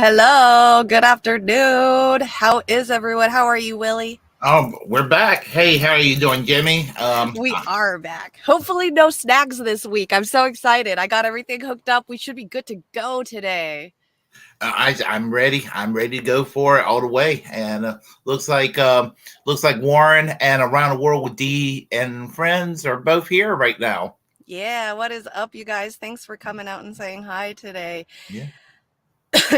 Hello. Good afternoon. How is everyone? How are you, Willie? We're back. Hey, how are you doing, Jimmy? We are back. Hopefully no snags this week. I'm so excited. I got everything hooked up. We should be good to go today. I'm ready. I'm ready to go for it all the way. And looks like Warren and Around the World with Dee and friends are both here right now. Yeah, what is up, you guys? Thanks for coming out and saying hi today. Yeah.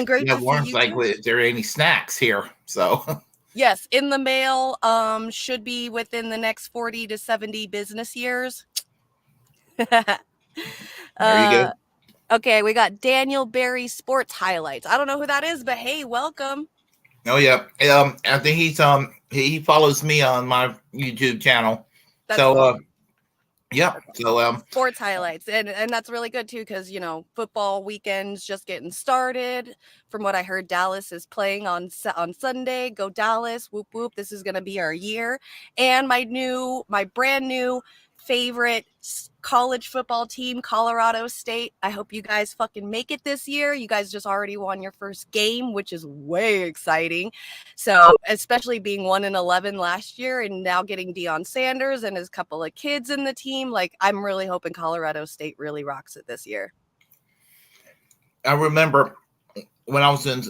Great to Warren's see you. like, is there any snacks here? So yes, in the mail. Should be within the next 40 to 70 business years. There you go. Okay, we got Daniel Berry Sports Highlights. I don't know who that is, but hey, welcome. Oh yeah. I think he follows me on my YouTube channel. That's so cool. Yeah. So sports highlights, and that's really good too, because football weekend's just getting started. From what I heard, Dallas is playing on Sunday. Go Dallas! Whoop whoop! This is gonna be our year. And my brand new favorite college football team, Colorado State. I hope you guys fucking make it this year. You guys just already won your first game, which is way exciting. So, especially being 1-11 last year and now getting Deion Sanders and his couple of kids in the team, like, I'm really hoping Colorado State really rocks it this year. I remember when I was in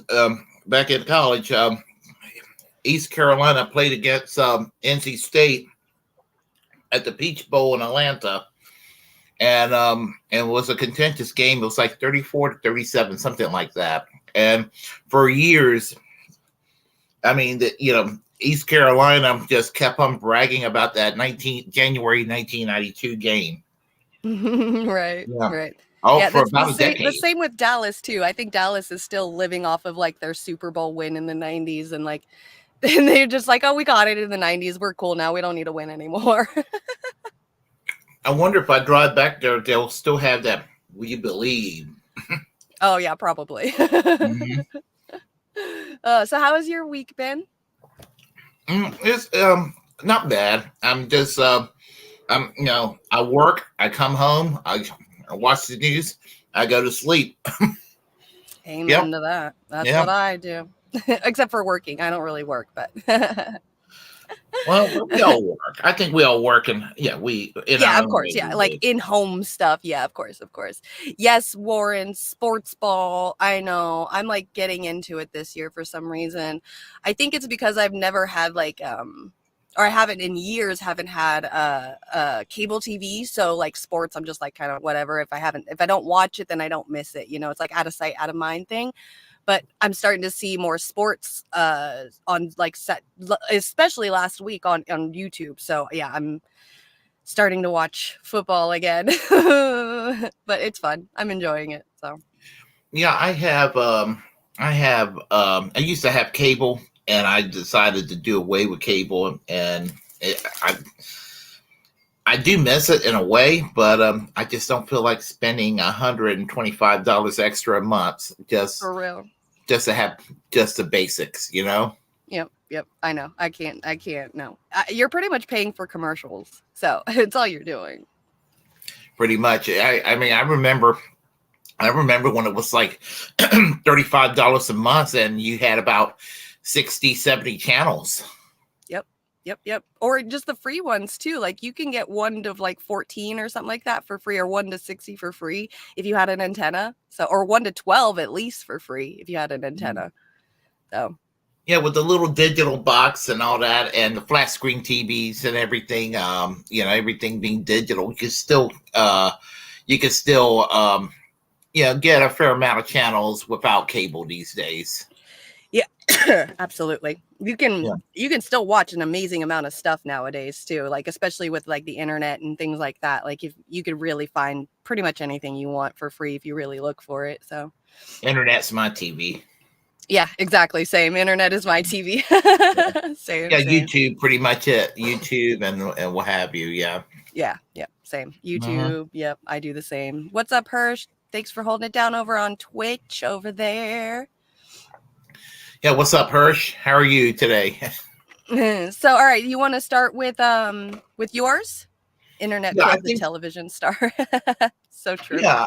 back in college, East Carolina played against NC State at the Peach Bowl in Atlanta, and it was a contentious game. It was like 34-37, something like that. And for years, I mean, East Carolina just kept on bragging about that January 1992 game. Right, yeah. Right. Oh, yeah, for about a decade. The same with Dallas too. I think Dallas is still living off of like their Super Bowl win in the 90s, and like, and they're just like, oh, we got it in the 90s. We're cool now. We don't need to win anymore. I wonder if I drive back there, they'll still have that "We Believe." Oh yeah, probably. Mm-hmm. So how has your week been? It's not bad. I'm just I work, I come home, I watch the news, I go to sleep. Amen to that. That's what I do. Except for working. I don't really work, but well, we all work. I think we all work, and of course, like in-home stuff. Yeah, of course. Yes, Warren, sports ball. I know. I'm like getting into it this year for some reason. I think it's because I've never had or I haven't in years had cable TV. So like sports, I'm just like kind of whatever. If I don't watch it, then I don't miss it. It's like out of sight, out of mind thing. But I'm starting to see more sports on like set, especially last week on YouTube. So yeah, I'm starting to watch football again, but it's fun. I'm enjoying it. So yeah, I used to have cable, and I decided to do away with cable, and I do miss it in a way, but I just don't feel like spending $125 extra a month just for real, just to have just the basics, Yep. I know. I can't. No, you're pretty much paying for commercials, so it's all you're doing. Pretty much. I mean, I remember when it was like $35 a month, and you had about 60, 70 channels. Yep. Or just the free ones too. Like you can get 1 to like 14 or something like that for free, or 1 to 60 for free if you had an antenna. So, or 1 to 12 at least for free if you had an antenna. So yeah, with the little digital box and all that, and the flat screen TVs and everything, everything being digital, you can still get a fair amount of channels without cable these days. Yeah, Absolutely. You Yeah. can still watch an amazing amount of stuff nowadays too, like especially with like the internet and things like that. Like if you could really find pretty much anything you want for free if you really look for it. So Internet's my TV. yeah, exactly. Same. Internet is my TV. Yeah, Same. YouTube, pretty much it. YouTube and what have you. Yeah. Yeah, same. Uh-huh. YouTube. Yep, I do the same. What's up, Hirsch? Thanks for holding it down over on Twitch over there. Yeah, what's up, Hirsch? How are you today? So, all right, you want to start with yours? Internet Yeah, I killed the think. television star. So true. Yeah.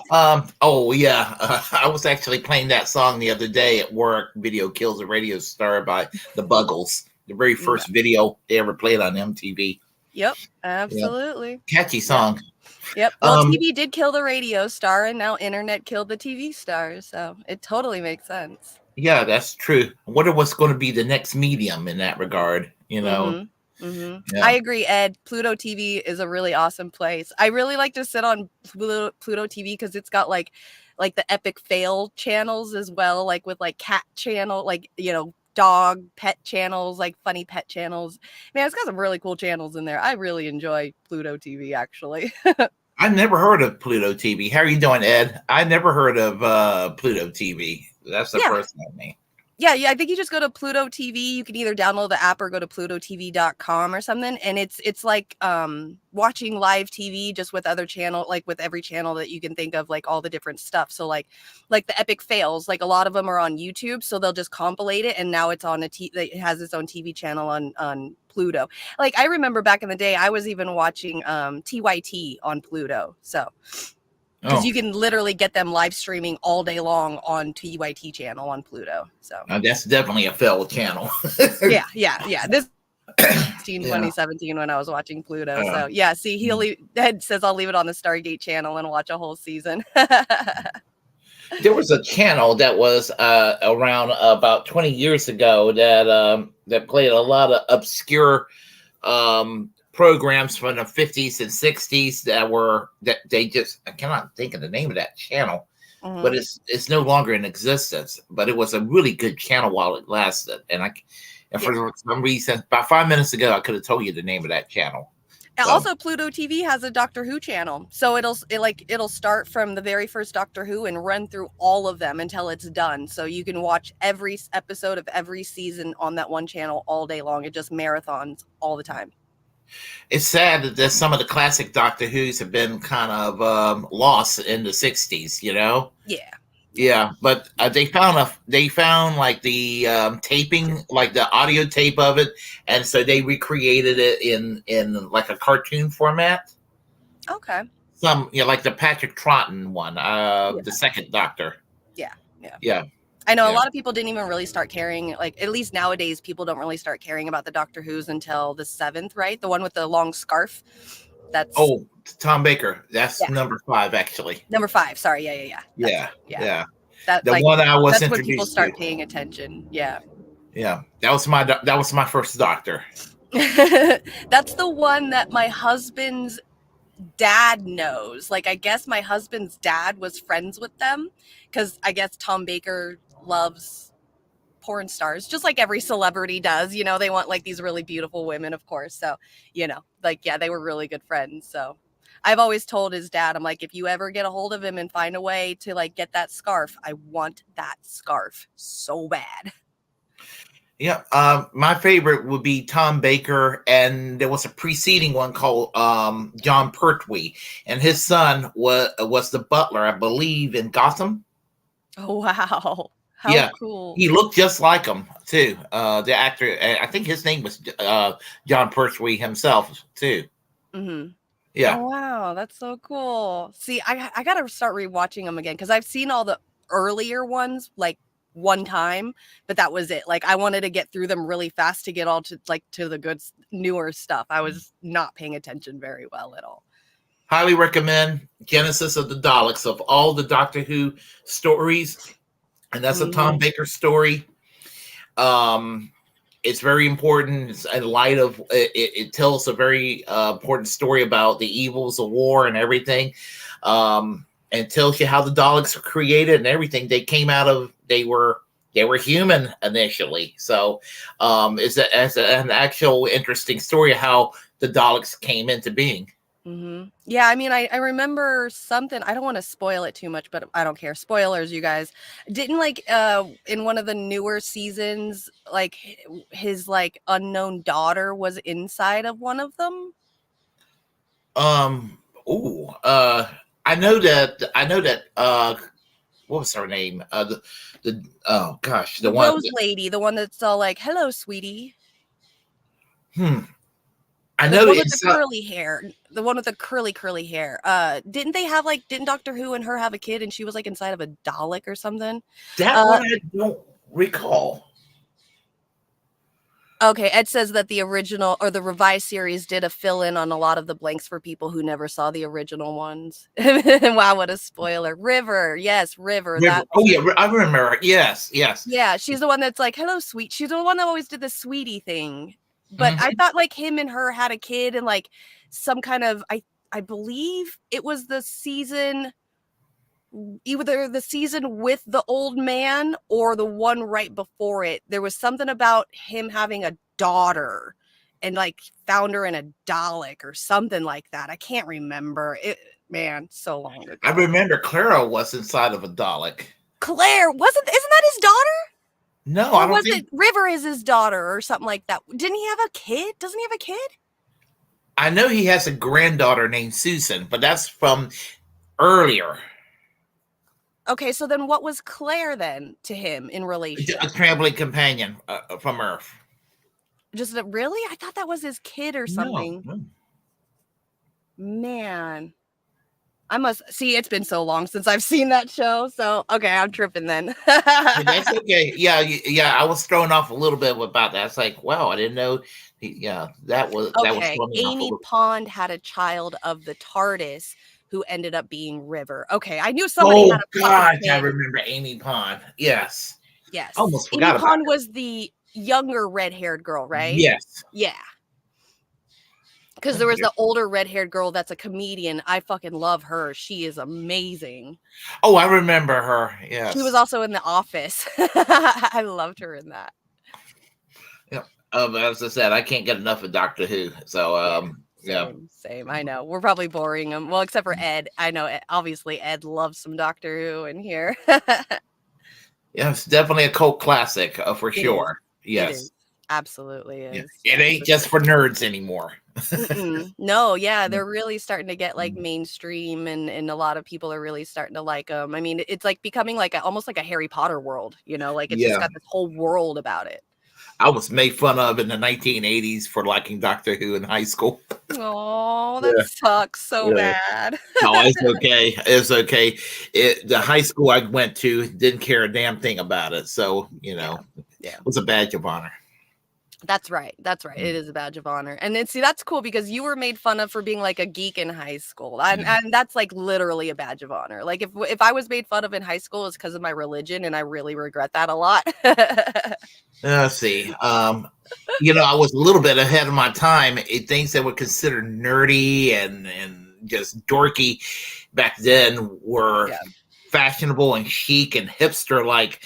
Oh, yeah. I was actually playing that song the other day at work. Video Kills a Radio Star by the Buggles. The very first video they ever played on MTV. Yep, Yeah. absolutely. Catchy song. Yep. Well, TV did kill the radio star, and now internet killed the TV star. So it totally makes sense. Yeah, that's true. I wonder what's going to be the next medium in that regard. Mm-hmm. Yeah. I agree, Ed. Pluto TV is a really awesome place. I really like to sit on Pluto TV because it's got like the epic fail channels as well, like with like cat channel, like dog pet channels, like funny pet channels. Man, it's got some really cool channels in there. I really enjoy Pluto TV actually. I've never heard of Pluto TV. How are you doing, Ed? I never heard of Pluto TV. That's the first one. Yeah, I think you just go to Pluto TV. You can either download the app or go to plutotv.com or something. And it's like watching live TV just with other channel, like with every channel that you can think of, like all the different stuff. So like the epic fails, like a lot of them are on YouTube. So they'll just compilate it. And now it's on it has its own TV channel on Pluto. Like I remember back in the day, I was even watching TYT on Pluto. So because you can literally get them live streaming all day long on TYT channel on Pluto. So that's definitely a failed channel. yeah. This 2017 when I was watching Pluto. So yeah, see, Ed says I'll leave it on the Stargate channel and watch a whole season. There was a channel that was around about 20 years ago that played a lot of obscure programs from the 50s and 60s that they just, I cannot think of the name of that channel, but it's no longer in existence. But it was a really good channel while it lasted. And for some reason, about 5 minutes ago, I could have told you the name of that channel. So. Also, Pluto TV has a Doctor Who channel, so it'll start from the very first Doctor Who and run through all of them until it's done. So you can watch every episode of every season on that one channel all day long. It just marathons all the time. It's sad that some of the classic Doctor Who's have been kind of lost in the 60s, Yeah, but they found like the taping, like the audio tape of it, and so they recreated it in like a cartoon format. Okay. Like the Patrick Troughton one, the second Doctor. Yeah. I know a lot of people didn't even really start caring, like at least nowadays, people don't really start caring about the Doctor Who's until the 7th, right? The one with the long scarf. That's Tom Baker. That's number 5, actually. Number 5. Sorry. Yeah. That's the one I was that's introduced when people start to. paying attention. Yeah. That was my first Doctor. That's the one that my husband's dad knows. Like, I guess my husband's dad was friends with them because I guess Tom Baker loves porn stars, just like every celebrity does. They want like these really beautiful women, of course. So, they were really good friends. So I've always told his dad, I'm like, if you ever get a hold of him and find a way to like get that scarf, I want that scarf so bad. Yeah, my favorite would be Tom Baker, and there was a preceding one called John Pertwee, and his son was the butler, I believe, in Gotham. Oh wow! How cool! He looked just like him too. The actor, I think his name was John Pertwee himself too. Mm-hmm. Yeah. Oh, wow, that's so cool. See, I gotta start rewatching them again because I've seen all the earlier ones like one time, but that was it. Like I wanted to get through them really fast to get all to the good newer stuff. I was not paying attention very well at all. Highly recommend Genesis of the Daleks of all the Doctor Who stories, and that's a Tom Baker story. It's very important. It's in light of it tells a very important story about the evils of war and everything, and tells you how the Daleks were created and everything. They were they were human initially. So it's an actual interesting story of how the Daleks came into being. Yeah, I mean, I remember something. I don't want to spoil it too much, but I don't care. Spoilers, you guys. Didn't like in one of the newer seasons, like his like unknown daughter was inside of one of them. Um. Ooh. I know that. What was her name? The oh gosh, The the one. Rose Lady, the one that's all like, "Hello, sweetie." Hmm. I The know one with the it's curly hair. The one with the curly hair. Didn't they have like? Didn't Doctor Who and her have a kid, and she was like inside of a Dalek or something? that Uh, one I don't recall. Okay, Ed says that the original or the revised series did a fill in on a lot of the blanks for people who never saw the original ones. Wow, what a spoiler. River, yes, River. River. That Oh yeah, I remember her. Yes, yes. yeah, she's the one that's like, "Hello, sweet." She's the one that always did the sweetie thing. But I Mhm. thought like him and her had a kid and like some kind of I believe it was the season either the season with the old man or the one right before it. There was something about him having a daughter and like found her in a Dalek or something like that. I can't remember it, man, so long I ago. remember Clara was inside of a Dalek. Claire isn't that his daughter? No, I Or don't was think. it River is his daughter or something like that? Didn't he have a kid? Doesn't he have a kid? I know he has a granddaughter named Susan, but that's from earlier. Okay, so then what was Claire then to him in A relation? traveling companion from Earth. Just really? I thought that was his kid or No, something. no. Man. I must see it's been so long since I've seen that show. So okay, I'm tripping then. Yeah, that's okay. Yeah, yeah. I was thrown off a little bit about that. It's like, wow, I didn't know. Yeah, that was Okay, throwing me off a Amy little. Pond had a child of the TARDIS who ended up being River. Okay, I knew somebody had Oh a fucking gosh, I kid. remember Amy Pond. Yes, I Yes. almost Amy forgot about Pond her. was the younger red-haired girl, right? Yes. Yeah. Because there was the older red-haired girl that's a comedian. I fucking love her. She is amazing. Oh, I remember her. She was Yes. also in The Office. I loved her in that. Yeah. As I said, I can't get enough of Doctor Who. So, Yeah, yeah. same. I know. We're probably boring him. Well, except for Ed. I know, obviously, Ed loves some Doctor Who in here. Yeah, it's definitely a cult classic for It is. sure. It is. Yes. Absolutely Yeah. is. It Yeah, ain't for just sure. for nerds anymore. No, yeah, Yeah. they're really starting to get like mainstream, and a lot of people are really starting to like them. I mean, it's like becoming like almost like a Harry Potter world, like it's just Yeah. got this whole world about it. I was made fun of in the 1980s for liking Doctor Who in high school. Oh, that Yeah. sucks so Yeah. bad. No, it's okay. It's okay. The high school I went to didn't care a damn thing about it. So, Yeah. it Yeah. was a badge of honor. That's right. That's right. It is a badge of honor. And then see, that's cool because you were made fun of for being like a geek in high school. And that's like literally a badge of honor. Like if I was made fun of in high school, it's because of my religion, and I really regret that a lot. Let's see. I was a little bit ahead of my time. Things that were considered nerdy and just dorky back then were Yeah. fashionable and chic and hipster like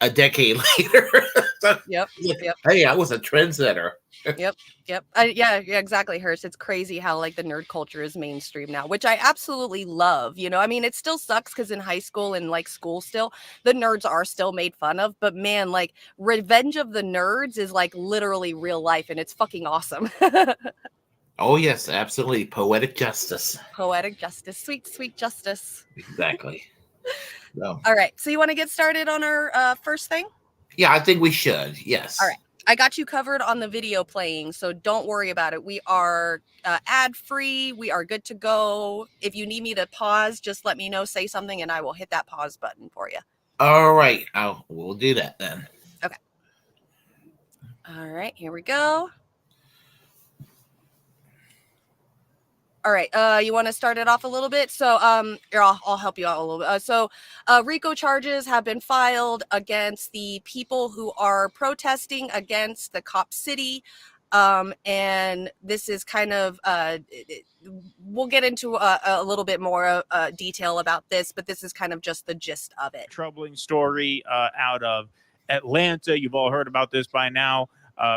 a decade later. So, Yep. Yep. hey, I was a trendsetter. Yep. Yep. Yeah, exactly, Hurst. It's crazy how like the nerd culture is mainstream now, which I absolutely love. I mean, it still sucks because in high school and like school still, the nerds are still made fun of. But man, like Revenge of the Nerds is like literally real life, and it's fucking awesome. Oh yes, absolutely. Poetic justice. Poetic justice, sweet, sweet justice. Exactly. So, All right. So you want to get started on our first thing? yeah, I think we should. Yes. All right. I got you covered on the video playing, so don't worry about it. We are ad free. We are good to go. If you need me to pause, just let me know, say something, and I will hit that pause button for you. All right. We'll do that then. Okay. All right. Here we go. All right. You want to start it off a little bit? So, here, I'll help you out a little bit. RICO charges have been filed against the people who are protesting against the Cop City. And this is kind of, we'll get into a little bit more detail about this, but this is kind of just the gist of it. Troubling story out of Atlanta. You've all heard about this by now,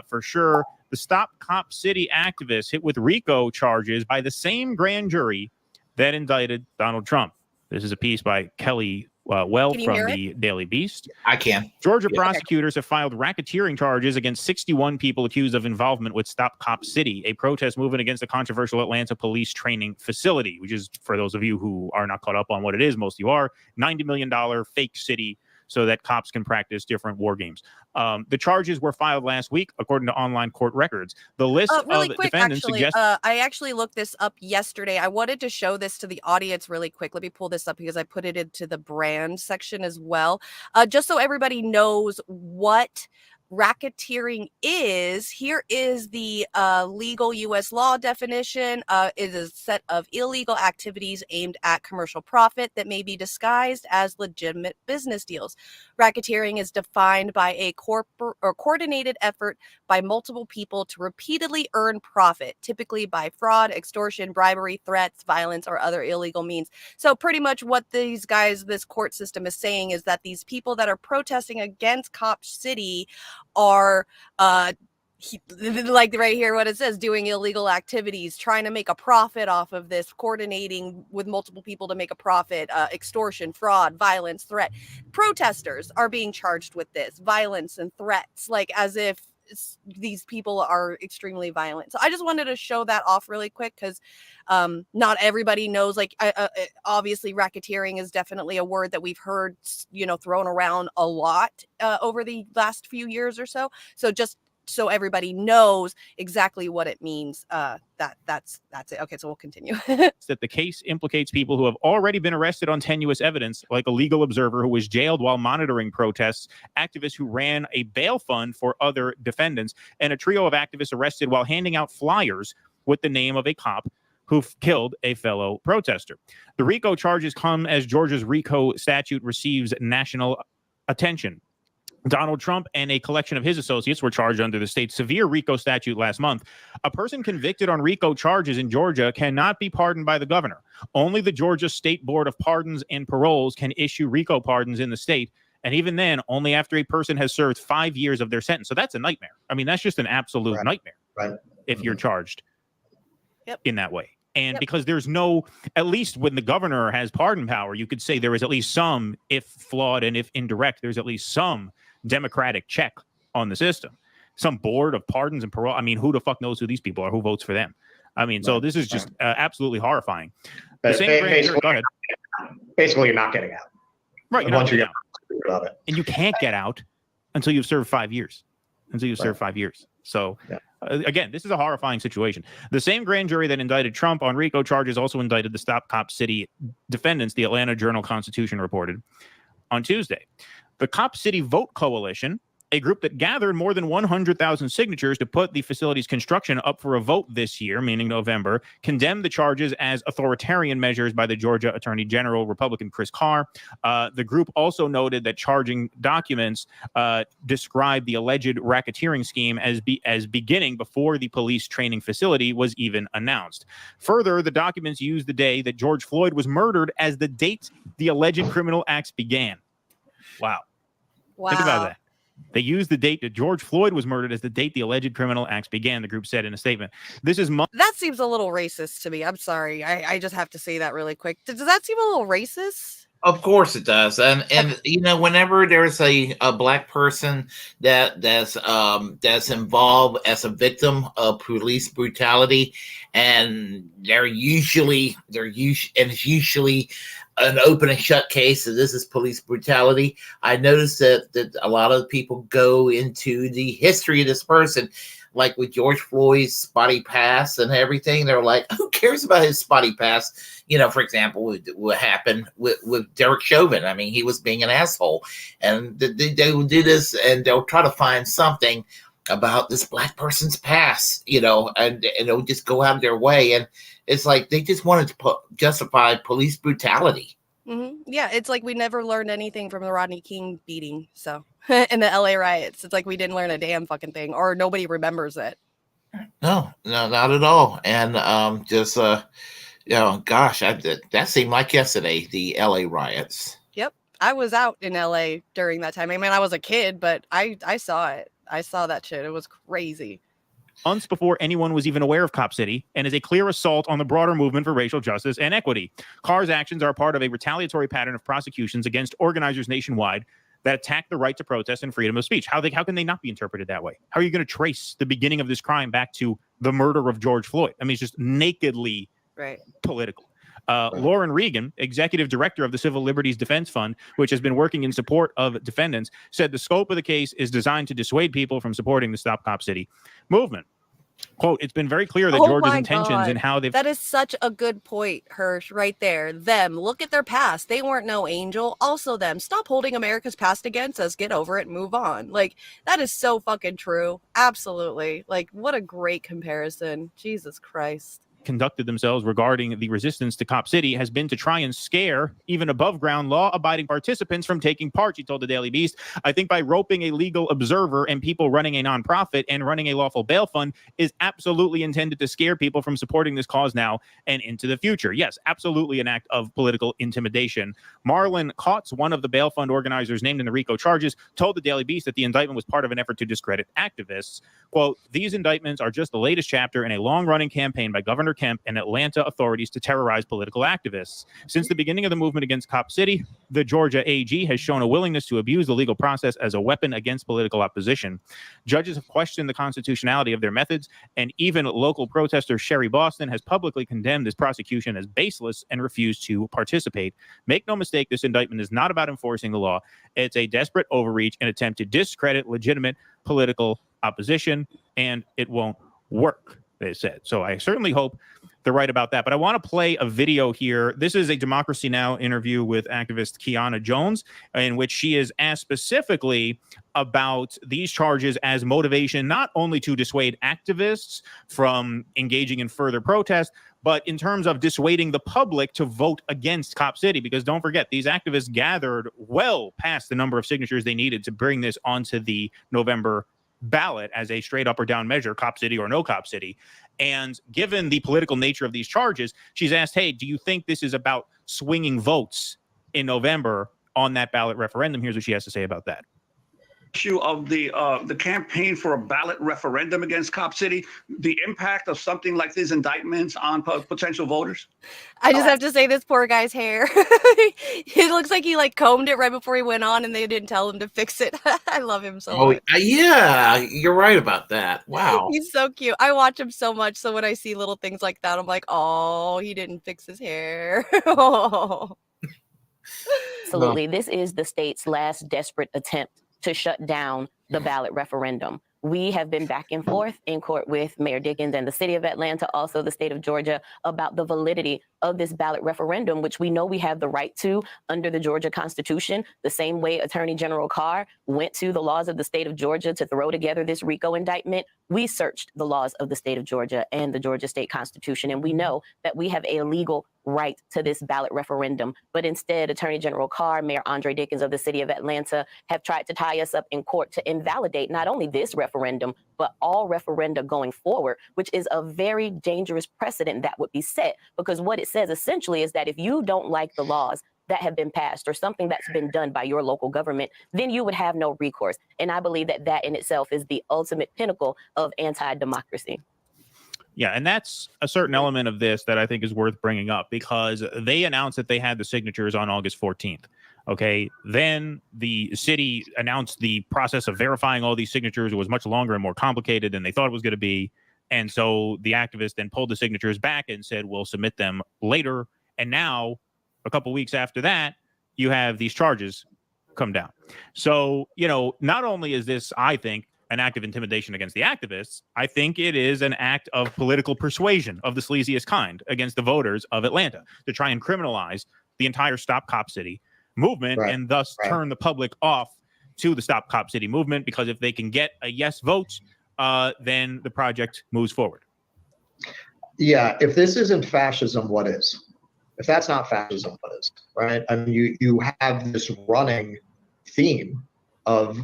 for sure. The Stop Cop City activists hit with RICO charges by the same grand jury that indicted Donald Trump. This is a piece by Kelly Well from the Daily Beast. I can. Georgia prosecutors have filed racketeering charges against 61 people accused of involvement with Stop Cop City, a protest movement against the controversial Atlanta police training facility, which is, for those of you who are not caught up on what it is, most of you are, $90 million fake city so that cops can practice different war games. The charges were filed last week, according to online court records. The list of defendants suggests... I actually looked this up yesterday. I wanted to show this to the audience really quick. Let me pull this up because I put it into the brand section as well. Just so everybody knows what racketeering is, here is the legal U.S. law definition. It is a set of illegal activities aimed at commercial profit that may be disguised as legitimate business deals. Racketeering is defined by a corporate or coordinated effort by multiple people to repeatedly earn profit, typically by fraud, extortion, bribery, threats, violence, or other illegal means. So pretty much what these guys, this court system is saying is that these people that are protesting against Cop City are like right here what it says, doing illegal activities, trying to make a profit off of this, coordinating with multiple people to make a profit, extortion, fraud, violence, threat. Protesters are being charged with this, violence and threats, like as if these people are extremely violent. So I just wanted to show that off really quick because not everybody knows, like obviously racketeering is definitely a word that we've heard, thrown around a lot over the last few years or so. So just so everybody knows exactly what it means. That's it. Okay, so we'll continue. That the case implicates people who have already been arrested on tenuous evidence, like a legal observer who was jailed while monitoring protests, activists who ran a bail fund for other defendants, and a trio of activists arrested while handing out flyers with the name of a cop who killed a fellow protester. The RICO charges come as Georgia's RICO statute receives national attention. Donald Trump and a collection of his associates were charged under the state's severe RICO statute last month. A person convicted on RICO charges in Georgia cannot be pardoned by the governor. Only the Georgia State Board of Pardons and Paroles can issue RICO pardons in the state. And even then, only after a person has served 5 years of their sentence. So that's a nightmare. I mean, that's just an absolute nightmare if you're charged in that way. And because there's no, at least when the governor has pardon power, you could say there is at least some, if flawed and if indirect, there's at least some democratic check on the system. Some board of pardons and parole. I mean, who the fuck knows who these people are? Who votes for them? I mean, so this is just absolutely horrifying. The same go ahead. Basically, you're not getting out. Right. Once you get out. And you can't get out until you've served 5 years. So again, this is a horrifying situation. The same grand jury that indicted Trump on RICO charges also indicted the Stop Cop City defendants, the Atlanta Journal-Constitution reported on Tuesday. The Cop City Vote Coalition, a group that gathered more than 100,000 signatures to put the facility's construction up for a vote this year, meaning November, condemned the charges as authoritarian measures by the Georgia Attorney General, Republican Chris Carr. The group also noted that charging documents described the alleged racketeering scheme as beginning before the police training facility was even announced. Further, the documents used the day that George Floyd was murdered as the date the alleged criminal acts began. Wow. Think about that. They used the date that George Floyd was murdered as the date the alleged criminal acts began, the group said in a statement. That seems a little racist to me. I'm sorry. I just have to say that really quick. Does that seem a little racist? Of course it does. And whenever there's a black person that's involved as a victim of police brutality, and it's usually an open and shut case, so this is police brutality. I noticed that a lot of people go into the history of this person, like with George Floyd's spotty past and everything. They're like, who cares about his spotty past? For example, what happened with Derek Chauvin. I mean, he was being an asshole, and they will do this, and they'll try to find something about this black person's past, and they'll just go out of their way. And it's like they just wanted to justify police brutality. Mm-hmm. Yeah, it's like we never learned anything from the Rodney King beating. So, in the LA riots, it's like we didn't learn a damn fucking thing, or nobody remembers it. No, not at all. And gosh, that seemed like yesterday, the LA riots. Yep. I was out in LA during that time. I mean, I was a kid, but I saw it. I saw that shit. It was crazy. Months before anyone was even aware of Cop City, and is a clear assault on the broader movement for racial justice and equity. Carr's actions are part of a retaliatory pattern of prosecutions against organizers nationwide that attack the right to protest and freedom of speech. How can they not be interpreted that way? How are you going to trace the beginning of this crime back to the murder of George Floyd? I mean, it's just nakedly political. Lauren Regan, executive director of the Civil Liberties Defense Fund, which has been working in support of defendants, said the scope of the case is designed to dissuade people from supporting the Stop Cop City movement. Quote, it's been very clear that Georgia's intentions and how they've... That is such a good point, Hirsch, right there. Them, look at their past. They weren't no angel. Also them, stop holding America's past against us. Get over it, move on. Like, that is so fucking true. Absolutely. Like, what a great comparison. Jesus Christ. Conducted themselves regarding the resistance to Cop City has been to try and scare even above ground law-abiding participants from taking part, she told the Daily Beast. I think by roping a legal observer and people running a nonprofit and running a lawful bail fund is absolutely intended to scare people from supporting this cause now and into the future. Yes, absolutely an act of political intimidation. Marlon Kautz, one of the bail fund organizers named in the RICO charges, told the Daily Beast that the indictment was part of an effort to discredit activists. Quote, these indictments are just the latest chapter in a long-running campaign by Governor Kemp and Atlanta authorities to terrorize political activists. Since the beginning of the movement against Cop City, the Georgia AG has shown a willingness to abuse the legal process as a weapon against political opposition. Judges have questioned the constitutionality of their methods, and even local protester Sherry Boston has publicly condemned this prosecution as baseless and refused to participate. Make no mistake, this indictment is not about enforcing the law. It's a desperate overreach, an attempt to discredit legitimate political opposition, and it won't work, they said. So I certainly hope they're right about that. But I want to play a video here. This is a Democracy Now! Interview with activist Kiana Jones, in which she is asked specifically about these charges as motivation, not only to dissuade activists from engaging in further protest, but in terms of dissuading the public to vote against Cop City. Because don't forget, these activists gathered well past the number of signatures they needed to bring this onto the November ballot as a straight up or down measure, Cop City or no Cop City. And given the political nature of these charges, she's asked, hey, do you think this is about swinging votes in November on that ballot referendum? Here's what she has to say about that. Issue of the campaign for a ballot referendum against Cop City, the impact of something like these indictments on potential voters? I just have to say, this poor guy's hair. It looks like he like combed it right before he went on, and they didn't tell him to fix it. I love him so much. Yeah, you're right about that. Wow, he's so cute. I watch him so much, so when I see little things like that, I'm like, oh, he didn't fix his hair. Absolutely, this is the state's last desperate attempt to shut down the ballot referendum. We have been back and forth in court with Mayor Dickens and the city of Atlanta, also the state of Georgia, about the validity of this ballot referendum, which we know we have the right to under the Georgia Constitution, the same way Attorney General Carr went to the laws of the state of Georgia to throw together this RICO indictment. We searched the laws of the state of Georgia and the Georgia state constitution, and we know that we have a legal right to this ballot referendum. But instead, Attorney General Carr, Mayor Andre Dickens of the city of Atlanta have tried to tie us up in court to invalidate not only this referendum, but all referenda going forward, which is a very dangerous precedent that would be set, because what it says essentially is that if you don't like the laws that have been passed or something that's been done by your local government, then you would have no recourse. And I believe that that in itself is the ultimate pinnacle of anti-democracy. Yeah, and that's a certain element of this that I think is worth bringing up, because they announced that they had the signatures on August 14th. Okay, then the city announced the process of verifying all these signatures. It was much longer and more complicated than they thought it was going to be. And so the activists then pulled the signatures back and said, we'll submit them later. And now, a couple weeks after that, you have these charges come down. So, you know, not only is this, I think, an act of intimidation against the activists, I think it is an act of political persuasion of the sleaziest kind against the voters of Atlanta to try and criminalize the entire Stop Cop City movement, and thus turn the public off to the Stop Cop City movement, because if they can get a yes vote, then the project moves forward. Yeah, if this isn't fascism, what is? If that's not fascism, what is? Right? I mean, you have this running theme of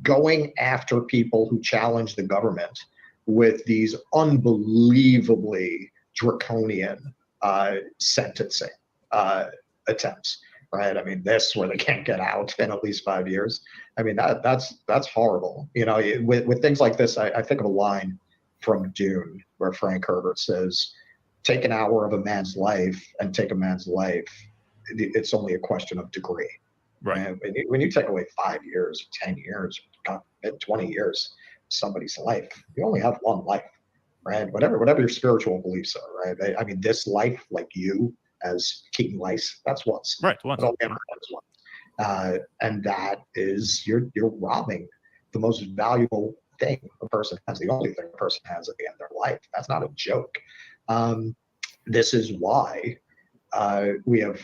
going after people who challenge the government with these unbelievably draconian sentencing attempts. right? I mean, this where they can't get out in at least 5 years. I mean, that's horrible. You know, with things like this, I think of a line from Dune where Frank Herbert says, "Take an hour of a man's life and take a man's life. It's only a question of degree." Right. And when you take away 5 years, 10 years, 20 years, somebody's life, you only have one life, right? Whatever your spiritual beliefs are, right? I mean, this life, like you, as Keaton Weiss, that's once. Right. Once. It only ever happens once. And that is, you're robbing the most valuable thing a person has, the only thing a person has at the end of their life. That's not a joke. This is why we have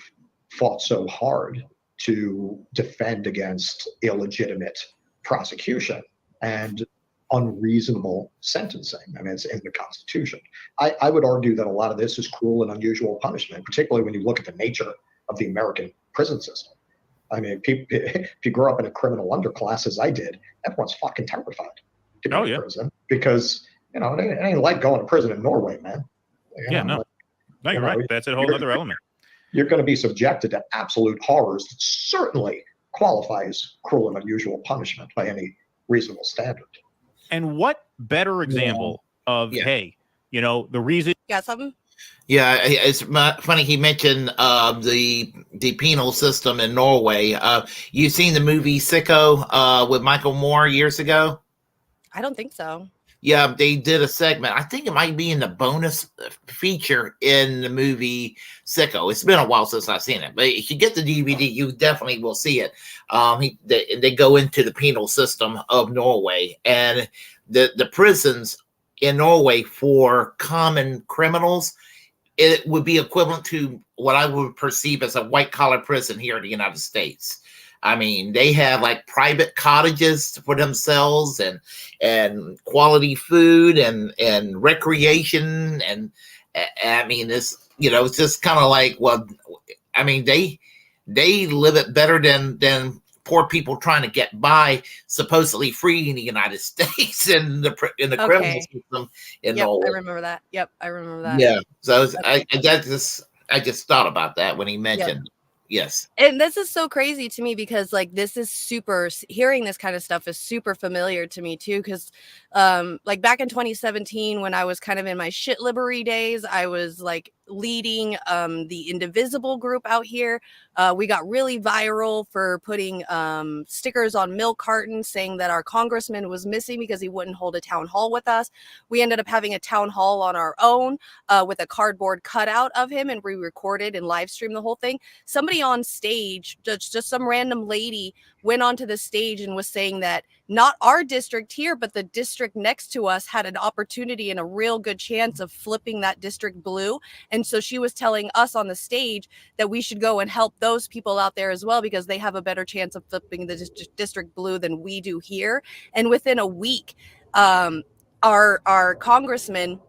fought so hard to defend against illegitimate prosecution and unreasonable sentencing. I mean, it's in the Constitution. I would argue that a lot of this is cruel and unusual punishment, particularly when you look at the nature of the American prison system. I mean, if you grow up in a criminal underclass, as I did, everyone's fucking terrified to go to prison because, you know, it ain't like going to prison in Norway, man. No, you're right. That's a whole other element. You're going to be subjected to absolute horrors that certainly qualifies cruel and unusual punishment by any reasonable standard. And what better example of, hey, you know, the reason. Got something? Yeah, it's funny he mentioned the penal system in Norway. You seen the movie Sicko with Michael Moore years ago? I don't think so. Yeah, they did a segment. I think it might be in the bonus feature in the movie Sicko. It's been a while since I've seen it, but if you get the DVD, you definitely will see it. They go into the penal system of Norway, and the prisons in Norway for common criminals, it would be equivalent to what I would perceive as a white-collar prison here in the United States. I mean, they have like private cottages for themselves and quality food and recreation. And I mean, it's, you know, it's just kind of like, well, I mean, they live it better than poor people trying to get by, supposedly free in the United States in the criminal system in Norway. I remember that. Yep, I remember that. Yeah. So I just thought about that when he mentioned. Yes. And this is so crazy to me because like this is hearing this kind of stuff is super familiar to me too, because like back in 2017 when I was kind of in my shit liberty days, I was like leading the Indivisible group out here. We got really viral for putting stickers on milk cartons saying that our congressman was missing because he wouldn't hold a town hall with us. We ended up having a town hall on our own with a cardboard cutout of him, and we recorded and live streamed the whole thing. Somebody on stage, just some random lady, went onto the stage and was saying that not our district here, but the district next to us had an opportunity and a real good chance of flipping that district blue. And so she was telling us on the stage that we should go and help those people out there as well, because they have a better chance of flipping the district blue than we do here. And within a week, our congressman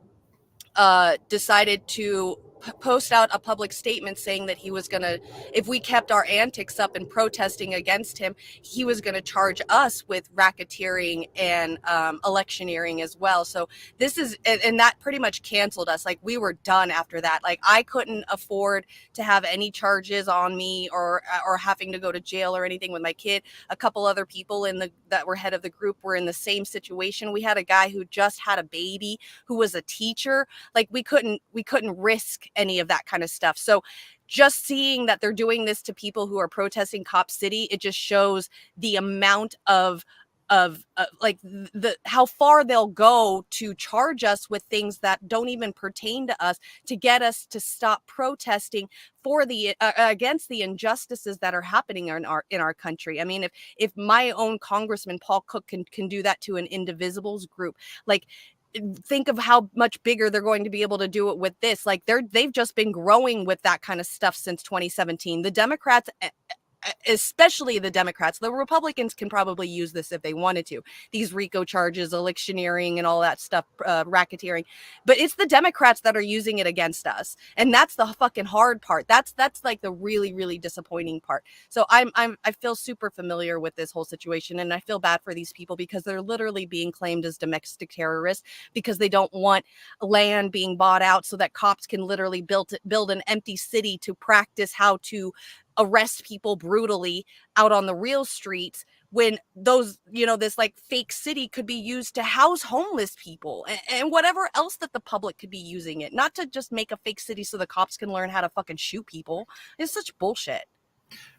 decided to post out a public statement saying that he was going to, if we kept our antics up and protesting against him, he was going to charge us with racketeering and electioneering as well. So this is, and that pretty much canceled us. Like we were done after that. Like I couldn't afford to have any charges on me or having to go to jail or anything with my kid. A couple other people that were head of the group were in the same situation. We had a guy who just had a baby who was a teacher. Like we couldn't risk any of that kind of stuff. So just seeing that they're doing this to people who are protesting Cop City, it just shows the amount of like the how far they'll go to charge us with things that don't even pertain to us, to get us to stop protesting for the against the injustices that are happening in our country. I mean, if my own Congressman Paul Cook can do that to an Indivisibles group, like think of how much bigger they're going to be able to do it with this. Like they've just been growing with that kind of stuff since 2017. The Democrats, especially the Democrats, the Republicans can probably use this if they wanted to. These RICO charges, electioneering and all that stuff, racketeering. But it's the Democrats that are using it against us. And that's the fucking hard part. That's like the really, really disappointing part. So I feel super familiar with this whole situation. And I feel bad for these people because they're literally being claimed as domestic terrorists because they don't want land being bought out so that cops can literally build an empty city to practice how to arrest people brutally out on the real streets when those, this like fake city could be used to house homeless people and whatever else that the public could be using it, not to just make a fake city so the cops can learn how to fucking shoot people. It's such bullshit.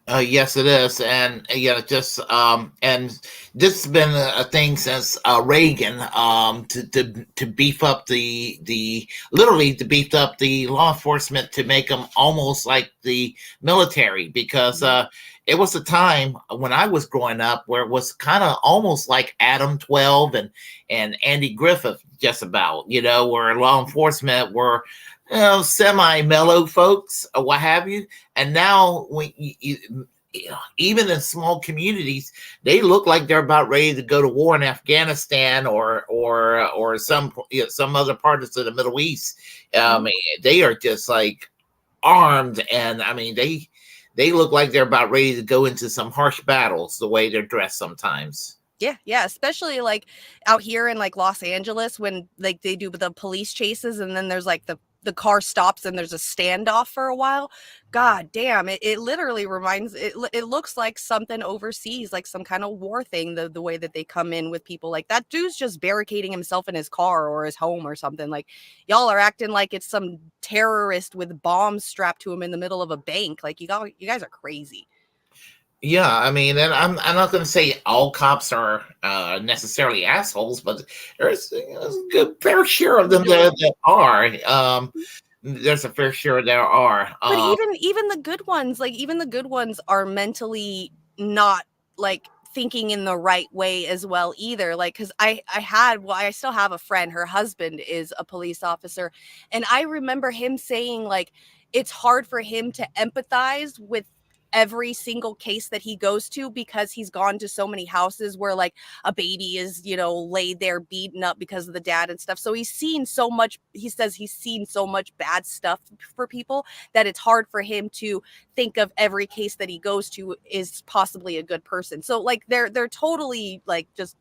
Yes, it is, and and this has been a thing since Reagan, to beef up literally to beef up the law enforcement to make them almost like the military, because it was a time when I was growing up where it was kind of almost like Adam 12 and Andy Griffith, just about, where law enforcement were semi-mellow folks or what have you. And now even in small communities, they look like they're about ready to go to war in Afghanistan or some other parts of the Middle East. They are just like armed, and I mean they look like they're about ready to go into some harsh battles the way they're dressed sometimes. Yeah, especially like out here in like Los Angeles when like they do the police chases and then there's like the car stops and there's a standoff for a while. God damn, it literally reminds it looks like something overseas, like some kind of war thing, the way that they come in with people. Like that dude's just barricading himself in his car or his home or something. Like y'all are acting like it's some terrorist with bombs strapped to him in the middle of a bank. Like you guys are crazy. Yeah, I mean, and I'm not going to say all cops are necessarily assholes, but there's a good fair share of them that are. There's a fair share there are. But even the good ones, are mentally not like thinking in the right way as well either. Like, because I still have a friend, her husband is a police officer, and I remember him saying like it's hard for him to empathize with every single case that he goes to because he's gone to so many houses where like a baby is, laid there beaten up because of the dad and stuff. So he says he's seen so much bad stuff for people that it's hard for him to think of every case that he goes to is possibly a good person. So like they're totally like just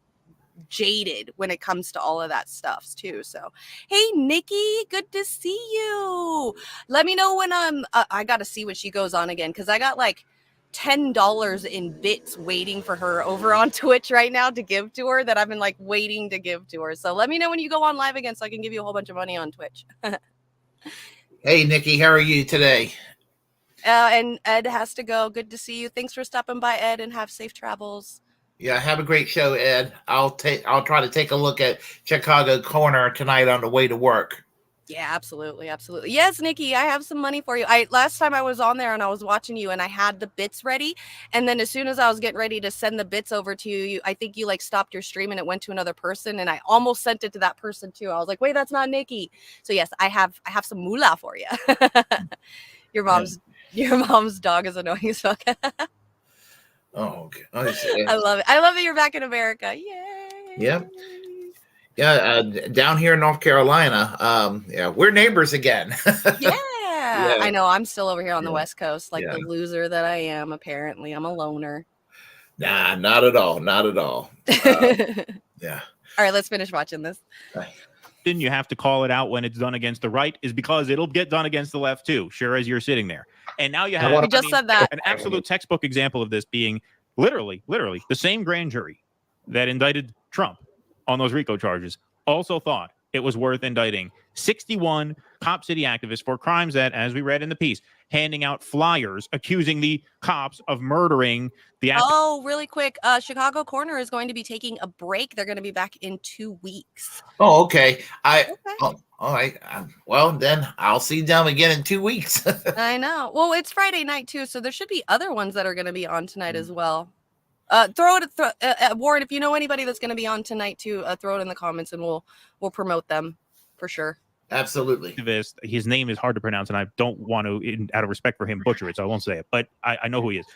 jaded when it comes to all of that stuff too. So hey Nikki, good to see you. Let me know when I gotta see when she goes on again, because I got like $10 in bits waiting for her over on Twitch right now to give to her, that I've been like waiting to give to her. So let me know when you go on live again so I can give you a whole bunch of money on Twitch. Hey Nikki, how are you today? And Ed has to go. Good to see you. Thanks for stopping by, Ed, and have safe travels. Yeah, have a great show, Ed. I'll try to take a look at Chicago Corner tonight on the way to work. Yeah, absolutely. Yes, Nikki, I have some money for you. Last time I was on there and I was watching you and I had the bits ready, and then as soon as I was getting ready to send the bits over to you, I think you like stopped your stream and it went to another person, and I almost sent it to that person too. I was like, wait, that's not Nikki. So yes, I have some moolah for you. Your mom's dog is annoying as fuck. Oh, okay. I love it. I love that you're back in America. Yay. Yep. Yeah, down here in North Carolina, we're neighbors again. Yeah, I know. I'm still over here on the West Coast, like the loser that I am. Apparently, I'm a loner. Nah, not at all. Not at all. Yeah. All right, let's finish watching this. Then you have to call it out when it's done against the right, is because it'll get done against the left too. Sure, as you're sitting there, and now you have said that an absolute textbook example of this being literally the same grand jury that indicted Trump on those RICO charges also thought it was worth indicting 61 Cop City activists for crimes that, as we read in the piece, handing out flyers accusing the cops of murdering the really quick, Chicago Corner is going to be taking a break. They're going to be back in 2 weeks. Oh, okay. All right. Well, then I'll see them again in 2 weeks. I know. Well, it's Friday night too, so there should be other ones that are going to be on tonight as well. Warren, if you know anybody that's going to be on tonight too, throw it in the comments and we'll promote them for sure. Absolutely. His name is hard to pronounce, and I don't want to, out of respect for him, butcher it, so I won't say it. But I know who he is.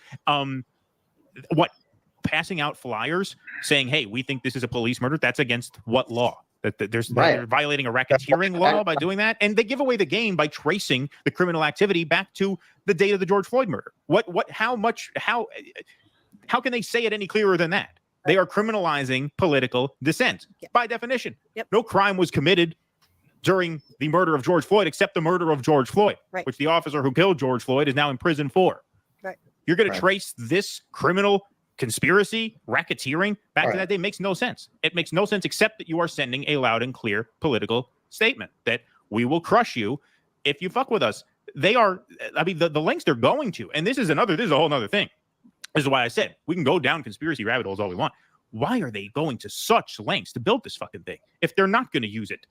Passing out flyers saying, "Hey, we think this is a police murder." That's against what law? They're violating a racketeering law by doing that, and they give away the game by tracing the criminal activity back to the date of the George Floyd murder. How can they say it any clearer than that? They are criminalizing political dissent by definition. Yep. No crime was committed during the murder of George Floyd except the murder of George Floyd, which the officer who killed George Floyd is now in prison for. Right. You're going to trace this criminal conspiracy, racketeering back to that day. Makes no sense. It makes no sense except that you are sending a loud and clear political statement that we will crush you if you fuck with us. They are, I mean, the lengths they're going to, and this is a whole nother thing. This is why I said we can go down conspiracy rabbit holes all we want. Why are they going to such lengths to build this fucking thing if they're not going to use it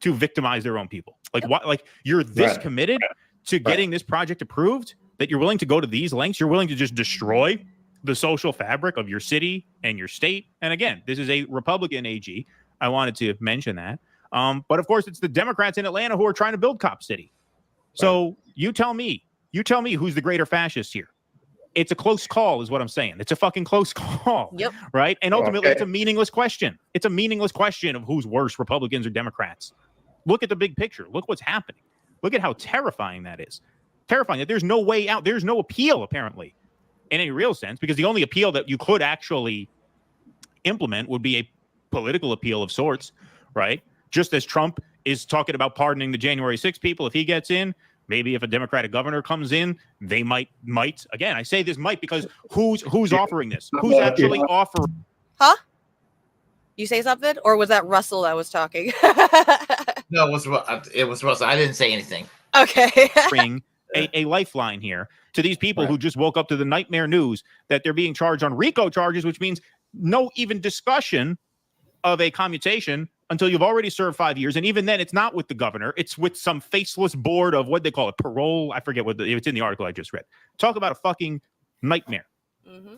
to victimize their own people? Like, what? Like, you're this committed to getting this project approved that you're willing to go to these lengths? You're willing to just destroy the social fabric of your city and your state? And again, this is a Republican AG. I wanted to mention that. But of course, it's the Democrats in Atlanta who are trying to build Cop City. So you tell me who's the greater fascist here. It's a close call is what I'm saying. It's a fucking close call. Yep. Right. And ultimately, it's a meaningless question. It's a meaningless question of who's worse, Republicans or Democrats. Look at the big picture. Look what's happening. Look at how terrifying that is. Terrifying that there's no way out. There's no appeal, apparently, in any real sense, because the only appeal that you could actually implement would be a political appeal of sorts, right? Just as Trump is talking about pardoning the January 6th people if he gets in. Maybe if a Democratic governor comes in, they might. Again, I say this might because who's offering this? Who's actually offering? Huh? You say something, or was that Russell that was talking? No, it was Russell. I didn't say anything. Okay. Bring a lifeline here to these people who just woke up to the nightmare news that they're being charged on RICO charges, which means no even discussion of a commutation until you've already served 5 years. And even then, it's not with the governor. It's with some faceless board of what they call it, parole. I forget it's in the article I just read. Talk about a fucking nightmare. Mm-hmm.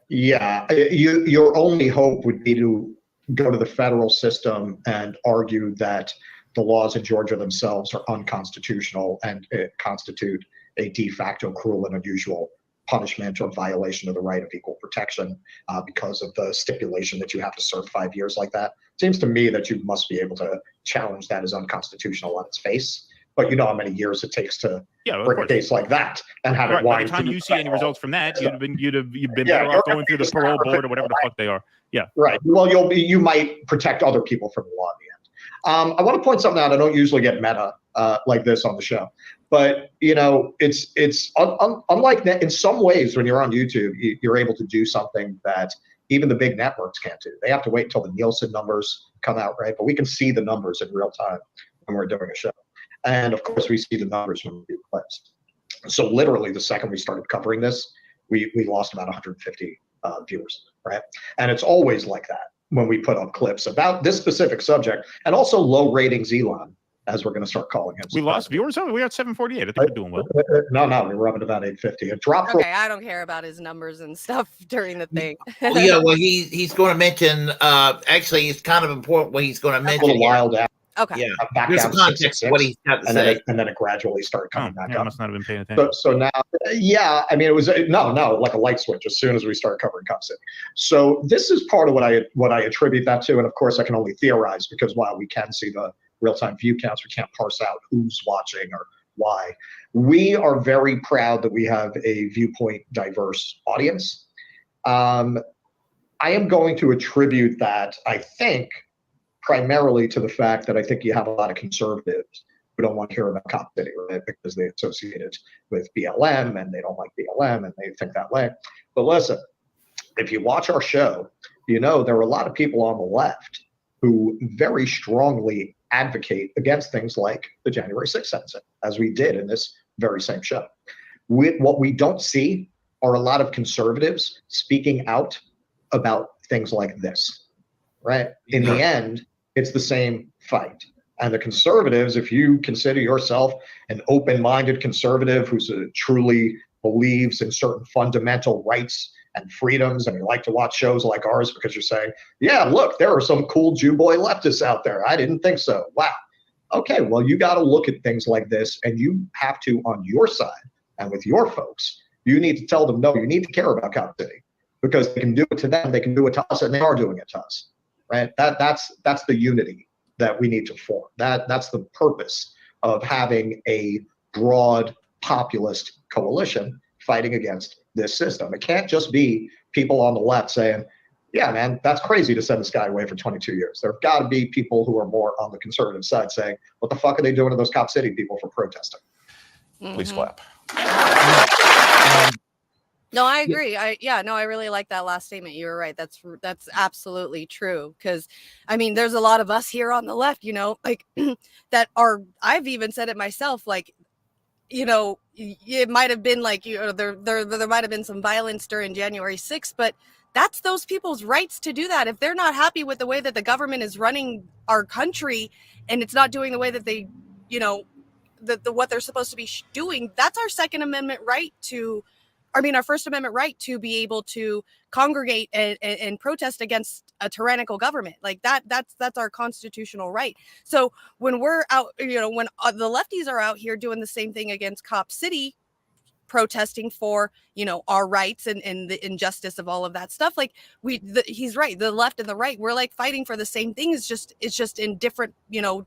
Yeah. Your only hope would be to go to the federal system and argue that the laws in Georgia themselves are unconstitutional and constitute a de facto cruel and unusual punishment or violation of the right of equal protection because of the stipulation that you have to serve 5 years like that. Seems to me that you must be able to challenge that as unconstitutional on its face. But you know how many years it takes to bring a case like that and have it wind. By the time you see any results from that, you've been better off going through the parole board or whatever the fuck they are. Yeah. Right. Well, you might protect other people from the law in the end. I want to point something out. I don't usually get meta like this on the show, but you know, it's unlike that. In some ways, when you're on YouTube, you're able to do something that even the big networks can't do. They have to wait until the Nielsen numbers come out, right? But we can see the numbers in real time when we're doing a show. And of course, we see the numbers when we do clips. So literally, the second we started covering this, we lost about 150 viewers, right? And it's always like that when we put up clips about this specific subject, and also low ratings Elon, as we're going to start calling him. We lost viewers? Oh, we got 748. I think we're doing well. No, we were up at about 850. It dropped. Okay, I don't care about his numbers and stuff during the thing. Well, he's going to mention. Actually, it's kind of important what he's going to mention. A little wild out. Okay. Yeah. There's some context what he's got to say. And then it gradually started coming back up. I must not have been paying attention. So now, I mean, it was no, like a light switch as soon as we started covering Cup City. So this is part of what I attribute that to. And of course, I can only theorize because while we can see the real-time view counts, we can't parse out who's watching or why. We are very proud that we have a viewpoint diverse audience. I am going to attribute that, I think, primarily to the fact that I think you have a lot of conservatives who don't want to hear about Cop City, right? Because they associate it with BLM and they don't like BLM and they think that way. But listen, if you watch our show, you know there are a lot of people on the left who very strongly advocate against things like the January 6th sentencing, as we did in this very same show. What we don't see are a lot of conservatives speaking out about things like this, right? In the end, it's the same fight. And the conservatives, if you consider yourself an open-minded conservative who truly believes in certain fundamental rights and freedoms, and you like to watch shows like ours because you're saying, yeah, look, there are some cool Jew boy leftists out there. I didn't think so. Wow. Okay, well, you got to look at things like this, and you have to, on your side and with your folks, you need to tell them, no, you need to care about Cop City because they can do it to them, they can do it to us, and they are doing it to us. Right? That's the unity that we need to form. That's the purpose of having a broad populist coalition fighting against this system. It can't just be people on the left saying, yeah, man, that's crazy to send this guy away for 22 years. There have got to be people who are more on the conservative side saying, what the fuck are they doing to those Cop City people for protesting? Please clap. No, I agree. I really like that last statement. You were right. That's absolutely true. Because, I mean, there's a lot of us here on the left, like that are. I've even said it myself. Like, it might have been like there might have been some violence during January 6th, but that's those people's rights to do that. If they're not happy with the way that the government is running our country and it's not doing the way that they, what they're supposed to be doing, that's our Second Amendment right to. Our First Amendment right to be able to congregate and protest against a tyrannical government like that. That's our constitutional right. So when we're out, when the lefties are out here doing the same thing against Cop City, protesting for, our rights and the injustice of all of that stuff, like he's right. The left and the right, we're like fighting for the same thing. It's just in different,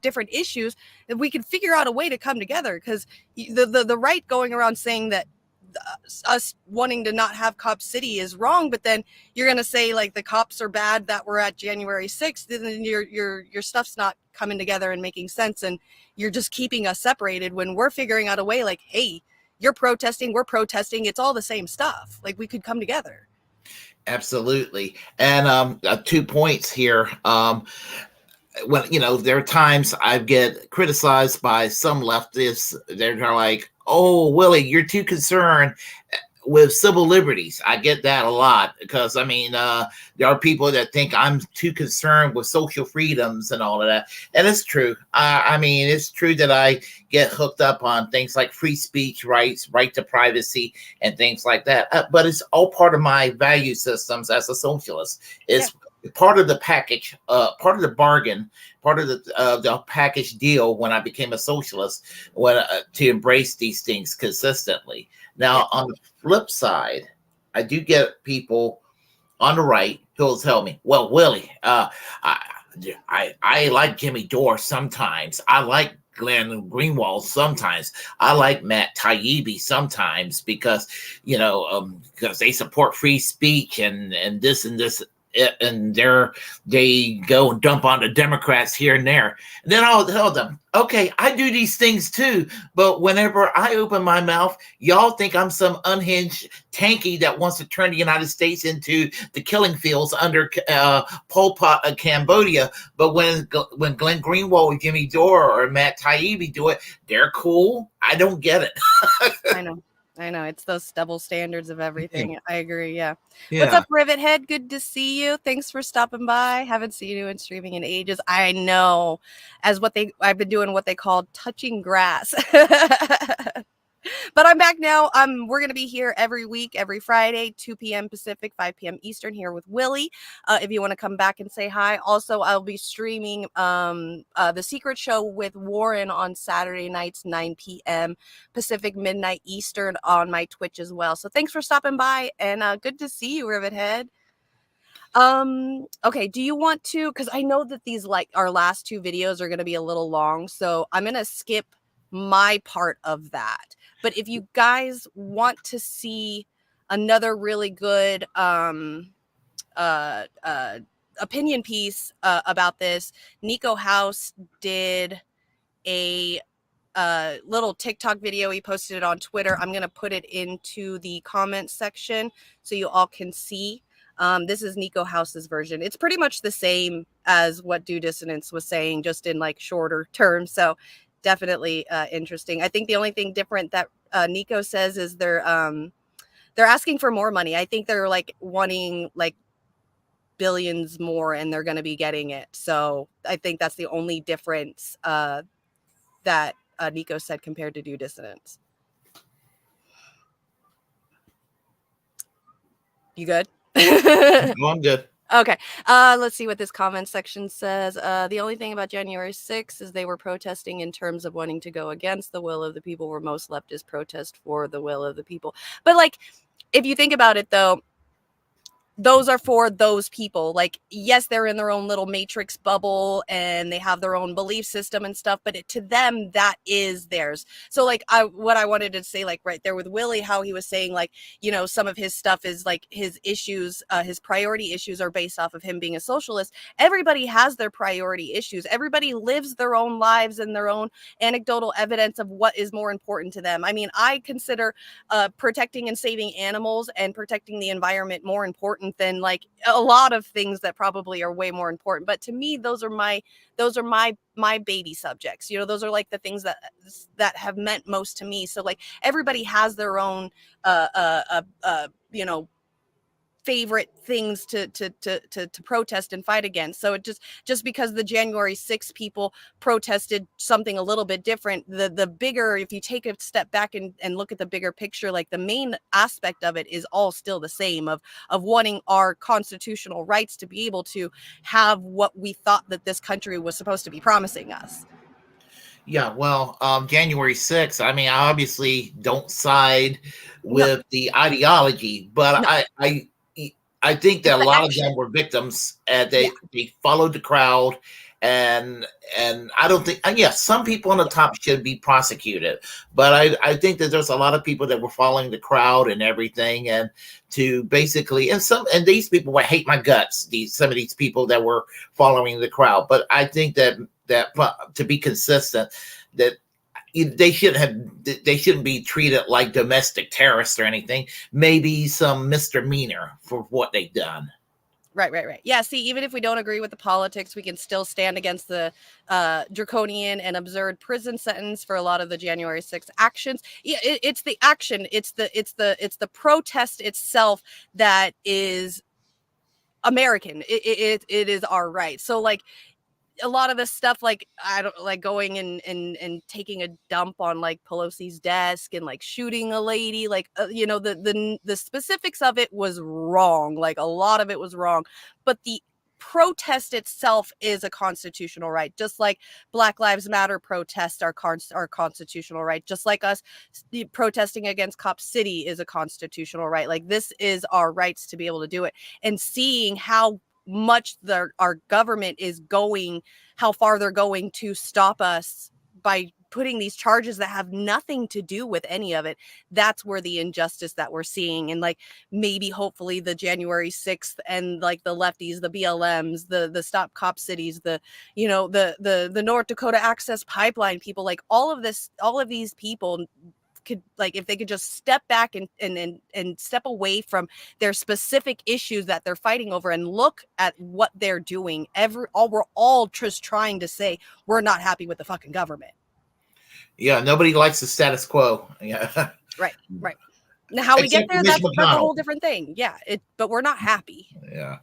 different issues that we can figure out a way to come together. Because the right going around saying that us wanting to not have Cop City is wrong, but then you're going to say like the cops are bad that were at January 6th, and then your stuff's not coming together and making sense, and you're just keeping us separated when we're figuring out a way like, hey, you're protesting, we're protesting, it's all the same stuff. Like we could come together. Absolutely. And 2 points here. When there are times I get criticized by some leftists. They're like, "Oh, Willie, you're too concerned with civil liberties." I get that a lot because there are people that think I'm too concerned with social freedoms and all of that, and it's true. It's true that I get hooked up on things like free speech rights, right to privacy, and things like that. But it's all part of my value systems as a socialist. It's part of the package, part of the bargain, part of the package deal when I became a socialist, to embrace these things consistently. Now, on the flip side, I do get people on the right who'll tell me, "Well, Willie, I like Jimmy Dore sometimes. I like Glenn Greenwald sometimes. I like Matt Taibbi sometimes because because they support free speech and this and this." And they go and dump on the Democrats here and there. And then I'll tell them, okay, I do these things too, but whenever I open my mouth, y'all think I'm some unhinged tanky that wants to turn the United States into the killing fields under Pol Pot of Cambodia. But when Glenn Greenwald or Jimmy Dore or Matt Taibbi do it, they're cool. I don't get it. I know. It's those double standards of everything. I agree. Yeah. What's up, Rivet Head? Good to see you. Thanks for stopping by. Haven't seen you in streaming in ages. I know. I've been doing what they call touching grass. But I'm back now. We're going to be here every week, every Friday, 2 p.m. Pacific, 5 p.m. Eastern, here with Willie. If you want to come back and say hi. Also, I'll be streaming The Secret Show with Warren on Saturday nights, 9 p.m. Pacific, midnight Eastern on my Twitch as well. So thanks for stopping by, and good to see you, Rivet Head. Okay, do you want to, because I know that these, like, our last 2 videos are going to be a little long, so I'm going to skip my part of that. But if you guys want to see another really good opinion piece about this, Nico House did a little TikTok video. He posted it on Twitter. I'm going to put it into the comment section so you all can see. This is Nico House's version. It's pretty much the same as what Do Dissonance was saying, just in like shorter terms. So definitely interesting. I think the only thing different that Nico says is they're asking for more money. I think they're like wanting like billions more, and they're going to be getting it. So I think that's the only difference that Nico said compared to Do Dissonance. You good? No, I'm good. Okay. Let's see what this comment section says. The only thing about January 6th is they were protesting in terms of wanting to go against the will of the people, where most leftists protest for the will of the people. But like, if you think about it, though, those are for those people. Like, yes, they're in their own little matrix bubble and they have their own belief system and stuff, but to them, that is theirs. So like what I wanted to say, like right there with Willie, how he was saying, like, you know, some of his stuff is like his issues, his priority issues are based off of him being a socialist. Everybody has their priority issues. Everybody lives their own lives and their own anecdotal evidence of what is more important to them. I mean, I consider protecting and saving animals and protecting the environment more important than like a lot of things that probably are way more important. But to me, those are my baby subjects. You know, those are like the things that have meant most to me. So like everybody has their own you know, favorite things to protest and fight against. So it just because the January 6th people protested something a little bit different, the bigger, if you take a step back and look at the bigger picture, like the main aspect of it is all still the same of wanting our constitutional rights to be able to have what we thought that this country was supposed to be promising us. Yeah, well, January 6th, I mean, I obviously don't side with the ideology, but I think that a lot of them were victims. They followed the crowd, and I don't think. And yes, some people on the top should be prosecuted, but I think that there's a lot of people that were following the crowd and everything, and to basically and these people would hate my guts. Some of these people that were following the crowd, but I think that to be consistent, that they shouldn't be treated like domestic terrorists or anything. Maybe some misdemeanor for what they've done. Right. Yeah, see, even if we don't agree with the politics, we can still stand against the draconian and absurd prison sentence for a lot of the January 6th actions. Yeah, it's the action, it's the protest itself that is American. It is our right. So like a lot of this stuff, like I don't like going and taking a dump on like Pelosi's desk and like shooting a lady, like you know, the specifics of it was wrong. Like a lot of it was wrong, but the protest itself is a constitutional right, just like Black Lives Matter protests are constitutional right, just like us protesting against Cop City is a constitutional right. Like this is our rights to be able to do it, and seeing how much our government is going, how far they're going to stop us by putting these charges that have nothing to do with any of it. That's where the injustice that we're seeing. And like maybe hopefully the January 6th and like the lefties, the BLMs, the Stop Cop Cities, the, you know, the North Dakota Access Pipeline people, like all of these people could, like, if they could just step back and step away from their specific issues that they're fighting over and look at what they're doing. We're all just trying to say we're not happy with the fucking government. Yeah, nobody likes the status quo. Yeah, right. Now how we get there, that's a whole different thing. Yeah, but we're not happy. Yeah.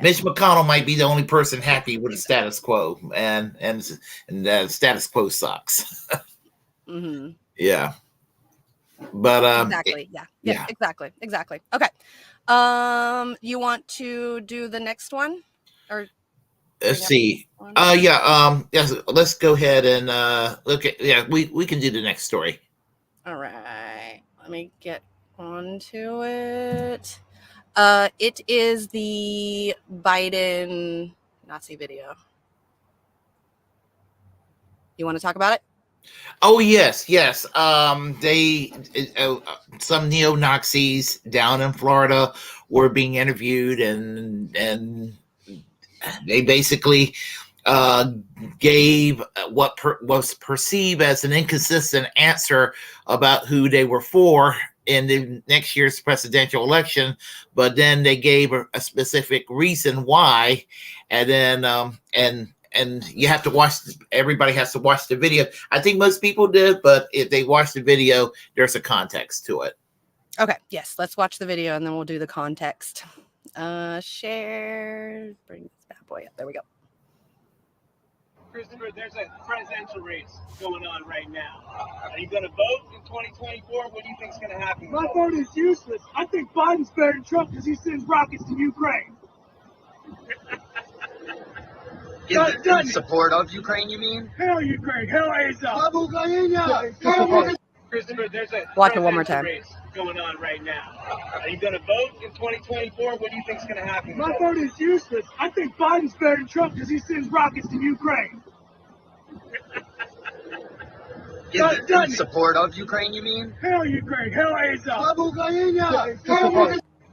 Mitch McConnell might be the only person happy with the status quo, and the status quo sucks. Mm-hmm. Yeah. But exactly. Yeah. Exactly. Okay. You want to do the next one, or let's see. Yes, let's go ahead and look at. Yeah, we can do the next story. All right. Let me get onto it. It is the Biden Nazi video. You want to talk about it? Oh yes. They some neo-Nazis down in Florida were being interviewed, and they basically gave what was perceived as an inconsistent answer about who they were for in the next year's presidential election, but then they gave a specific reason why, and then and you have to watch. Everybody has to watch the video. I think most people did, but if they watch the video, there's a context to it. Okay, yes, let's watch the video and then we'll do the context. Share. Bring this bad boy up. There we go. Christopher, there's a presidential race going on right now. Are you going to vote in 2024? What do you think is going to happen? My vote is useless. I think Biden's better than Trump because he sends rockets to Ukraine. In support of Ukraine, you mean? Hell Ukraine. Hell Azov. Christopher, there's a Watch it one more presidential time. race going on right now. Are you going to vote in 2024? What do you think's going to happen? My vote is useless. I think Biden's better than Trump because he sends rockets to Ukraine. In support of Ukraine, you mean? Hell Ukraine. Hell Azov.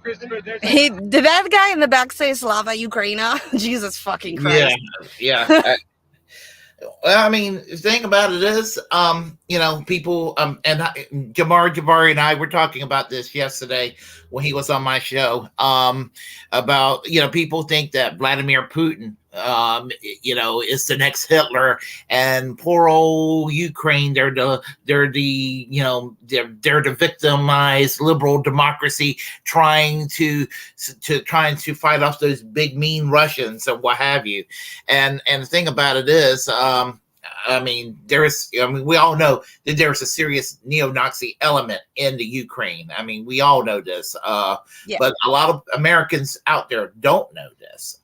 Christopher, there's a Hey, did that guy in the back say Slava Ukraina? Jesus fucking Christ. Yeah. Well, I mean, the thing about it is, you know, people, and Jamar Jabari and I were talking about this yesterday when he was on my show, about, you know, people think that Vladimir Putin, you know, is the next Hitler, and poor old Ukraine, they're the you know, they're the victimized liberal democracy trying to fight off those big mean Russians and what have you. And the thing about it is, I mean, we all know that there's a serious neo-Nazi element in the Ukraine. I mean, we all know this, Yeah. but a lot of Americans out there don't know this.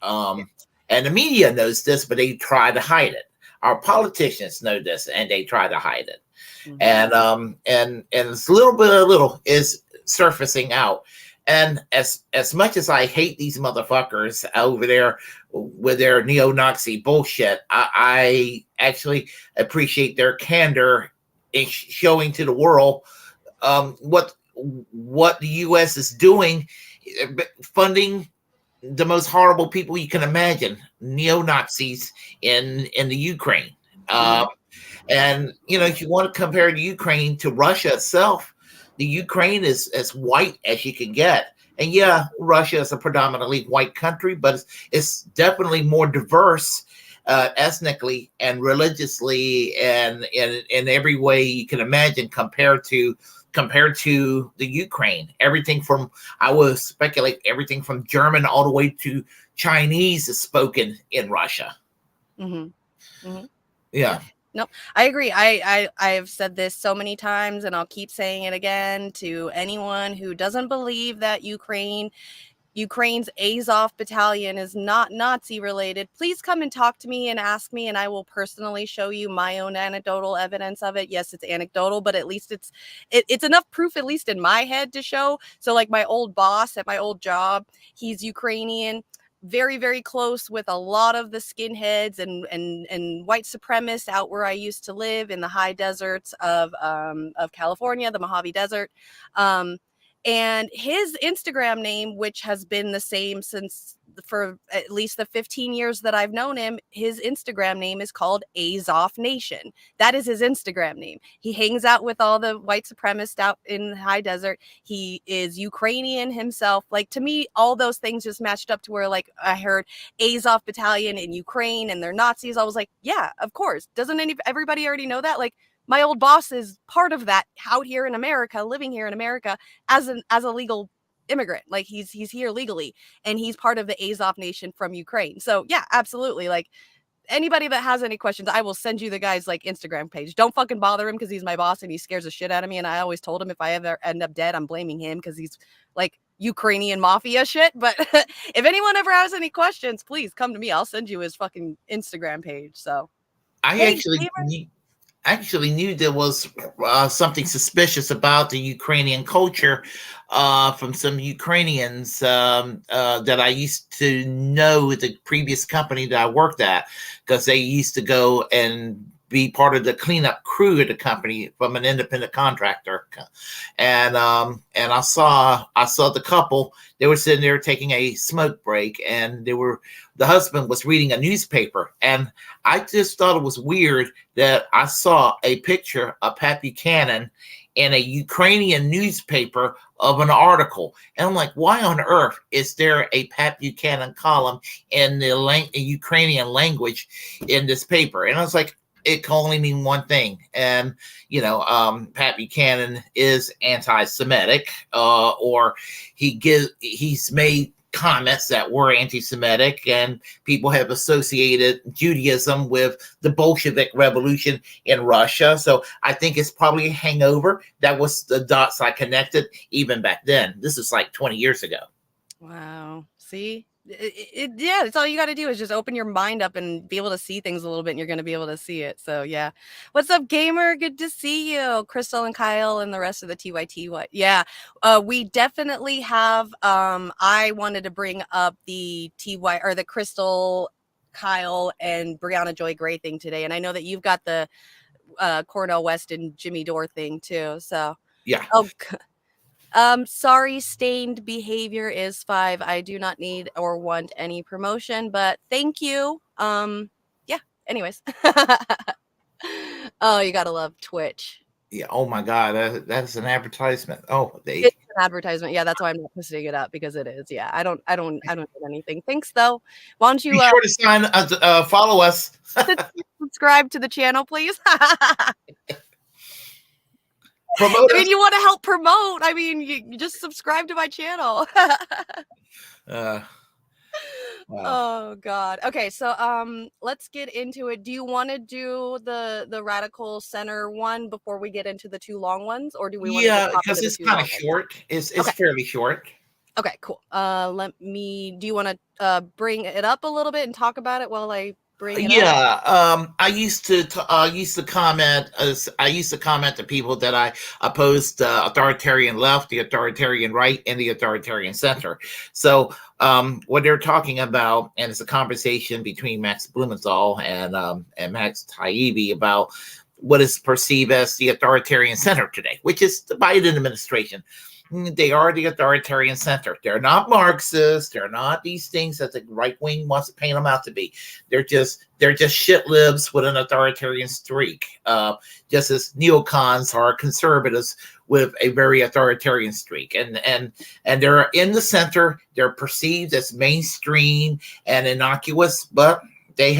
And the media knows this, but they try to hide it. Our politicians know this, and they try to hide it. Mm-hmm. And it's little is surfacing out. And as much as I hate these motherfuckers over there with their neo-Nazi bullshit, I actually appreciate their candor in showing to the world what the U.S. is doing, funding the most horrible people you can imagine, neo-Nazis in the Ukraine. And, you know, if you want to compare the Ukraine to Russia itself, the Ukraine is as white as you can get. And yeah, Russia is a predominantly white country, but it's definitely more diverse ethnically and religiously and in every way you can imagine compared to the Ukraine. Everything from, I would speculate, everything from German all the way to Chinese is spoken in Russia. Mm-hmm. Mm-hmm. Yeah. No, I agree. I've said this so many times, and I'll keep saying it again to anyone who doesn't believe that Ukraine's Azov battalion is not Nazi related. Please come and talk to me and ask me, and I will personally show you my own anecdotal evidence of it. Yes, it's anecdotal, but at least it's enough proof, at least in my head, to show. So like my old boss at my old job, he's Ukrainian, very, very close with a lot of the skinheads and white supremacists out where I used to live in the high deserts of California, the Mojave Desert. And his Instagram name, which has been the same for at least the 15 years that I've known him, his Instagram name is called Azov Nation. That is his Instagram name. He hangs out with all the white supremacists out in the high desert. He is Ukrainian himself. Like, to me, all those things just matched up to where, like, I heard Azov battalion in Ukraine and they're Nazis. I was like, yeah, of course. Doesn't everybody already know that? Like, my old boss is part of that out here in America, living here in America as a legal immigrant. Like, he's here legally, and he's part of the Azov Nation from Ukraine. So yeah, absolutely. Like, anybody that has any questions, I will send you the guy's like Instagram page. Don't fucking bother him because he's my boss and he scares the shit out of me. And I always told him if I ever end up dead, I'm blaming him because he's like Ukrainian mafia shit. But if anyone ever has any questions, please come to me. I'll send you his fucking Instagram page. So I actually knew there was something suspicious about the Ukrainian culture from some Ukrainians that I used to know at the previous company that I worked at, because they used to go and be part of the cleanup crew at the company from an independent contractor. And I saw the couple. They were sitting there taking a smoke break, and the husband was reading a newspaper. And I just thought it was weird that I saw a picture of Pat Buchanan in a Ukrainian newspaper of an article. And I'm like, why on earth is there a Pat Buchanan column in the Ukrainian language in this paper? And I was like, it can only mean one thing. And, you know, Pat Buchanan is anti-Semitic, or he's made comments that were anti-Semitic, and people have associated Judaism with the Bolshevik Revolution in Russia. So I think it's probably a hangover. That was the dots I connected even back then. This is like 20 years ago. Wow. See, Yeah, it's all you got to do is just open your mind up and be able to see things a little bit, and you're going to be able to see it. So yeah, what's up, gamer? Good to see you, Crystal and Kyle and the rest of the TYT. What? Yeah, we definitely have. I wanted to bring up the TY or the Crystal, Kyle, and Brianna Joy Gray thing today, and I know that you've got the Cornell West and Jimmy Dore thing too. So Yeah. oh. Sorry, stained behavior is 5. I do not need or want any promotion, but thank you. Yeah, anyways. Oh, you gotta love Twitch. Yeah. Oh my God, that's an advertisement. Oh, they. It's an advertisement. Yeah, that's why I'm not posting it up, because it is. Yeah, I don't get anything. Thanks though. Why don't you Be sure to sign, follow us. subscribe to the channel, please? Promote I mean, us. you want to help promote. I mean, you just subscribe to my channel. Wow. Oh God. Okay, so let's get into it. Do you want to do the radical center one before we get into the 2 long ones, or do we want to Yeah, just hop because into the it's 2 kind long of ones? short. It's Okay. fairly short. Okay, cool. Do you want to bring it up a little bit and talk about it while I bring it up? Yeah, I used to comment to people that I opposed the authoritarian left, the authoritarian right, and the authoritarian center. So what they're talking about, and it's a conversation between Max Blumenthal and Max Taibbi about what is perceived as the authoritarian center today, which is the Biden administration. They are the authoritarian center. They're not Marxists. They're not these things that the right wing wants to paint them out to be. They're just shit libs with an authoritarian streak. Just as neocons are conservatives with a very authoritarian streak, and they're in the center. They're perceived as mainstream and innocuous, but they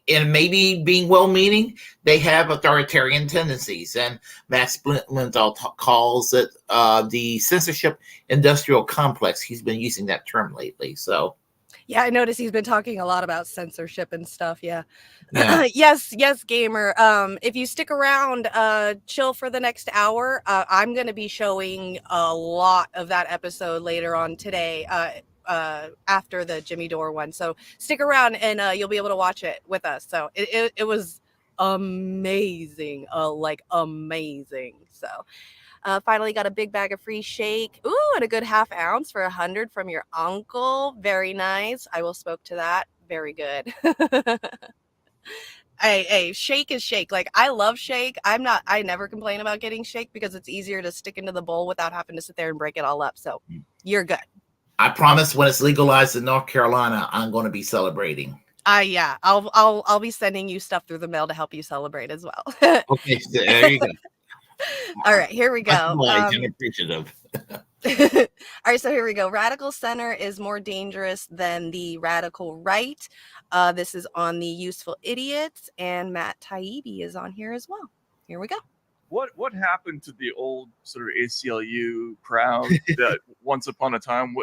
and maybe being well-meaning, they have authoritarian tendencies. And Max Blumenthal calls it the censorship industrial complex. He's been using that term lately. So yeah, I noticed he's been talking a lot about censorship and stuff. Yeah. yeah. yes, gamer. If you stick around, chill for the next hour. I'm going to be showing a lot of that episode later on today. After the Jimmy Dore one, so stick around and you'll be able to watch it with us. So it was amazing, like amazing. So finally got a big bag of free shake. Ooh, and a good ½ ounce for 100 from your uncle. Very nice. I will smoke to that. Very good. Hey, shake is shake. Like, I love shake. I never complain about getting shake because it's easier to stick into the bowl without having to sit there and break it all up. So you're good. I promise when it's legalized in North Carolina, I'm going to be celebrating. Yeah, I'll be sending you stuff through the mail to help you celebrate as well. Okay, there you go. All right, here we go. I'm appreciative. All right, so here we go. Radical center is more dangerous than the radical right. This is on the Useful Idiots, and Matt Taibbi is on here as well. Here we go. What happened to the old sort of ACLU crowd that once upon a time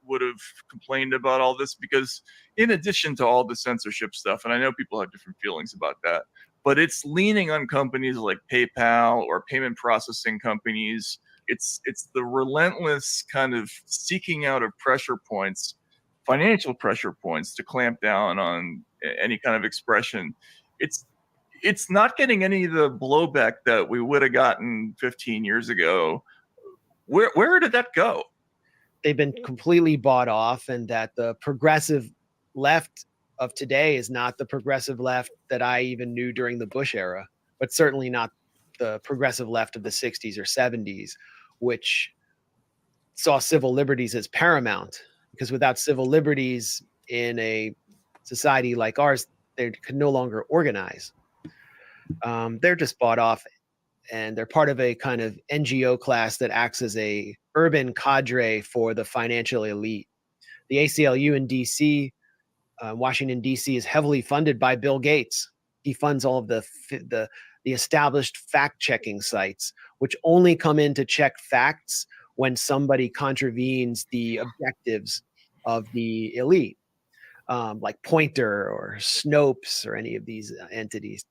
would have complained about all this? Because in addition to all the censorship stuff, and I know people have different feelings about that, but it's leaning on companies like PayPal or payment processing companies. It's the relentless kind of seeking out of pressure points, financial pressure points, to clamp down on any kind of expression. It's not getting any of the blowback that we would have gotten 15 years ago. Where did that go? They've been completely bought off, and that the progressive left of today is not the progressive left that I even knew during the Bush era, but certainly not the progressive left of the 60s or 70s, which saw civil liberties as paramount, because without civil liberties in a society like ours, they could no longer organize. They're just bought off, and they're part of a kind of NGO class that acts as a urban cadre for the financial elite. The ACLU in DC, Washington, DC, is heavily funded by Bill Gates. He funds all of the established fact-checking sites, which only come in to check facts when somebody contravenes the objectives of the elite, like Pointer or Snopes or any of these entities.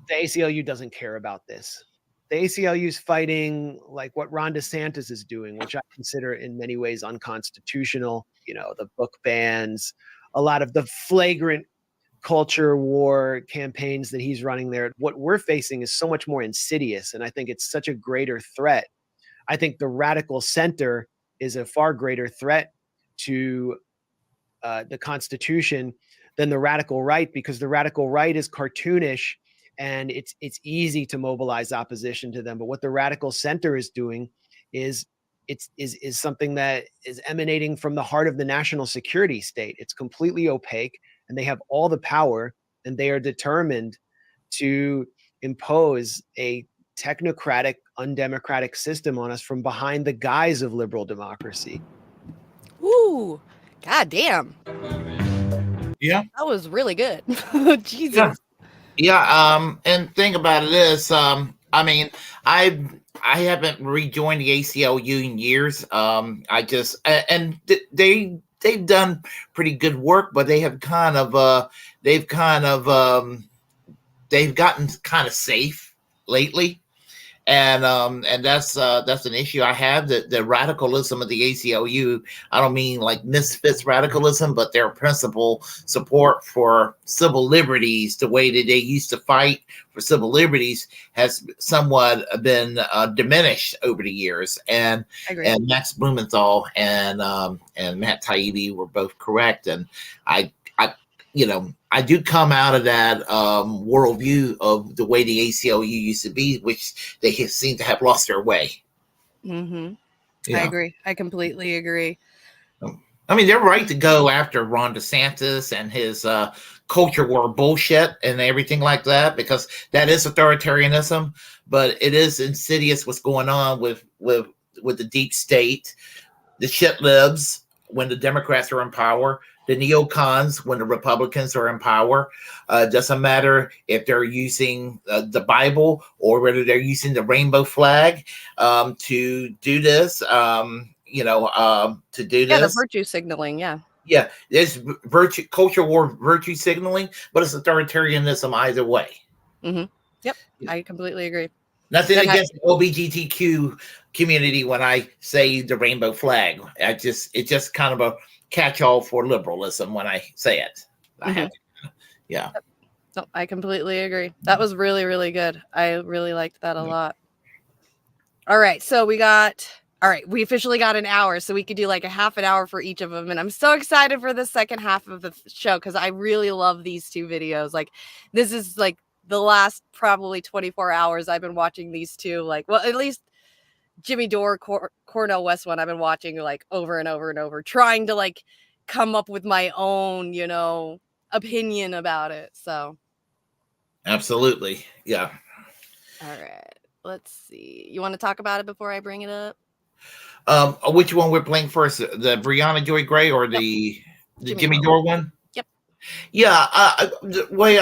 The ACLU doesn't care about this. the ACLU is fighting like what Ron DeSantis is doing, which I consider in many ways unconstitutional. You know, the book bans, a lot of the flagrant culture war campaigns that he's running there. What we're facing is so much more insidious, and I think it's such a greater threat. I think the radical center is a far greater threat to the Constitution than the radical right, because the radical right is cartoonish and it's easy to mobilize opposition to them. But what the radical center is doing is something that is emanating from the heart of the national security state. It's completely opaque, and they have all the power, and they are determined to impose a technocratic, undemocratic system on us from behind the guise of liberal democracy. Ooh, god damn. Yeah. That was really good. Jesus. Yeah. Yeah, and thing about it is, I mean, I haven't rejoined the ACLU in years. I just and they've done pretty good work, but they have kind of they've gotten kind of safe lately. And that's an issue I have, that the radicalism of the ACLU. I don't mean like misfits radicalism, but their principal support for civil liberties, the way that they used to fight for civil liberties, has somewhat been diminished over the years. And Max Blumenthal and Matt Taibbi were both correct. And I do come out of that worldview of the way the ACLU used to be, which they seem to have lost their way. Mm-hmm. Yeah. I agree. I completely agree. I mean, they're right to go after Ron DeSantis and his culture war bullshit and everything like that, because that is authoritarianism. But it is insidious what's going on with the deep state, the shit libs when the Democrats are in power, the neocons when the Republicans are in power. Doesn't matter if they're using the Bible or whether they're using the rainbow flag to do this. To do this. Yeah, the virtue signaling. Yeah. Yeah, there's culture war, virtue signaling, but it's authoritarianism either way. Mm-hmm. Yep, I completely agree. Nothing against the LGBTQ community when I say the rainbow flag. It's just kind of a catch-all for liberalism when I say it. Yeah. No, I completely agree. That was really, really good. I really liked that a lot. All right, so we officially got an hour, so we could do like a half an hour for each of them. And I'm so excited for the second half of the show because I really love these two videos. Like, this is like the last probably 24 hours I've been watching these two. Like, well, at least Jimmy Dore, Cornel West one I've been watching like over and over and over, trying to like come up with my own, opinion about it. So. Absolutely. Yeah. All right. Let's see. You want to talk about it before I bring it up? Which one we're playing first? The Brianna Joy Gray or the Jimmy Dore one? Yep. Yeah. The way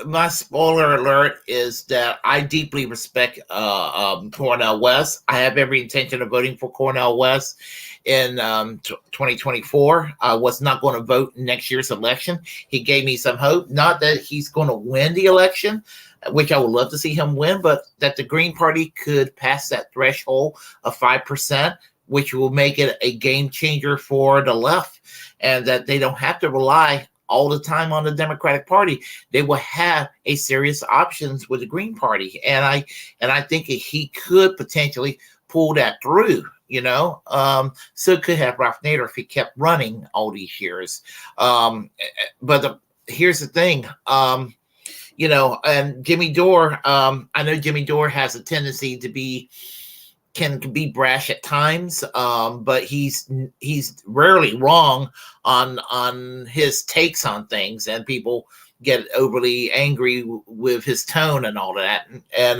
my spoiler alert is that I deeply respect Cornel West. I have every intention of voting for Cornel West in 2024. I was not going to vote in next year's election. He gave me some hope. Not that he's going to win the election, which I would love to see him win, but that the Green Party could pass that threshold of 5%, which will make it a game changer for the left, and that they don't have to rely all the time on the Democratic Party. They will have a serious options with the Green Party. And I think he could potentially pull that through, so could have Ralph Nader if he kept running all these years. But here's the thing, and Jimmy Dore, I know Jimmy Dore has a tendency to can be brash at times, but he's rarely wrong on his takes on things, and people get overly angry with his tone and all of that. And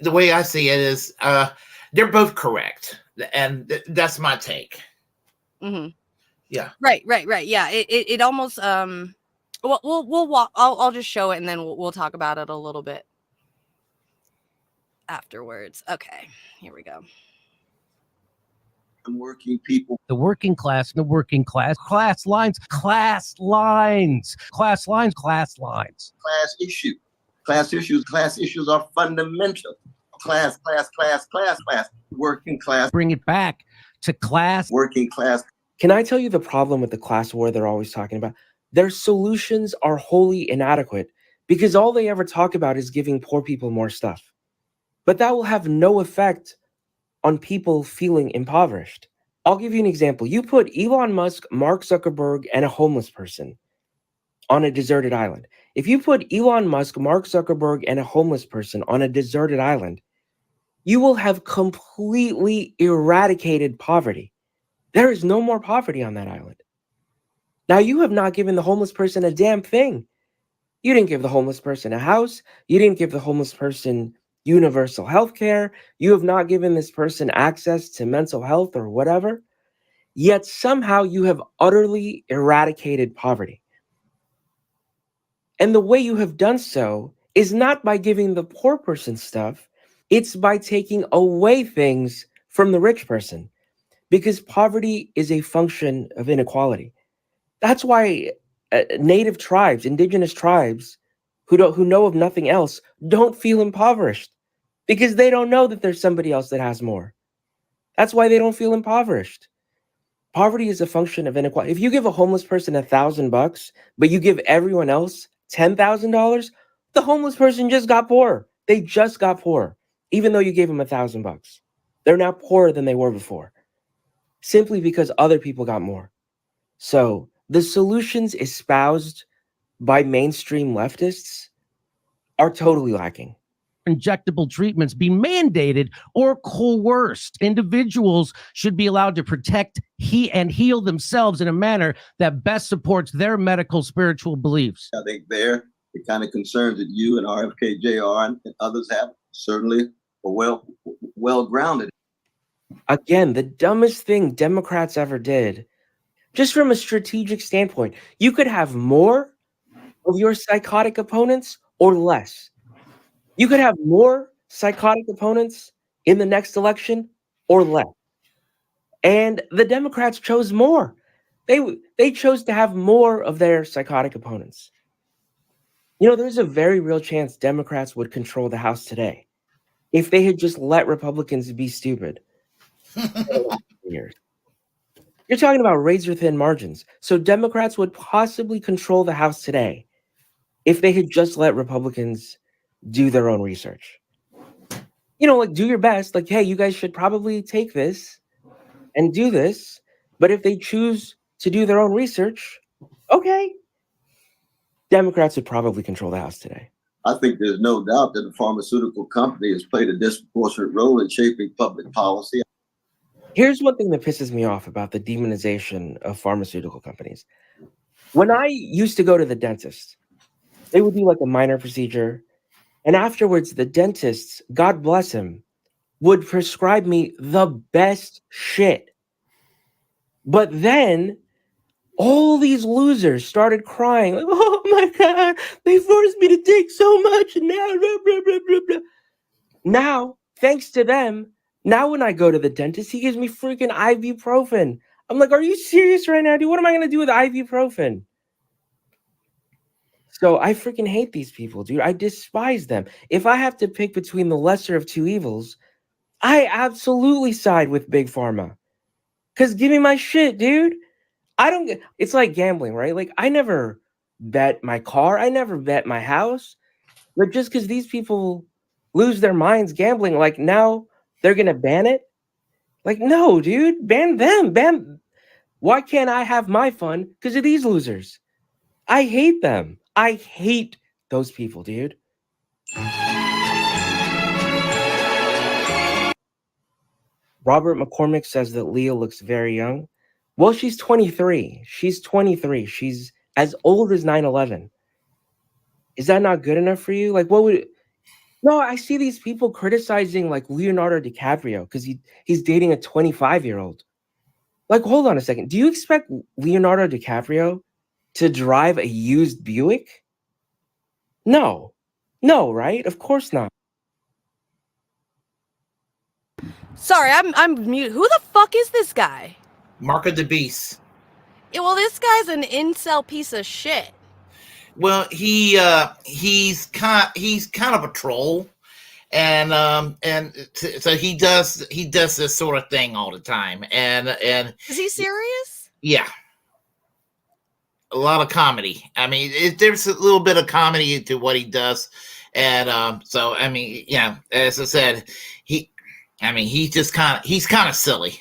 the way I see it is they're both correct, and that's my take. Mm-hmm. Yeah. Right. Yeah. It almost we'll walk. I'll just show it and then we'll talk about it a little bit afterwards. Okay, here we go. and working people. The working class, class lines, class lines, class lines, class lines. Class issues are fundamental. Class, working class. Bring it back to class. Working class. Can I tell you the problem with the class war they're always talking about? Their solutions are wholly inadequate because all they ever talk about is giving poor people more stuff. But that will have no effect on people feeling impoverished. I'll give you an example. You put Elon Musk, Mark Zuckerberg, and a homeless person on a deserted island. If you put Elon Musk, Mark Zuckerberg, and a homeless person on a deserted island, you will have completely eradicated poverty. There is no more poverty on that island. Now, you have not given the homeless person a damn thing. You didn't give the homeless person a house. You didn't give the homeless person universal health care. You have not given this person access to mental health or whatever. Yet somehow you have utterly eradicated poverty. And the way you have done so is not by giving the poor person stuff. It's by taking away things from the rich person. Because poverty is a function of inequality. That's why native tribes, indigenous tribes, who know of nothing else, don't feel impoverished. Because they don't know that there's somebody else that has more. That's why they don't feel impoverished. Poverty is a function of inequality. If you give a homeless person $1,000, but you give everyone else $10,000, the homeless person just got poor. They just got poor, even though you gave them $1,000. They're now poorer than they were before, simply because other people got more. So the solutions espoused by mainstream leftists are totally lacking. Injectable treatments be mandated or coerced. Individuals should be allowed to protect and heal themselves in a manner that best supports their medical spiritual beliefs. I think the kind of concerns that you and RFK Jr. and others have certainly are well grounded. Again, the dumbest thing Democrats ever did, just from a strategic standpoint, you could have more of your psychotic opponents or less. You could have more psychotic opponents in the next election or less. And the Democrats chose more. They chose to have more of their psychotic opponents. You know, there's a very real chance Democrats would control the House today if they had just let Republicans be stupid. Years. You're talking about razor-thin margins. So Democrats would possibly control the House today if they had just let Republicans do their own research. You know, like, do your best. Like, hey, you guys should probably take this and do this. But if they choose to do their own research, okay. Democrats would probably control the House today. I think there's no doubt that the pharmaceutical company has played a disproportionate role in shaping public policy. Here's one thing that pisses me off about the demonization of pharmaceutical companies. When I used to go to the dentist, they would do like a minor procedure. And afterwards, the dentist, God bless him, would prescribe me the best shit. But then all these losers started crying, like, oh my God, they forced me to take so much. And now, blah, blah, blah, blah, blah. Now, thanks to them, now when I go to the dentist, he gives me freaking ibuprofen. I'm like, are you serious right now, dude? What am I going to do with ibuprofen? So I freaking hate these people, dude. I despise them. If I have to pick between the lesser of two evils, I absolutely side with Big Pharma. Because give me my shit, dude. It's like gambling, right? Like, I never bet my car. I never bet my house. But just because these people lose their minds gambling, like, now they're going to ban it? Like, no, dude. Ban them. Why can't I have my fun because of these losers? I hate them. I hate those people, dude. Robert McCormick says that Leah looks very young. Well, she's 23. She's 23. She's as old as 9/11. Is that not good enough for you? Like, what would... No, I see these people criticizing like Leonardo DiCaprio because he's dating a 25-year-old. Like, hold on a second. Do you expect Leonardo DiCaprio to drive a used Buick? No, right? Of course not. Sorry, I'm mute. Who the fuck is this guy? Mark of the Beast. Yeah, well, this guy's an incel piece of shit. Well, he's kind of a troll, and so he does this sort of thing all the time, and is he serious? Yeah, a lot of comedy. I mean, there's a little bit of comedy to what he does, and so I mean, yeah, as I said, he's kind of silly.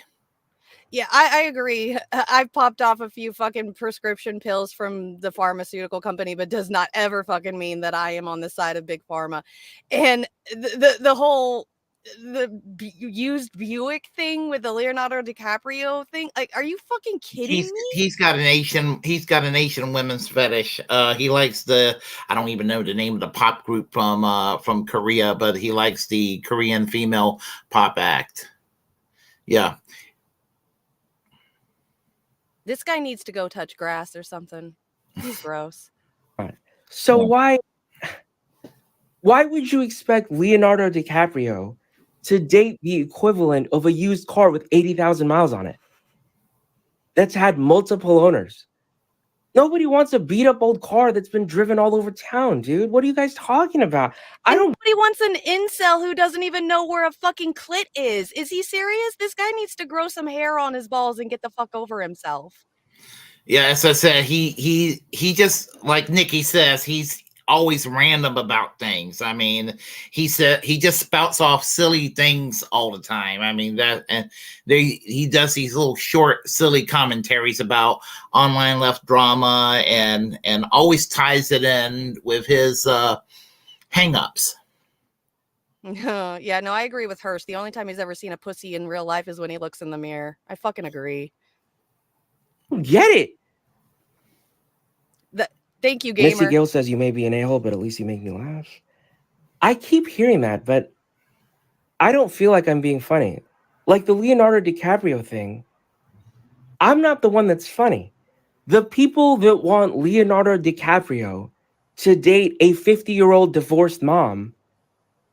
Yeah, I agree. I've popped off a few fucking prescription pills from the pharmaceutical company, but does not ever fucking mean that I am on the side of Big Pharma. And the whole used Buick thing with the Leonardo DiCaprio thing, like, are you fucking kidding me? He's got an Asian women's fetish. He likes I don't even know the name of the pop group from Korea, but he likes the Korean female pop act. Yeah. This guy needs to go touch grass or something. He's gross. Right. So why would you expect Leonardo DiCaprio to date the equivalent of a used car with 80,000 miles on it that's had multiple owners? Nobody wants a beat up old car that's been driven all over town, dude. What are you guys talking about? Nobody wants an incel who doesn't even know where a fucking clit is. Is he serious? This guy needs to grow some hair on his balls and get the fuck over himself. Yeah, as I said, he just, like Nikki says, he's always random about things. I mean, he just spouts off silly things all the time. I mean, he does these little short, silly commentaries about online left drama and always ties it in with his hang-ups. Yeah, no, I agree with Hurst. The only time he's ever seen a pussy in real life is when he looks in the mirror. I fucking agree. Get it. Thank you, gamer. Missy Gill says you may be an a-hole, but at least you make me laugh. I keep hearing that, but I don't feel like I'm being funny. Like the Leonardo DiCaprio thing, I'm not the one that's funny. The people that want Leonardo DiCaprio to date a 50-year-old divorced mom,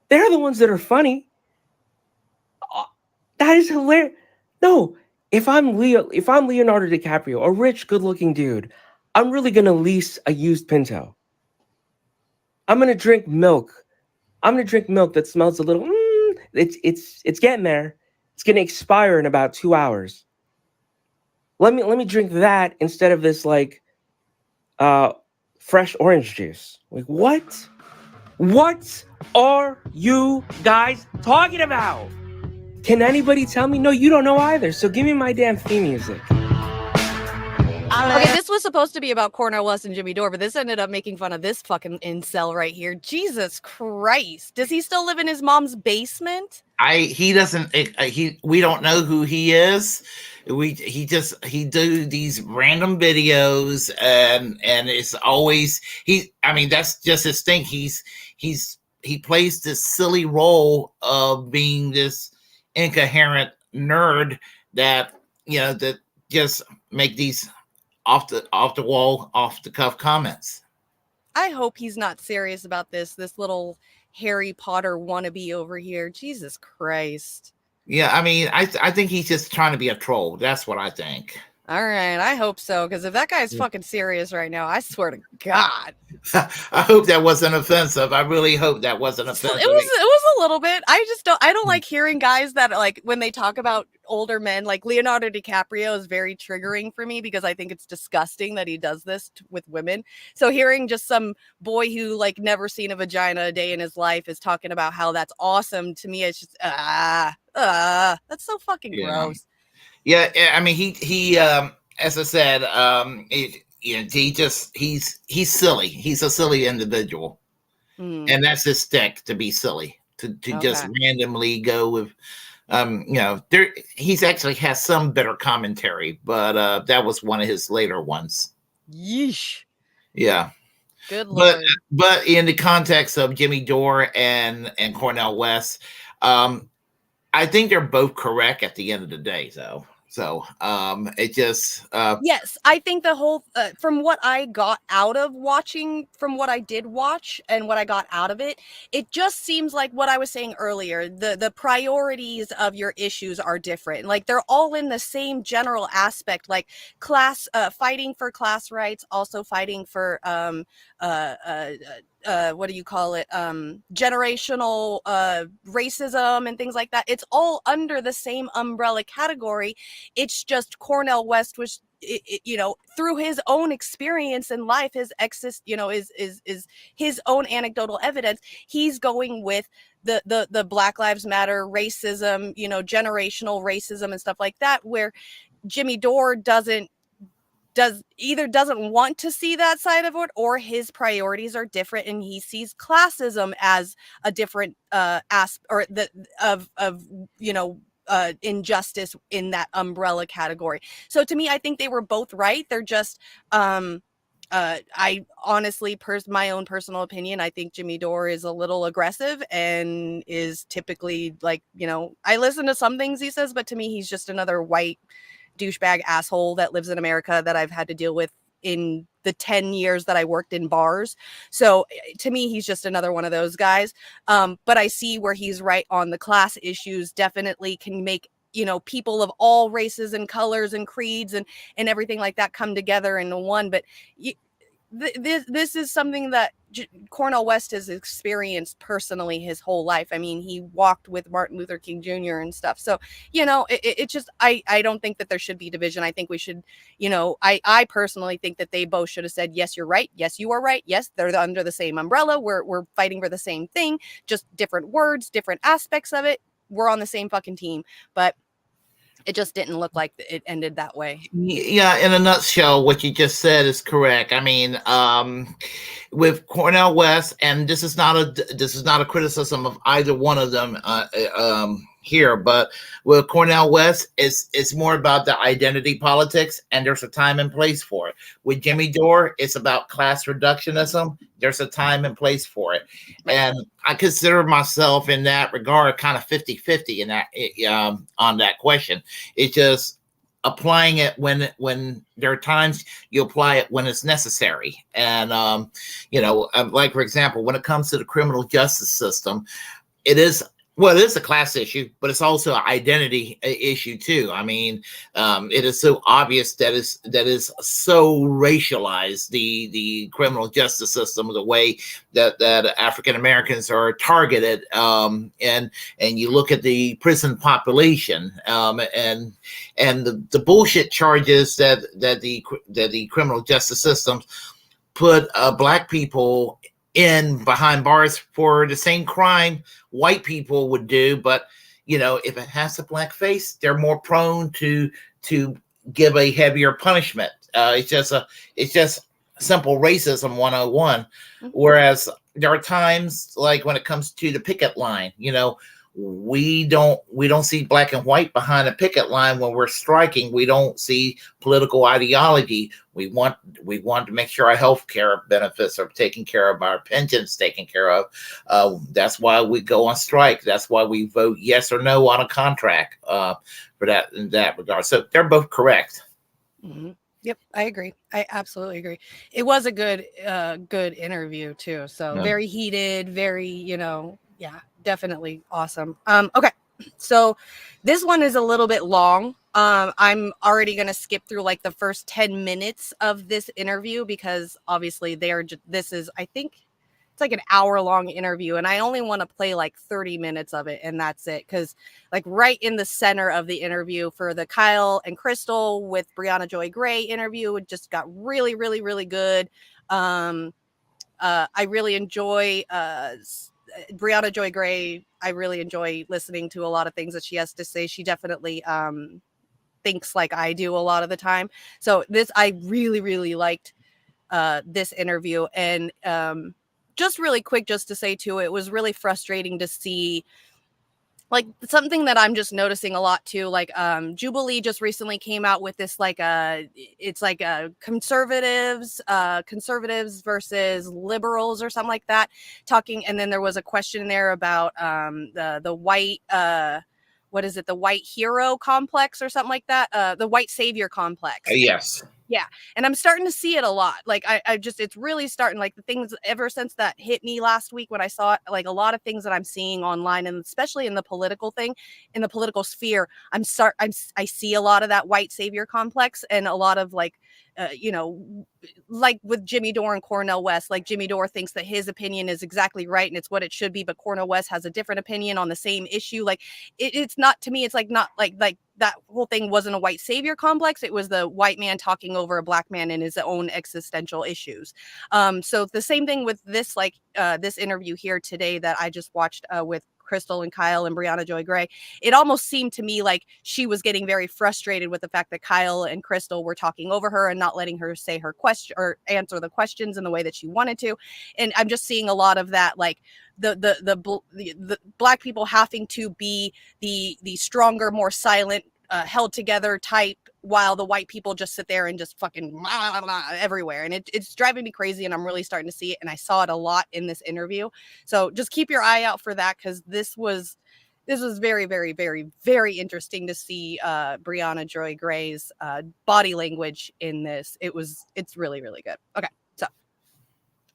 they're the ones that are funny. That is hilarious. No, if I'm Leonardo DiCaprio, a rich, good-looking dude, I'm really gonna lease a used Pinto. I'm gonna drink milk. I'm gonna drink milk that smells a little. It's getting there. It's gonna expire in about 2 hours. Let me drink that instead of this like fresh orange juice. Like what? What are you guys talking about? Can anybody tell me? No, you don't know either. So give me my damn theme music. Okay, this was supposed to be about Cornel West and Jimmy Dore, but this ended up making fun of this fucking incel right here. Jesus Christ. Does he still live in his mom's basement? We don't know who he is. He do these random videos and it's always that's just his thing. He plays this silly role of being this incoherent nerd that just make these off the wall, off the cuff comments. I hope he's not serious about this little Harry Potter wannabe over here. Jesus Christ. Yeah, I mean, I think he's just trying to be a troll. That's what I think. All right, I hope so, because if that guy's fucking serious right now, I swear to God. I hope that wasn't offensive. I really hope that wasn't offensive. It was a little bit. I don't like hearing guys that, like, when they talk about older men, like Leonardo DiCaprio is very triggering for me because I think it's disgusting that he does this with women. So hearing just some boy who like never seen a vagina a day in his life is talking about how that's awesome, to me it's just that's so fucking gross. Yeah, I mean, he as I said, he's silly. He's a silly individual, and that's his stick, to be silly, to just randomly go with, he's actually has some bitter commentary, but that was one of his later ones. Yeesh. Yeah. Good Lord. But in the context of Jimmy Dore and Cornel West, I think they're both correct at the end of the day, though. So it just yes, I think the whole from what I got out of watching, from what I did watch and what I got out of it, it just seems like what I was saying earlier. The priorities of your issues are different. Like they're all in the same general aspect, like class, fighting for class rights, also fighting for what do you call it, generational racism and things like that. It's all under the same umbrella category. It's just Cornell West was, you know, through his own experience in life, his you know, is his own anecdotal evidence. He's going with the Black Lives Matter racism, you know, generational racism and stuff like that, where Jimmy Dore doesn't want to see that side of it, or his priorities are different and he sees classism as a different aspect, or of you know, injustice in that umbrella category. So to me, I think they were both right. They're just I honestly, my own personal opinion, I think Jimmy Dore is a little aggressive and is typically, like, you know, I listen to some things he says, but to me he's just another white douchebag asshole that lives in America that I've had to deal with in the 10 years that I worked in bars. So to me, he's just another one of those guys. But I see where he's right on the class issues. Definitely can make, you know, people of all races and colors and creeds and everything like that come together into one. But this is something that Cornel West has experienced personally his whole life. I mean, he walked with Martin Luther King Jr. and stuff. So, you know, it just, I don't think that there should be division. I think we should, you know, I personally think that they both should have said, yes, you're right. Yes, you are right. Yes, they're under the same umbrella. We're fighting for the same thing, just different words, different aspects of it. We're on the same fucking team. But it just didn't look like it ended that way. Yeah, in a nutshell, what you just said is correct. I mean, with Cornel West, and this is not a criticism of either one of them here, but with Cornel West, it's more about the identity politics, and there's a time and place for it. With Jimmy Dore, it's about class reductionism. There's a time and place for it. Right. And I consider myself in that regard kind of 50-50 in that on that question. It's just applying it when there are times you apply it when it's necessary. And you know, like for example, when it comes to the criminal justice system, it is a class issue, but it's also an identity issue too. I mean, it is so obvious that is so racialized, the criminal justice system, the way that African Americans are targeted, and you look at the prison population, and the bullshit charges that the criminal justice systems put Black people in behind bars for the same crime white people would do. But you know, if it has a Black face, they're more prone to give a heavier punishment. It's just simple racism 101. Mm-hmm. Whereas there are times, like when it comes to the picket line, you know, we don't see Black and white behind a picket line when we're striking. We don't see political ideology. We want to make sure our health care benefits are taken care of, our pensions taken care of. That's why we go on strike. That's why we vote yes or no on a contract for that, in that regard. So they're both correct. Mm-hmm. Yep, I agree. I absolutely agree. It was a good interview too. So yeah. Very heated, very, you know, yeah, definitely awesome. Okay, so this one is a little bit long. I'm already going to skip through like the first 10 minutes of this interview because obviously this is, I think it's like an hour-long interview, and I only want to play like 30 minutes of it, and that's it. Because like right in the center of the interview for the Kyle and Crystal with Brianna Joy Gray interview, it just got really, really, really good. I really enjoy Brianna Joy Gray. I really enjoy listening to a lot of things that she has to say. She definitely thinks like I do a lot of the time. So I really, really liked this interview. And just really quick, just to say too, it was really frustrating to see like something that I'm just noticing a lot too. Like Jubilee just recently came out with this like it's like conservatives versus liberals or something like that talking. And then there was a question there about the what is it, the white hero complex or something like that, the white savior complex. Yes. Yeah. And I'm starting to see it a lot. Like I just, it's really starting, like the things ever since that hit me last week when I saw it, like a lot of things that I'm seeing online, and especially in the political thing, in the political sphere, I see a lot of that white savior complex, and a lot of like, you know, like with Jimmy Dore and Cornel West, like Jimmy Dore thinks that his opinion is exactly right and it's what it should be, but Cornel West has a different opinion on the same issue. Like it's not, to me, it's like not like that whole thing wasn't a white savior complex. It was the white man talking over a black man in his own existential issues. So the same thing with this, like this interview here today that I just watched with Crystal and Kyle and Brianna Joy Gray. It almost seemed to me like she was getting very frustrated with the fact that Kyle and Crystal were talking over her and not letting her say her question or answer the questions in the way that she wanted to. And I'm just seeing a lot of that, like the black people having to be the stronger, more silent, held together type, while the white people just sit there and just fucking blah, blah, blah, everywhere. And it's driving me crazy, and I'm really starting to see it. And I saw it a lot in this interview. So just keep your eye out for that, because this was very, very, very, very interesting to see Brianna Joy Gray's body language in this. It's really, really good. Okay, so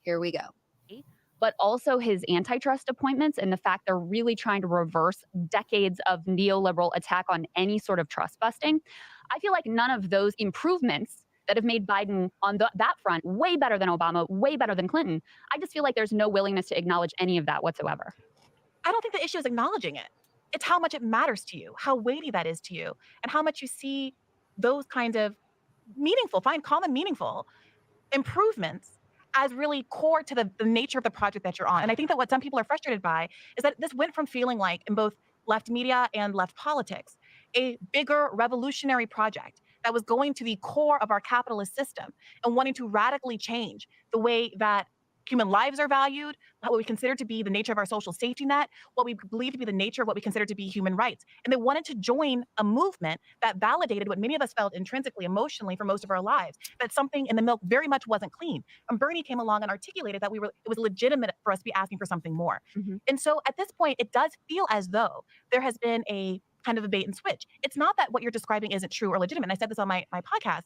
here we go. But also his antitrust appointments and the fact they're really trying to reverse decades of neoliberal attack on any sort of trust busting. I feel like none of those improvements that have made Biden on that front way better than Obama, way better than Clinton, I just feel like there's no willingness to acknowledge any of that whatsoever. I don't think the issue is acknowledging it. It's how much it matters to you, how weighty that is to you, and how much you see those kinds of meaningful, call them meaningful improvements as really core to the nature of the project that you're on. And I think that what some people are frustrated by is that this went from feeling like, in both left media and left politics, a bigger revolutionary project that was going to the core of our capitalist system and wanting to radically change the way that human lives are valued, what we consider to be the nature of our social safety net, what we believe to be the nature of what we consider to be human rights. And they wanted to join a movement that validated what many of us felt intrinsically, emotionally for most of our lives, that something in the milk very much wasn't clean. And Bernie came along and articulated that it was legitimate for us to be asking for something more. Mm-hmm. And so at this point, it does feel as though there has been a kind of a bait and switch. It's not that what you're describing isn't true or legitimate. And I said this on my podcast.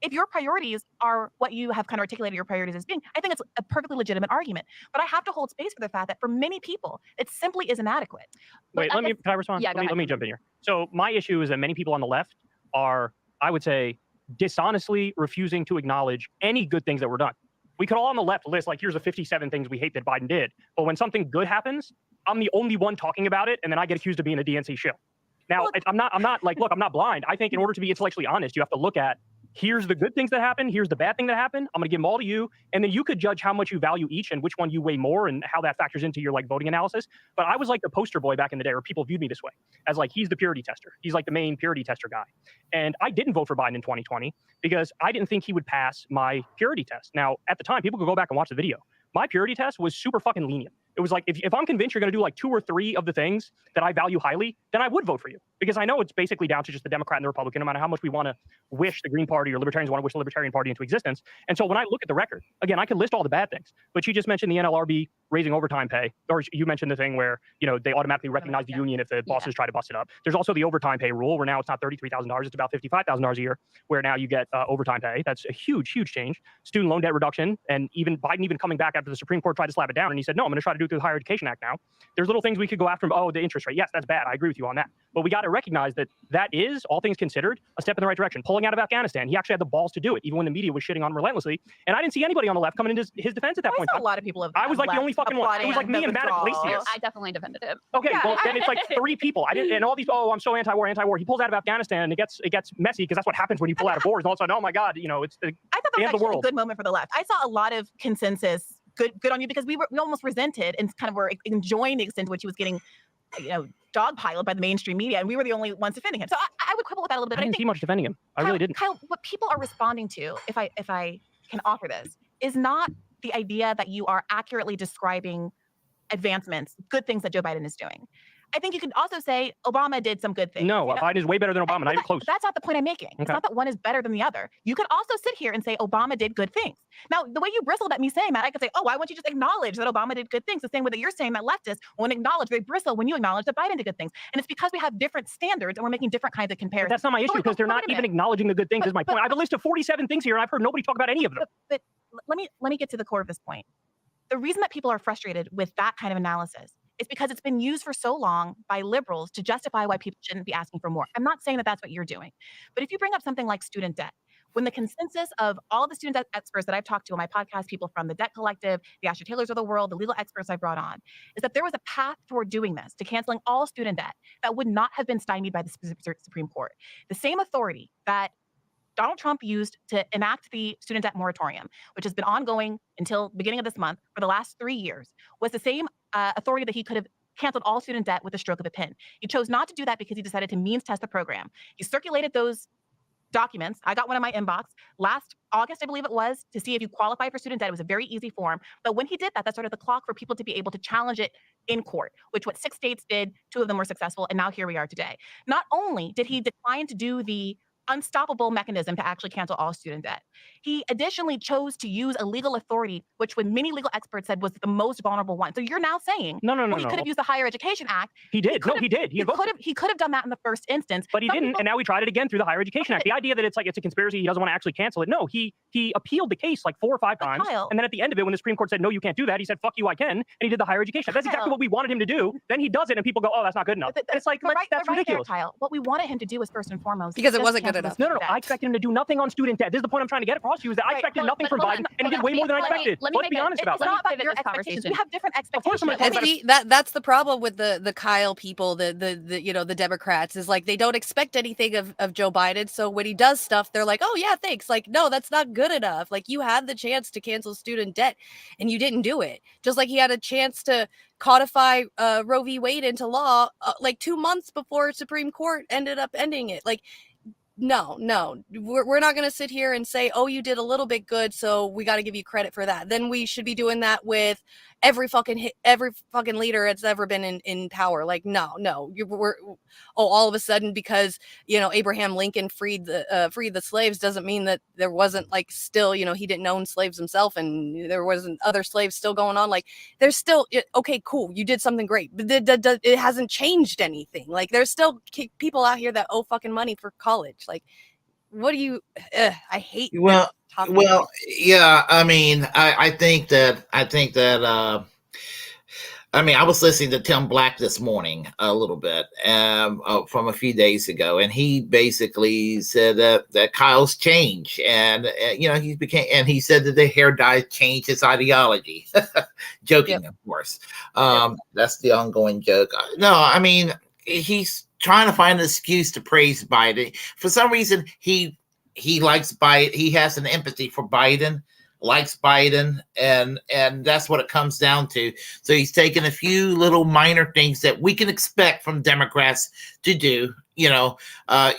If your priorities are what you have kind of articulated your priorities as being, I think it's a perfectly legitimate argument. But I have to hold space for the fact that for many people, it simply is inadequate. Wait, can I respond? Yeah, let me jump in here. So my issue is that many people on the left are, I would say, dishonestly refusing to acknowledge any good things that were done. We could all on the left list, like, here's the 57 things we hate that Biden did. But when something good happens, I'm the only one talking about it, and then I get accused of being a DNC shill. Now, I'm not like, look, I'm not blind. I think in order to be intellectually honest, you have to look at, here's the good things that happen, here's the bad thing that happened. I'm going to give them all to you, and then you could judge how much you value each and which one you weigh more and how that factors into your like voting analysis. But I was like the poster boy back in the day, where people viewed me this way, as like, he's the purity tester. He's like the main purity tester guy. And I didn't vote for Biden in 2020 because I didn't think he would pass my purity test. Now, at the time, people could go back and watch the video. My purity test was super fucking lenient. It was like, if I'm convinced you're going to do like 2 or 3 of the things that I value highly, then I would vote for you. Because I know it's basically down to just the Democrat and the Republican, no matter how much we want to wish the Green Party or Libertarians want to wish the Libertarian Party into existence. And so when I look at the record, again, I could list all the bad things, but you just mentioned the NLRB raising overtime pay, or you mentioned the thing where, you know, they automatically recognize the union if the bosses try to bust it up. There's also the overtime pay rule, where now it's not $33,000, it's about $55,000 a year, where now you get overtime pay. That's a huge, huge change. Student loan debt reduction, and even Biden coming back after the Supreme Court tried to slap it down, and he said, no, I'm going to try to do it through the Higher Education Act now. There's little things we could go after. Oh, the interest rate. Yes, that's bad. I agree with you on that. But we got to recognize that that is, all things considered, a step in the right direction. Pulling out of Afghanistan, he actually had the balls to do it, even when the media was shitting on him relentlessly. And I didn't see anybody on the left coming into his defense at that point. A lot of people. I was like the only fucking one. It was like me and Matt Iglesias. I definitely defended him. Okay, well then it's like 3 people. I didn't, and all these. Oh, I'm so anti-war. He pulls out of Afghanistan, and it gets messy, because that's what happens when you pull out of wars. And all of a sudden, oh my God, you know, it's the I thought that end was of the actually world. a good moment for the left. I saw a lot of consensus. Good on you, because we almost resented and kind of were enjoying the extent to which he was getting, you know, dogpiled by the mainstream media, and we were the only ones defending him. So I would quibble with that a little bit. I didn't see much defending him. I really didn't. Kyle, what people are responding to, if I can offer this, is not the idea that you are accurately describing advancements, good things that Joe Biden is doing. I think you could also say Obama did some good things. No, Biden is way better than Obama. Not even close. That's not the point I'm making. It's not that one is better than the other. You could also sit here and say Obama did good things. Now, the way you bristled at me saying that, I could say, oh, why won't you just acknowledge that Obama did good things? The same way that you're saying that leftists won't acknowledge, they bristle when you acknowledge that Biden did good things. And it's because we have different standards and we're making different kinds of comparisons. But that's not my issue because they're not even acknowledging the good things is my point. I have a list of 47 things here and I've heard nobody talk about any of them. But let me get to the core of this point. The reason that people are frustrated with that kind of analysis is because it's been used for so long by liberals to justify why people shouldn't be asking for more. I'm not saying that that's what you're doing. But if you bring up something like student debt, when the consensus of all the student debt experts that I've talked to on my podcast, people from the Debt Collective, the Asher Taylors of the world, the legal experts I brought on, is that there was a path toward doing this, to canceling all student debt that would not have been stymied by the Supreme Court. The same authority that Donald Trump used to enact the student debt moratorium, which has been ongoing until beginning of this month for the last 3 years, was the same authority that he could have canceled all student debt with a stroke of a pen. He chose not to do that because he decided to means test the program. He circulated those documents. I got one in my inbox last August, I believe it was, to see if you qualify for student debt. It was a very easy form. But when he did that, that started the clock for people to be able to challenge it in court, which what 6 states did, 2 of them were successful, and now here we are today. Not only did he decline to do the unstoppable mechanism to actually cancel all student debt, he additionally chose to use a legal authority, which when many legal experts said was the most vulnerable one. So you're now saying, no, he could have used the Higher Education Act. He did. He did. He could have done that in the first instance, but he didn't. And now we tried it again through the Higher Education Act. The idea that it's a conspiracy, he doesn't want to actually cancel it. No, he appealed the case like 4 or 5 times, and then at the end of it, when the Supreme Court said no, you can't do that, he said fuck you, I can, and he did the Higher Education Act. That's exactly what we wanted him to do. Then he does it, and people go, oh, that's not good enough. And it's like that's ridiculous. Kyle, what we wanted him to do was first and foremost because it wasn't good enough. No, I expected him to do nothing on student debt. This is the point I'm trying to get across to you, is that I expected nothing from Biden, and he did way more than I expected. Let's be honest about that. It's not about your expectations. We have different expectations. And see, that's the problem with the Kyle people, the you know, the Democrats, is like they don't expect anything of Joe Biden. So when he does stuff, they're like, oh yeah, thanks. Like, no, that's not good enough. Like, you had the chance to cancel student debt and you didn't do it. Just like he had a chance to codify Roe v. Wade into law like 2 months before Supreme Court ended up ending it. Like, no, we're not going to sit here and say, oh, you did a little bit good, so we got to give you credit for that. Then we should be doing that with every fucking leader that's ever been in power. Like, no, all of a sudden, because, you know, Abraham Lincoln freed the slaves doesn't mean that there wasn't, like, still, you know, he didn't own slaves himself and there wasn't other slaves still going on. Like, there's still, okay, cool, you did something great, but it hasn't changed anything. Like, there's still people out here that owe fucking money for college. Like, what do you I hate yeah, I mean, I think that I mean, I was listening to Tim Black this morning a little bit from a few days ago, and he basically said that Kyle's changed, and you know, he said that the hair dye changed his ideology. Joking, of course. That's the ongoing joke. No, I mean, he's trying to find an excuse to praise Biden. For some reason, he likes Biden. He has an empathy for Biden, likes Biden, and that's what it comes down to. So he's taken a few little minor things that we can expect from Democrats to do. You know,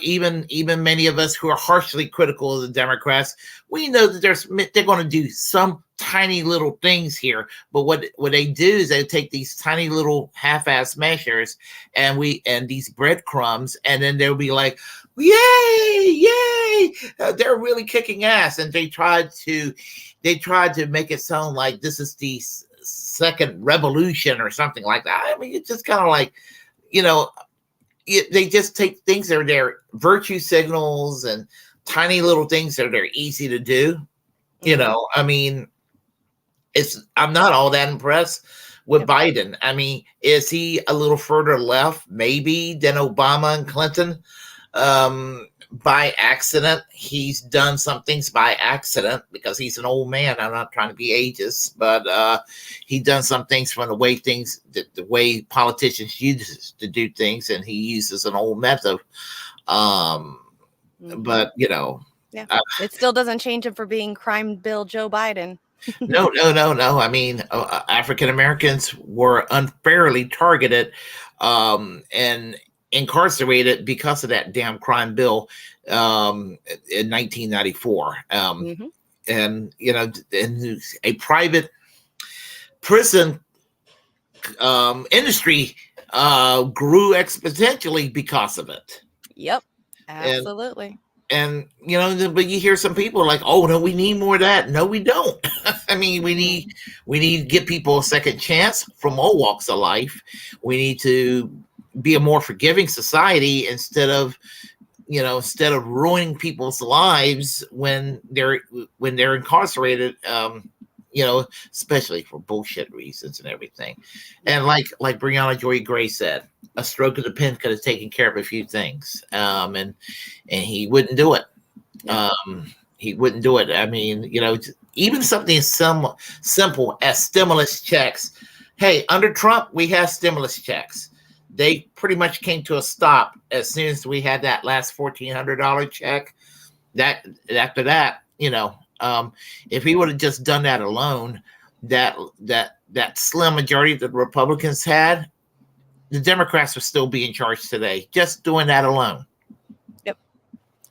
even many of us who are harshly critical of the Democrats, we know that they're going to do some tiny little things here. But what they do is they take these tiny little half-ass measures and these breadcrumbs, and then they'll be like, yay, they're really kicking ass. And they tried to make it sound like this is the second revolution or something like that. I mean, it's just kind of like, you know, they just take things that are their virtue signals and tiny little things that are easy to do. You know, I mean, I'm not all that impressed with Biden. I mean, is he a little further left, maybe, than Obama and Clinton? By accident. He's done some things by accident because he's an old man. I'm not trying to be ageist, but he done some things from the way politicians use to do things, and he uses an old method. But you know, it still doesn't change him for being crime bill Joe Biden. No. I mean, African Americans were unfairly targeted and incarcerated because of that damn crime bill in 1994. And you know, and a private prison industry grew exponentially because of it. Yep, absolutely. And you know, but you hear some people like, "Oh no, we need more of that." No, we don't. I mean, we need to give people a second chance from all walks of life. We need to be a more forgiving society instead of ruining people's lives when they're incarcerated. You know, especially for bullshit reasons and everything. And like Brianna Joy Gray said, a stroke of the pen could have taken care of a few things. And he wouldn't do it. He wouldn't do it. I mean, you know, even something as simple as stimulus checks. Hey, under Trump, we have stimulus checks. They pretty much came to a stop as soon as we had that last $1,400 check. After that, you know, if he would have just done that alone, that slim majority that the Republicans had, the Democrats would still be in charge today. Just doing that alone. Yep,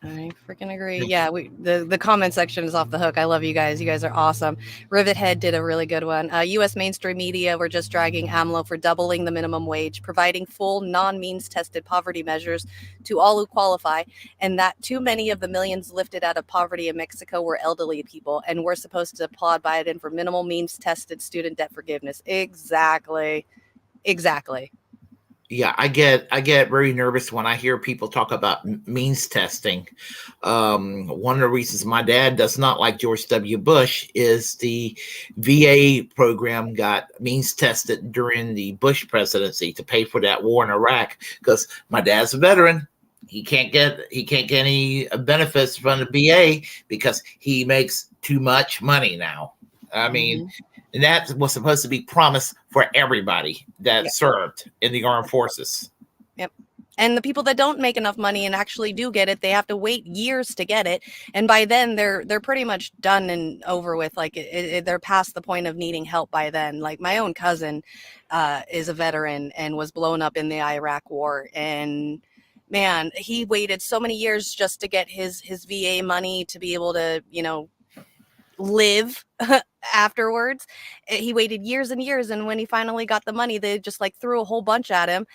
I freaking agree. Yeah, the comment section is off the hook. I love you guys. You guys are awesome. Rivet Head did a really good one. U.S. mainstream media were just dragging AMLO for doubling the minimum wage, providing full non-means tested poverty measures to all who qualify, and that too many of the millions lifted out of poverty in Mexico were elderly people, and we're supposed to applaud Biden for minimal means tested student debt forgiveness. Exactly. Yeah, I get very nervous when I hear people talk about means testing. One of the reasons my dad does not like George W. Bush is the VA program got means tested during the Bush presidency to pay for that war in Iraq, because my dad's a veteran. He can't get any benefits from the VA because he makes too much money now. I mean, and that was supposed to be promised for everybody that served in the armed forces. Yep. And the people that don't make enough money and actually do get it, they have to wait years to get it. And by then they're pretty much done and over with. Like they're past the point of needing help by then. Like my own cousin is a veteran and was blown up in the Iraq war. And man, he waited so many years just to get his VA money to be able to, you know, live afterwards. He waited years and years, and when he finally got the money, they just like threw a whole bunch at him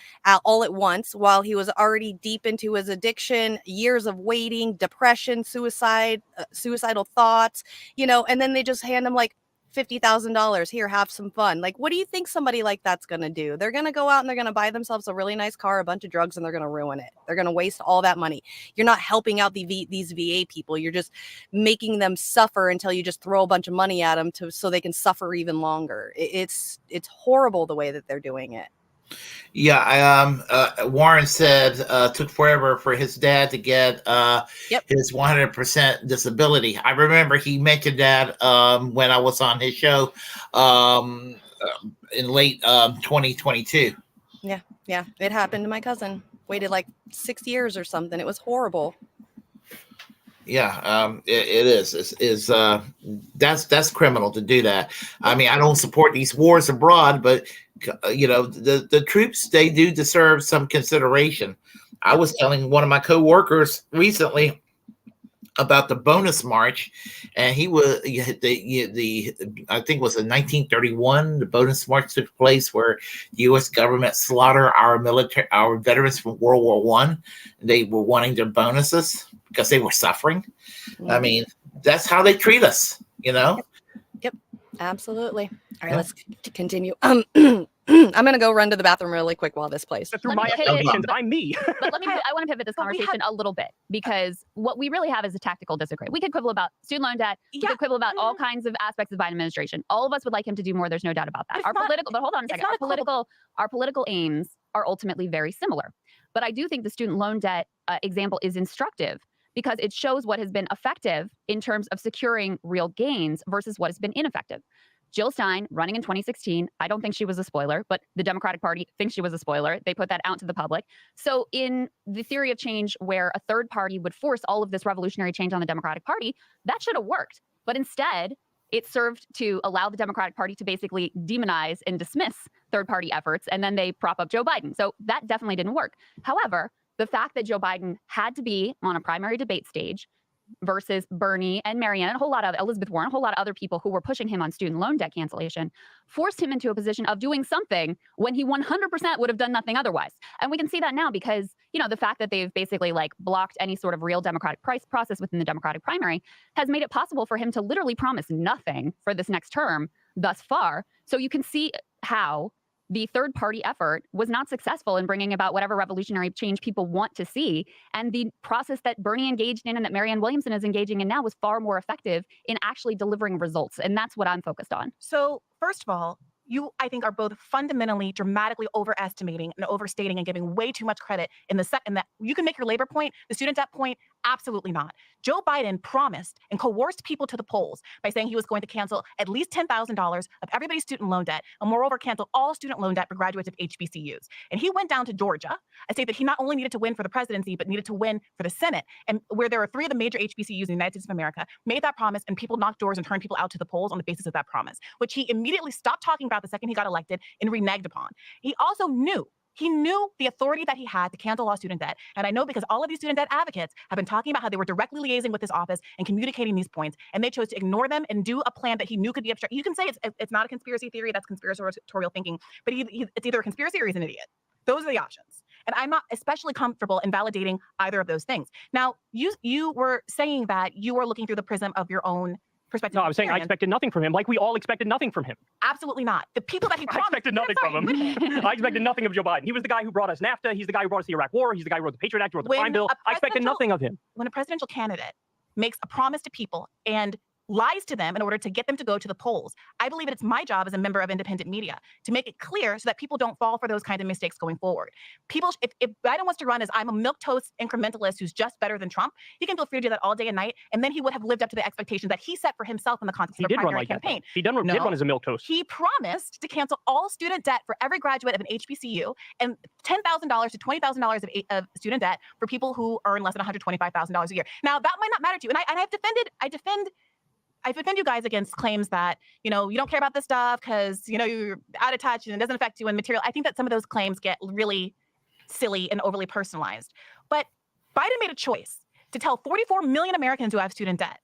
all at once while he was already deep into his addiction, years of waiting, depression, suicidal thoughts, you know, and then they just hand him like $50,000. Here, have some fun. Like, what do you think somebody like that's going to do? They're going to go out and they're going to buy themselves a really nice car, a bunch of drugs, and they're going to ruin it. They're going to waste all that money. You're not helping out these VA people. You're just making them suffer until you just throw a bunch of money at them so they can suffer even longer. It's horrible the way that they're doing it. Yeah, Warren said took forever for his dad to get his 100% disability. I remember he mentioned that when I was on his show in late 2022. Yeah, it happened to my cousin. Waited like 6 years or something. It was horrible. Yeah, it is. That's criminal to do that. I mean, I don't support these wars abroad, but you know, the troops, they do deserve some consideration. I was telling one of my coworkers recently about the bonus march, and he was I think it was in 1931. The bonus march took place where the U.S. government slaughtered our veterans from World War One. They were wanting their bonuses because they were suffering. I mean, that's how they treat us, you know. Yep, absolutely. All right, let's continue. I'm going to go run to the bathroom really quick while this plays. Through my expectations, I'm me. But I want to pivot this conversation a little bit, because what we really have is a tactical disagreement. We could quibble about student loan debt. We could quibble about all kinds of aspects of the Biden administration. All of us would like him to do more. There's no doubt about that. But hold on a second. Our political aims are ultimately very similar. But I do think the student loan debt example is instructive, because it shows what has been effective in terms of securing real gains versus what has been ineffective. Jill Stein running in 2016, I don't think she was a spoiler, but the Democratic Party thinks she was a spoiler. They put that out to the public. So in the theory of change, where a third party would force all of this revolutionary change on the Democratic Party, that should have worked. But instead, it served to allow the Democratic Party to basically demonize and dismiss third party efforts, and then they prop up Joe Biden. So that definitely didn't work. However, the fact that Joe Biden had to be on a primary debate stage, versus Bernie and Marianne, and a whole lot of Elizabeth Warren, a whole lot of other people who were pushing him on student loan debt cancellation, forced him into a position of doing something when he 100% would have done nothing otherwise. And we can see that now because, you know, the fact that they've basically like blocked any sort of real democratic process within the Democratic primary has made it possible for him to literally promise nothing for this next term thus far. So you can see how the third party effort was not successful in bringing about whatever revolutionary change people want to see. And the process that Bernie engaged in and that Marianne Williamson is engaging in now was far more effective in actually delivering results. And that's what I'm focused on. So first of all, you, I think, are both fundamentally dramatically overestimating and overstating and giving way too much credit in the second that you can make your labor point, the student debt point. Absolutely not. Joe Biden promised and coerced people to the polls by saying he was going to cancel at least $10,000 of everybody's student loan debt and moreover cancel all student loan debt for graduates of HBCUs. And he went down to Georgia, a state that he not only needed to win for the presidency, but needed to win for the Senate. And where there are 3 of the major HBCUs in the United States of America, made that promise and people knocked doors and turned people out to the polls on the basis of that promise, which he immediately stopped talking about the second he got elected and reneged upon. He also knew the authority that he had to cancel all student debt. And I know because all of these student debt advocates have been talking about how they were directly liaising with his office and communicating these points, and they chose to ignore them and do a plan that he knew could be obstructed. You can say it's not a conspiracy theory, that's conspiratorial thinking, but it's either a conspiracy or he's an idiot. Those are the options. And I'm not especially comfortable in validating either of those things. Now, you were saying that you were looking through the prism of your own perspective. No, I was saying I expected nothing from him, like we all expected nothing from him. Absolutely not. The people that he promised. I expected nothing from him. I expected nothing of Joe Biden. He was the guy who brought us NAFTA. He's the guy who brought us the Iraq War. He's the guy who wrote the Patriot Act, wrote the crime bill. I expected nothing of him. When a presidential candidate makes a promise to people and lies to them in order to get them to go to the polls, I believe that it's my job as a member of independent media to make it clear so that people don't fall for those kinds of mistakes going forward. People, if Biden wants to run as I'm a milquetoast incrementalist who's just better than Trump, he can feel free to do that all day and night, and then he would have lived up to the expectations that he set for himself in the context of the primary campaign. He did run as a milquetoast. He promised to cancel all student debt for every graduate of an HBCU and $10,000 to $20,000 of student debt for people who earn less than $125,000 a year. Now, that might not matter to you, and I defend you guys against claims that, you know, you don't care about this stuff because, you know, you're out of touch and it doesn't affect you in material. I think that some of those claims get really silly and overly personalized. But Biden made a choice to tell 44 million Americans who have student debt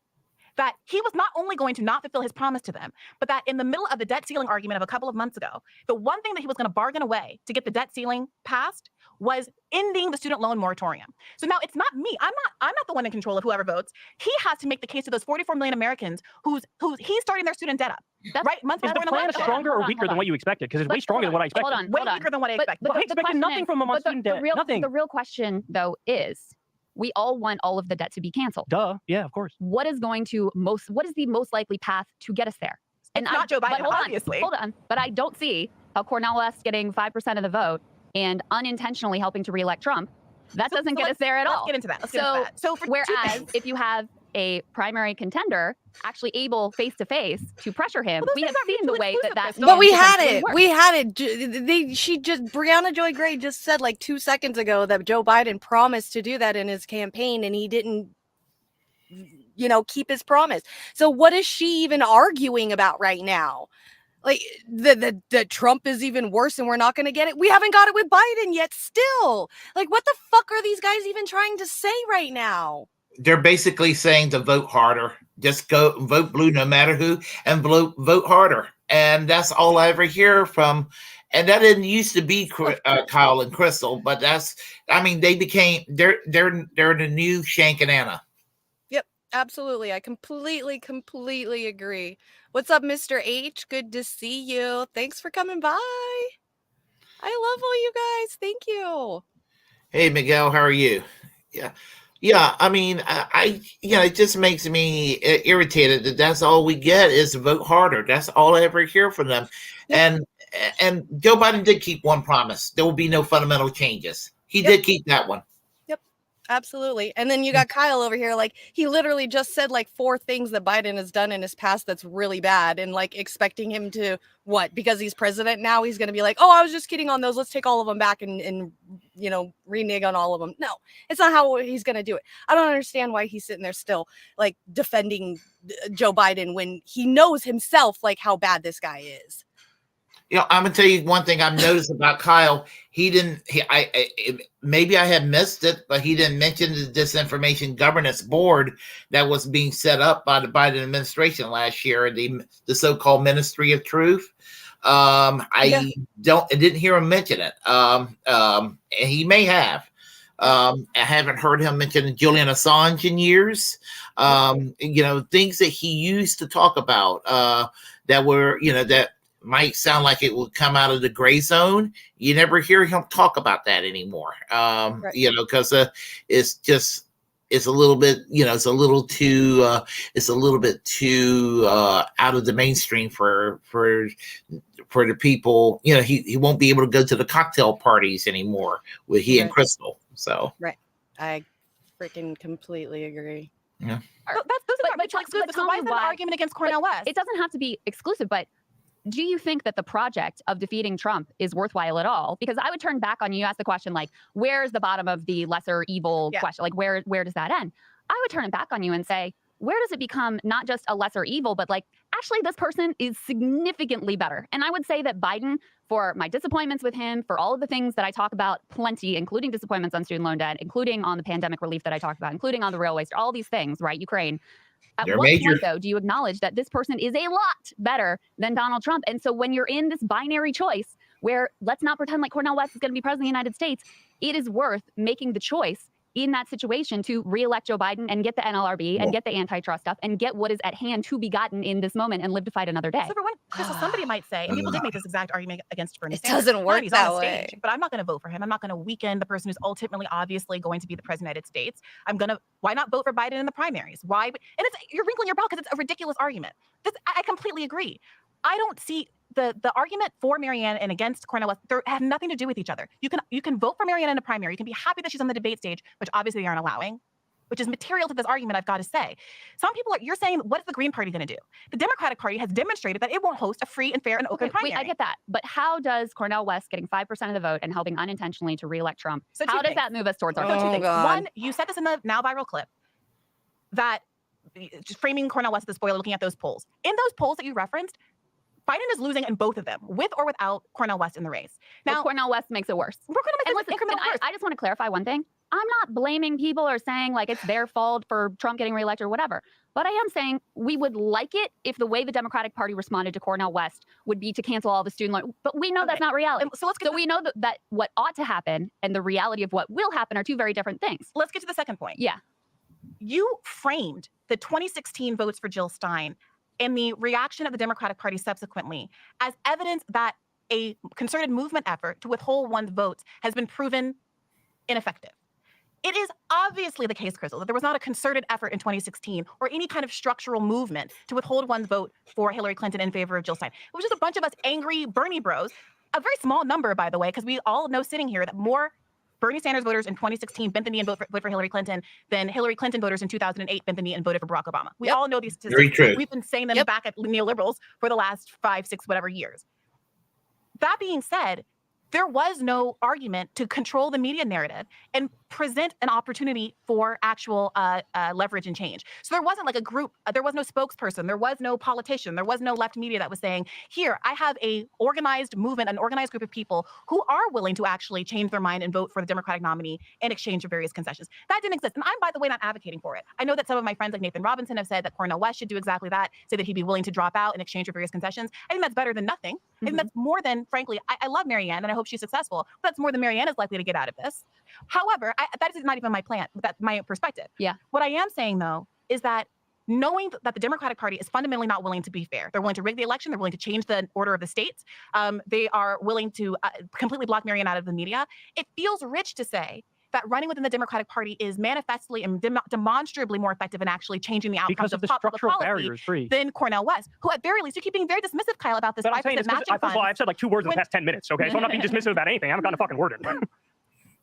that he was not only going to not fulfill his promise to them, but that in the middle of the debt ceiling argument of a couple of months ago, the one thing that he was going to bargain away to get the debt ceiling passed was ending the student loan moratorium. So now it's not me. I'm not the one in control of whoever votes. He has to make the case to those 44 million Americans who's he's starting their student debt up. Right? Months Is before the plan stronger or weaker than what you expected? Because it's way stronger than what I expected. Hold on. Way weaker than what I expected. I expected nothing from him on student debt. Nothing. The real question, though, is we all want all of the debt to be canceled. Duh. Yeah, of course. What is the most likely path to get us there? And not Joe Biden, obviously. Hold on. But I don't see how Cornel West getting 5% of the vote and unintentionally helping to reelect Trump, that doesn't get us there at all. Let's get into that. So whereas if you have a primary contender actually able face-to-face to pressure him, we have seen the way that But we had it. We had it. Brianna Joy Gray just said like 2 seconds ago that Joe Biden promised to do that in his campaign and he didn't, you know, keep his promise. So what is she even arguing about right now? Like the Trump is even worse and we're not going to get it. We haven't got it with Biden yet still. Like what the fuck are these guys even trying to say right now? They're basically saying to vote harder. Just go vote blue no matter who and vote harder. And that's all I ever hear from. And that didn't used to be Kyle and Crystal, but they became, they're the new Shank and Anna. Yep, absolutely. I completely agree. What's up, Mr. H? Good to see you. Thanks for coming by. I love all you guys. Thank you. Hey, Miguel, how are you? Yeah. Yeah, I mean, it just makes me irritated that that's all we get is to vote harder. That's all I ever hear from them. And Joe Biden did keep one promise. There will be no fundamental changes. He did keep that one. Yep, absolutely. And then you got Kyle over here. Like, he literally just said like 4 things that Biden has done in his past that's really bad. And like expecting him to, what? Because he's president now, he's going to be like, oh, I was just kidding on those. Let's take all of them back and you know, renege on all of them. No, it's not how he's going to do it. I don't understand why he's sitting there still like defending Joe Biden when he knows himself like how bad this guy is. You know, I'm gonna tell you one thing I've noticed about Kyle. He didn't. Maybe I had missed it, but he didn't mention the Disinformation Governance Board that was being set up by the Biden administration last year, the so-called Ministry of Truth. I didn't hear him mention it. And he may have. I haven't heard him mention Julian Assange in years. You know, things that he used to talk about that were, you know, that might sound like it would come out of the gray zone. You never hear him talk about that anymore. Right. You know, because it's a little bit, you know, it's a little bit too out of the mainstream for the people. You know, he won't be able to go to the cocktail parties anymore with he and Crystal. So I freaking completely agree. Yeah. Those are mutually exclusive. So why is that an argument against Cornel West? It doesn't have to be exclusive, but do you think that the project of defeating Trump is worthwhile at all? Because I would turn back on you. Ask the question, like, where's the bottom of the lesser evil question? Like, where does that end? I would turn it back on you and say, where does it become not just a lesser evil, but like, actually, this person is significantly better. And I would say that Biden, for my disappointments with him, for all of the things that I talk about plenty, including disappointments on student loan debt, including on the pandemic relief that I talked about, including on the railways, all these things, right? Ukraine. At what point, though, do you acknowledge that this person is a lot better than Donald Trump? And so when you're in this binary choice where let's not pretend like Cornel West is going to be president of the United States, it is worth making the choice in that situation to reelect Joe Biden and get the NLRB and get the antitrust stuff and get what is at hand to be gotten in this moment and live to fight another day. So for one, Crystal, somebody might say, and people did make this exact argument against Bernie It Sanders. doesn't work He's that on the way. stage, but I'm not going to vote for him. I'm not going to weaken the person who's ultimately obviously going to be the president of the United States. Why not vote for Biden in the primaries? Why? And you're wrinkling your brow because it's a ridiculous argument. I completely agree. I don't see the argument for Marianne and against Cornel West. They have nothing to do with each other. You can vote for Marianne in a primary. You can be happy that she's on the debate stage, which obviously they aren't allowing, which is material to this argument, I've got to say. Some people you're saying, what is the Green Party going to do? The Democratic Party has demonstrated that it won't host a free and fair and open primary. Wait, I get that. But how does Cornel West getting 5% of the vote and helping unintentionally to reelect Trump, how does that move us towards our two goal? things. One, you said this in the now viral clip, that just framing Cornel West as the spoiler, looking at those polls. In those polls that you referenced, Biden is losing in both of them, with or without Cornel West in the race. Now, Cornel West makes it worse. I just want to clarify one thing. I'm not blaming people or saying like it's their fault for Trump getting reelected or whatever. But I am saying we would like it if the way the Democratic Party responded to Cornel West would be to cancel all the student loan. But we know that's not reality. So we know that what ought to happen and the reality of what will happen are two very different things. Let's get to the second point. Yeah. You framed the 2016 votes for Jill Stein and the reaction of the Democratic Party subsequently as evidence that a concerted movement effort to withhold one's votes has been proven ineffective. It is obviously the case, Crystal, that there was not a concerted effort in 2016 or any kind of structural movement to withhold one's vote for Hillary Clinton in favor of Jill Stein. It was just a bunch of us angry Bernie bros, a very small number, by the way, because we all know sitting here that more Bernie Sanders voters in 2016 bent the knee and voted for Hillary Clinton than Hillary Clinton voters in 2008 bent the knee and voted for Barack Obama. We all know these statistics. Very true. We've been saying them back at neoliberals for the last 5, 6, whatever years. That being said, there was no argument to control the media narrative and present an opportunity for actual leverage and change. So there wasn't like a group, there was no spokesperson, there was no politician, there was no left media that was saying, here, I have a organized movement, an organized group of people who are willing to actually change their mind and vote for the Democratic nominee in exchange for various concessions. That didn't exist. And I'm, by the way, not advocating for it. I know that some of my friends like Nathan Robinson have said that Cornel West should do exactly that, say that he'd be willing to drop out in exchange for various concessions. I think that's better than nothing. I think that's more than, frankly, I love Marianne and I hope she's successful, but that's more than Marianne is likely to get out of this. However, that is not even my plan. That's my perspective. Yeah. What I am saying, though, is that knowing that the Democratic Party is fundamentally not willing to be fair. They're willing to rig the election. They're willing to change the order of the states. They are willing to completely block Marianne out of the media. It feels rich to say that running within the Democratic Party is manifestly and demonstrably more effective in actually changing the outcomes because of the structural barriers than Cornel West, who at very least, you keep being very dismissive, Kyle, about this 5% matching fund. First of all, I've said like 2 words in the past 10 minutes, okay? So I'm not being dismissive about anything. I haven't gotten a fucking word in.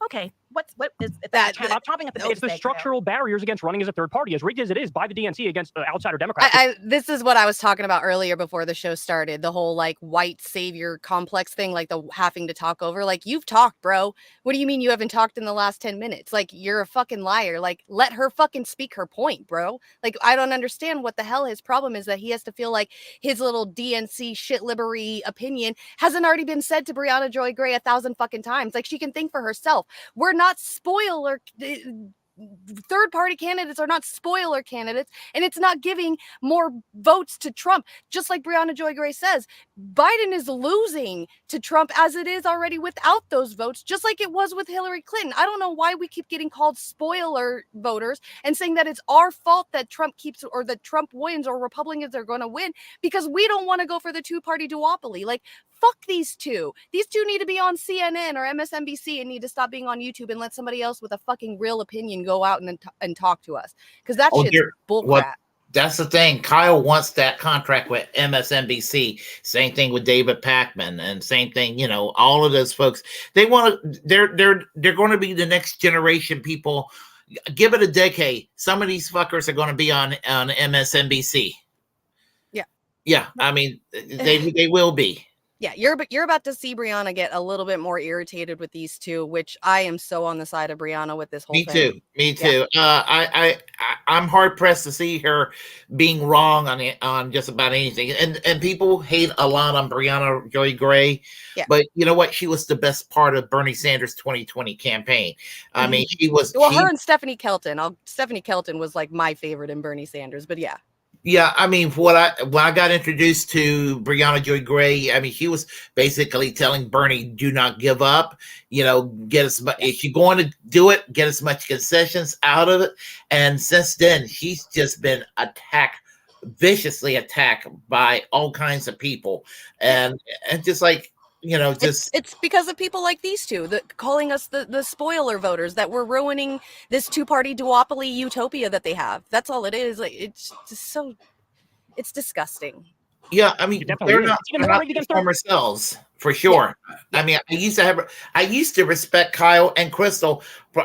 Okay, what is that I'm chopping at the it's the structural barriers against running as a third party, as rigged as it is by the DNC against outsider Democrats. This is what I was talking about earlier before the show started. The whole like white savior complex thing, like the having to talk over. Like, you've talked, bro. What do you mean you haven't talked in the last 10 minutes? Like, you're a fucking liar. Like, let her fucking speak her point, bro. Like, I don't understand what the hell his problem is, that he has to feel like his little DNC shit libbery opinion hasn't already been said to Brianna Joy Gray 1,000 fucking times. Like, she can think for herself. We're not spoiler. Third party candidates are not spoiler candidates, and it's not giving more votes to Trump. Just like Brianna Joy Gray says, Biden is losing to Trump as it is already without those votes, just like it was with Hillary Clinton. I don't know why we keep getting called spoiler voters and saying that it's our fault that Trump keeps, or that Trump wins, or Republicans are going to win, because we don't want to go for the two-party duopoly. Like, fuck these two. These two need to be on CNN or MSNBC and need to stop being on YouTube and let somebody else with a fucking real opinion go out and talk to us. Because that shit's bullcrap. That's the thing. Kyle wants that contract with MSNBC. Same thing with David Pakman, and same thing, you know, all of those folks. They want to. They're going to be the next generation people. Give it a decade. Some of these fuckers are going to be on MSNBC. Yeah. Yeah. I mean, they will be. Yeah, you're about to see Brianna get a little bit more irritated with these two, which I am so on the side of Brianna with this whole thing. Me too. I'm hard pressed to see her being wrong on just about anything. And people hate a lot on Brianna Joy Gray. Yeah. But you know what? She was the best part of Bernie Sanders' 2020 campaign. I mean, she was. Well, her and Stephanie Kelton. Stephanie Kelton was like my favorite in Bernie Sanders, but yeah. Yeah, I mean, when I got introduced to Brianna Joy Gray, I mean, she was basically telling Bernie, "Do not give up. You know, get as much. If you're going to do it, get as much concessions out of it." And since then, she's just been viciously attacked by all kinds of people, and just like. You know, just it's because of people like these two that calling us the spoiler voters, that we're ruining this two-party duopoly utopia that they have. That's all it is. Like, it's just so, it's disgusting. Yeah, I mean, they're not their former selves for sure. Yeah. I mean, I used to respect Kyle and Crystal.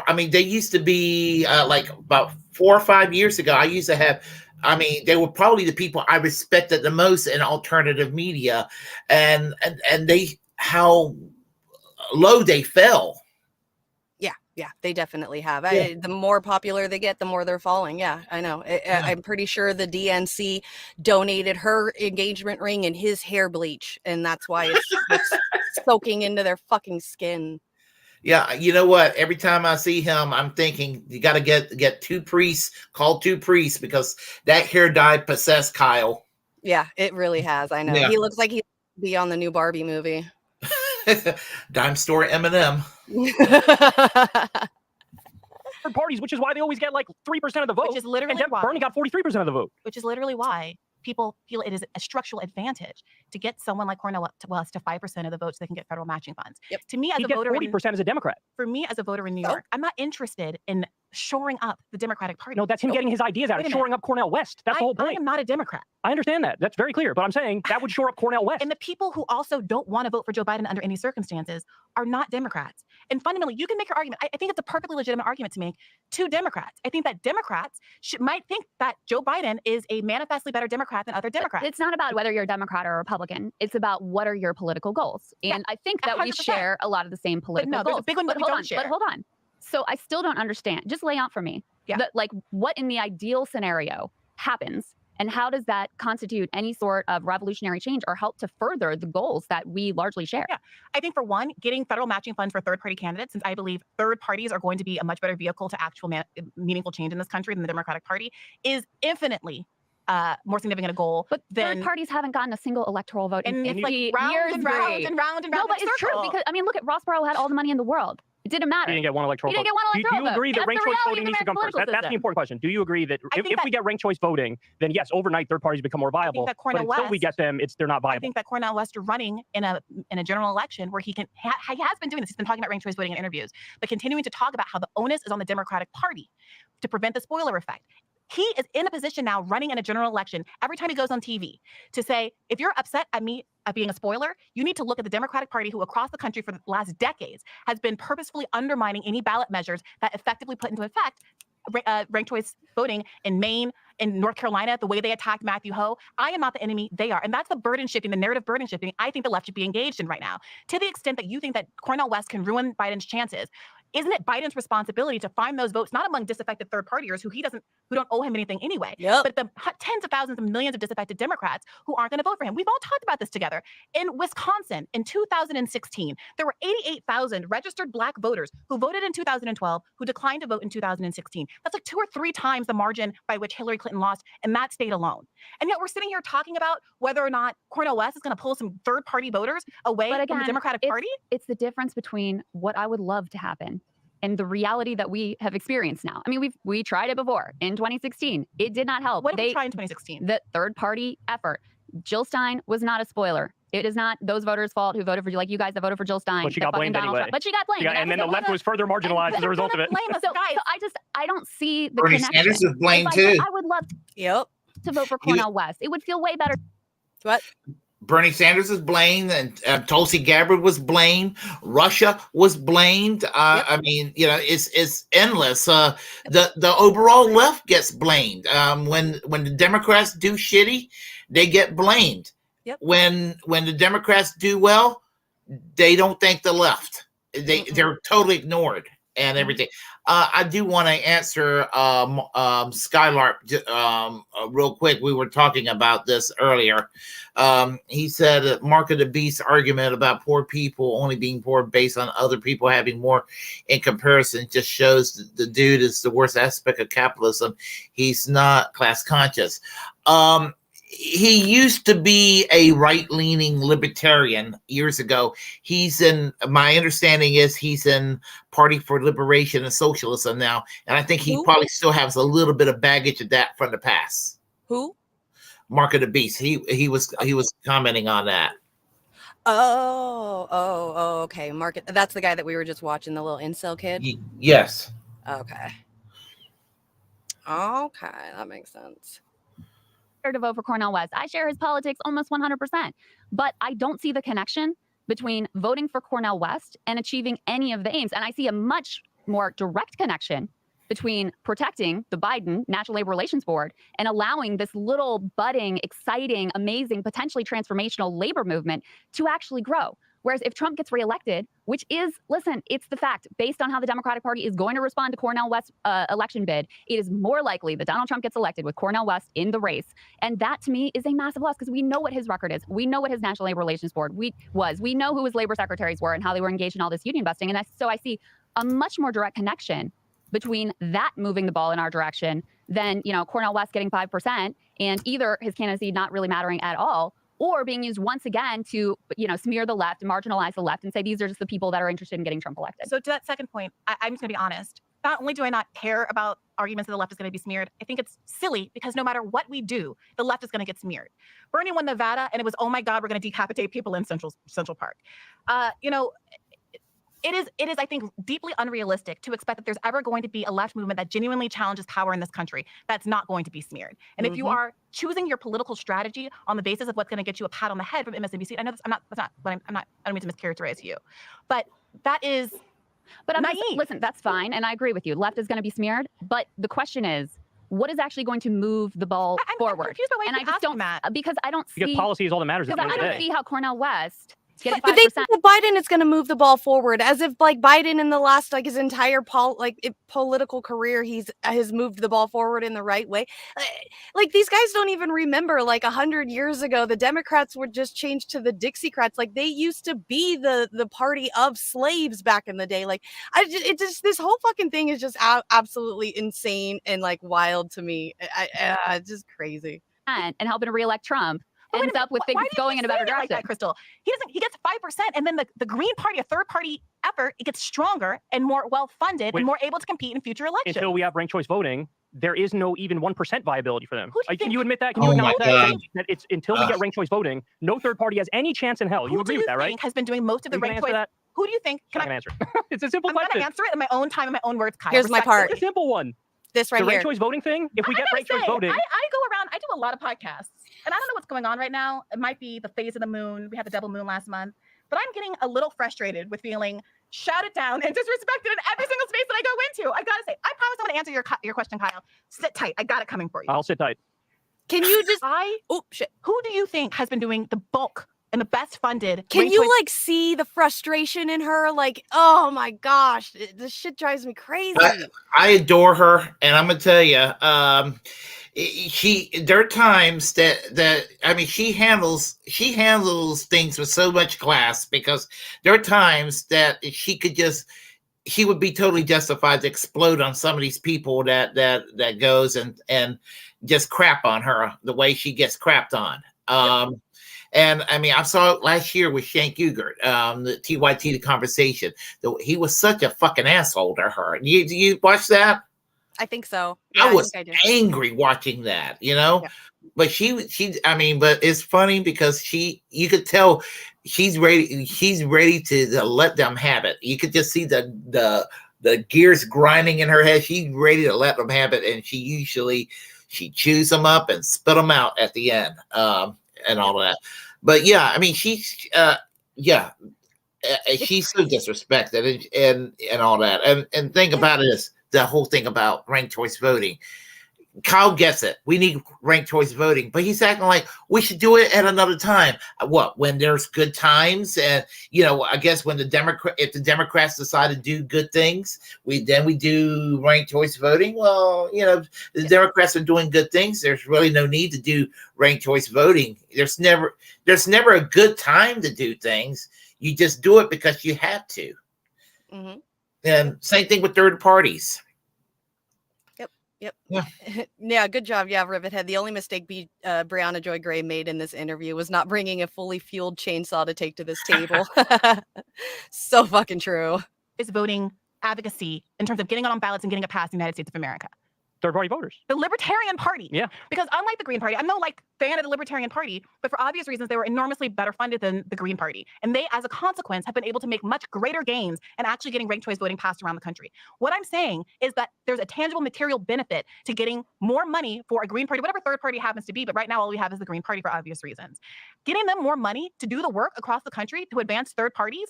I mean, they used to be like about 4 or 5 years ago. I used to have. I mean, they were probably the people I respected the most in alternative media, and they. How low they fell. Yeah, they definitely have. The more popular they get, the more they're falling. Yeah, I know. I'm pretty sure the DNC donated her engagement ring and his hair bleach, and that's why it's soaking into their fucking skin. Yeah, you know what? Every time I see him, I'm thinking you got to get two priests, call two priests, because that hair dye possessed Kyle. Yeah, it really has. I know. Yeah. He looks like he'd be on the new Barbie movie. Dime store Eminem. Third parties, which is why they always get like 3% of the vote. Which is literally why Bernie got 43% of the vote. Which is literally why people feel it is a structural advantage to get someone like Cornel West to 5% of the votes so they can get federal matching funds. Yep. To me, as a voter, 40% as a Democrat. For me, as a voter in New York, I'm not interested in shoring up the Democratic Party. No, that's him getting his ideas out, shoring up Cornel West. That's the whole point. I am not a Democrat. I understand that. That's very clear. But I'm saying that would shore up Cornel West. And the people who also don't want to vote for Joe Biden under any circumstances are not Democrats. And fundamentally, you can make your argument. I think it's a perfectly legitimate argument to make to Democrats. I think that Democrats might think that Joe Biden is a manifestly better Democrat than other Democrats. It's not about whether you're a Democrat or a Republican. It's about what are your political goals. And I think that 100%. We share a lot of the same political goals. There's a big one that we don't share. But hold on. So I still don't understand. Just lay out for me. Like, what in the ideal scenario happens, and how does that constitute any sort of revolutionary change or help to further the goals that we largely share? Yeah, I think for one, getting federal matching funds for third-party candidates, since I believe third parties are going to be a much better vehicle to actual meaningful change in this country than the Democratic Party, is infinitely more significant a goal. But third parties haven't gotten a single electoral vote in 50 like round years. And round and round and round. No, but it's true, because I mean, look at Ross Perot had all the money in the world. It didn't matter. He didn't get one electoral vote. Do you agree that ranked choice voting needs to come first? That's the important question. Do you agree that if we get ranked choice voting, then yes, overnight third parties become more viable. But until we get them, they're not viable. I think that Cornel West running in a general election where he has been doing this. He's been talking about ranked choice voting in interviews, but continuing to talk about how the onus is on the Democratic Party to prevent the spoiler effect. He is in a position now running in a general election every time he goes on TV to say, if you're upset at me at being a spoiler, you need to look at the Democratic Party, who across the country for the last decades has been purposefully undermining any ballot measures that effectively put into effect ranked choice voting in Maine, in North Carolina, the way they attacked Matthew Hoh. I am not the enemy, they are. And that's the burden shifting, the narrative burden shifting I think the left should be engaged in right now. To the extent that you think that Cornel West can ruin Biden's chances, isn't it Biden's responsibility to find those votes, not among disaffected third partiers who don't owe him anything anyway, but the tens of thousands of millions of disaffected Democrats who aren't going to vote for him? We've all talked about this together. In Wisconsin, in 2016, there were 88,000 registered Black voters who voted in 2012 who declined to vote in 2016. That's like 2 or 3 times the margin by which Hillary Clinton lost in that state alone. And yet we're sitting here talking about whether or not Cornel West is going to pull some third-party voters away from the Democratic Party. It's the difference between what I would love to happen and the reality that we have experienced now. I mean, we tried it before in 2016. It did not help. What did we try in 2016? The third-party effort. Jill Stein was not a spoiler. It is not those voters' fault who voted for you, like you guys that voted for Jill Stein. But she got blamed anyway. But she got blamed. And then the left was further marginalized as a result of it. So I don't see the Bernie connection. Sanders is blamed too. I would love to vote for Cornel West. It would feel way better. What? Bernie Sanders is blamed, and Tulsi Gabbard was blamed. Russia was blamed. I mean, it's endless. The overall left gets blamed. When the Democrats do shitty, they get blamed. When the Democrats do well, they don't thank the left. They're totally ignored and everything. I do want to answer Skylark real quick. We were talking about this earlier. He said Mark of the Beast argument about poor people only being poor based on other people having more in comparison just shows the dude is the worst aspect of capitalism. He's not class conscious. He used to be a right-leaning libertarian years ago. My understanding is he's in Party for Liberation and Socialism now. And I think he probably still has a little bit of baggage of that from the past. Who? Mark of the Beast. He was commenting on that. Oh, okay. That's the guy that we were just watching, the little incel kid? Yes. Okay, that makes sense. To vote for Cornel West. I share his politics almost 100%, but I don't see the connection between voting for Cornel West and achieving any of the aims. And I see a much more direct connection between protecting the Biden National Labor Relations Board and allowing this little budding, exciting, amazing, potentially transformational labor movement to actually grow. Whereas if Trump gets reelected, which is, listen, it's the fact, based on how the Democratic Party is going to respond to Cornel West's election bid, it is more likely that Donald Trump gets elected with Cornel West in the race. And that, to me, is a massive loss because we know what his record is. We know what his National Labor Relations Board was. We know who his labor secretaries were and how they were engaged in all this union busting. And so I see a much more direct connection between that moving the ball in our direction than, Cornel West getting 5% and either his candidacy not really mattering at all, or being used once again to, smear the left, marginalize the left, and say these are just the people that are interested in getting Trump elected. So to that second point, I'm just going to be honest. Not only do I not care about arguments that the left is going to be smeared, I think it's silly because no matter what we do, the left is going to get smeared. Bernie won Nevada, and it was, oh my God, we're going to decapitate people in Central Park. It is, I think, deeply unrealistic to expect that there's ever going to be a left movement that genuinely challenges power in this country that's not going to be smeared. And if you are choosing your political strategy on the basis of what's going to get you a pat on the head from MSNBC, I know this, I don't mean to mischaracterize you, but that is naive. Listen, that's fine, and I agree with you. Left is going to be smeared, but the question is, what is actually going to move the ball forward? I'm confused by why and I just don't, because I don't see. Because policy is all that matters. Because I don't see how Cornel West. But they think that Biden is going to move the ball forward, as if Biden in the last his entire political career has moved the ball forward in the right way. These guys don't even remember 100 years ago the Democrats were just changed to the Dixiecrats. They used to be the party of slaves back in the day. This whole fucking thing is just absolutely insane and wild to me. It's just crazy. And helping to reelect Trump. Ends up with things going in a better direction. Like that, Crystal. He gets 5%, and then the Green Party, a third party effort, it gets stronger and more well funded and more able to compete in future elections. Until we have ranked choice voting, there is no even 1% viability for them. Can you admit that? Can you acknowledge that it's until we get ranked choice voting, no third party has any chance in hell. You agree with that, right? Has been doing most of the ranked choice. Who do you think? Can I answer it? It's a simple question. I'm going to answer it in my own time, in my own words, Kyle. Here's my part. It's a simple one. This right the here. ranked choice voting thing. If we get ranked choice voting, I go around. I do a lot of podcasts, and I don't know what's going on right now. It might be the phase of the moon. We had the double moon last month, but I'm getting a little frustrated with feeling shouted down and disrespected in every single space that I go into. I gotta say, I promise I'm gonna answer your question, Kyle. Sit tight. I got it coming for you. I'll sit tight. Can you just? Oh shit. Who do you think has been doing the bulk and the best funded? Can you like see the frustration in her? Like, oh my gosh, this shit drives me crazy. I adore her, and I'm gonna tell you, there are times that I mean, she handles things with so much class, because there are times that she would be totally justified to explode on some of these people that goes and just crap on her the way she gets crapped on. And I mean, I saw it last year with Shank Ugert, the TYT, the conversation. He was such a fucking asshole to her. You watch that? I think so. Yeah, I was think I did. angry watching that, you know. Yeah. But I mean, but it's funny because you could tell she's ready to let them have it. You could just see the gears grinding in her head. She's ready to let them have it, and she chews them up and spit them out at the end. And all that. But yeah, I mean, she's so disrespected and all that. And think about it is the whole thing about ranked choice voting. Kyle gets it. We need ranked choice voting, but he's acting like we should do it at another time. What, when there's good times? And I guess when if the Democrats decide to do good things, we do ranked choice voting. Well, the Democrats are doing good things. There's really no need to do ranked choice voting. There's never a good time to do things. You just do it because you have to. Mm-hmm. And same thing with third parties. Yep. Yeah. Yeah. Good job. Yeah, Rivethead. The only mistake Brianna Joy Gray made in this interview was not bringing a fully fueled chainsaw to take to this table. So fucking true. Is voting advocacy in terms of getting on ballots and getting it passed in the United States of America. Third party voters. The Libertarian Party. Yeah. Because unlike the Green Party, I'm no fan of the Libertarian Party, but for obvious reasons, they were enormously better funded than the Green Party. And they, as a consequence, have been able to make much greater gains and actually getting ranked choice voting passed around the country. What I'm saying is that there's a tangible material benefit to getting more money for a Green Party, whatever third party happens to be, but right now all we have is the Green Party for obvious reasons. Getting them more money to do the work across the country to advance third parties,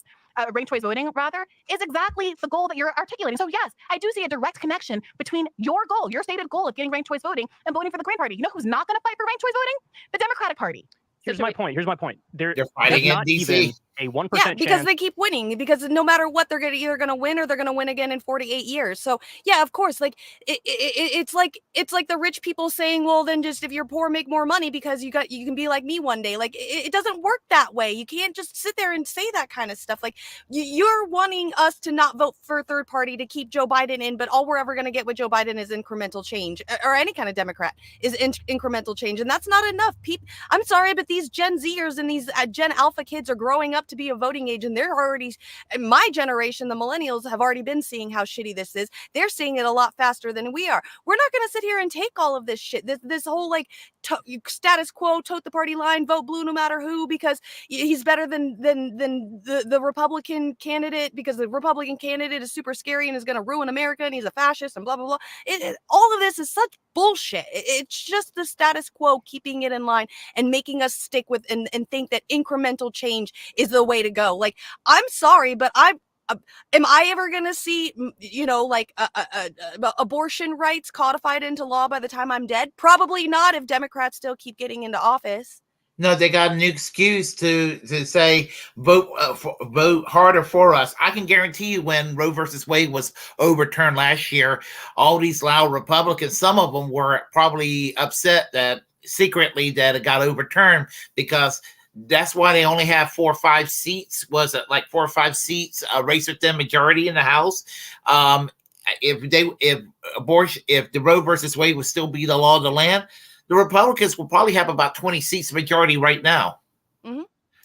ranked choice voting rather, is exactly the goal that you're articulating. So yes, I do see a direct connection between your goal, your stated goal of getting ranked choice voting and voting for the Green Party. You know who's not going to fight for ranked choice voting? The Democratic Party. Here's my point. They're fighting in DC. A 1% Yeah, because chance. they keep winning. Because no matter what, they're either going to win or they're going to win again in 48 years. So yeah, of course, like it's like the rich people saying, well, then just if you're poor, make more money because you can be like me one day. Like it doesn't work that way. You can't just sit there and say that kind of stuff. Like you're wanting us to not vote for a third party to keep Joe Biden in, but all we're ever going to get with Joe Biden is incremental change, or any kind of Democrat is incremental change, and that's not enough. I'm sorry, but these Gen Zers and these Gen Alpha kids are growing up to be a voting age, and they're already, my generation, the millennials, have already been seeing how shitty this is. They're seeing it a lot faster than we are. We're not going to sit here and take all of this shit, this whole like status quo, tote the party line, vote blue no matter who, because he's better than the Republican candidate, because the Republican candidate is super scary and is going to ruin America and he's a fascist and blah blah blah. All of this is such bullshit. It's just the status quo keeping it in line and making us stick with and think that incremental change is the way to go. Like, I'm sorry, but am I ever going to see, like abortion rights codified into law by the time I'm dead? Probably not, if Democrats still keep getting into office. No, they got a new excuse to say vote harder for us. I can guarantee you, when Roe versus Wade was overturned last year, all these loud Republicans, some of them were probably upset that secretly that it got overturned, because that's why they only have 4 or 5 seats. Was it like 4 or 5 seats, a race with them majority in the House? If the Roe versus Wade would still be the law of the land, the Republicans will probably have about 20 seats majority right now. Mm-hmm.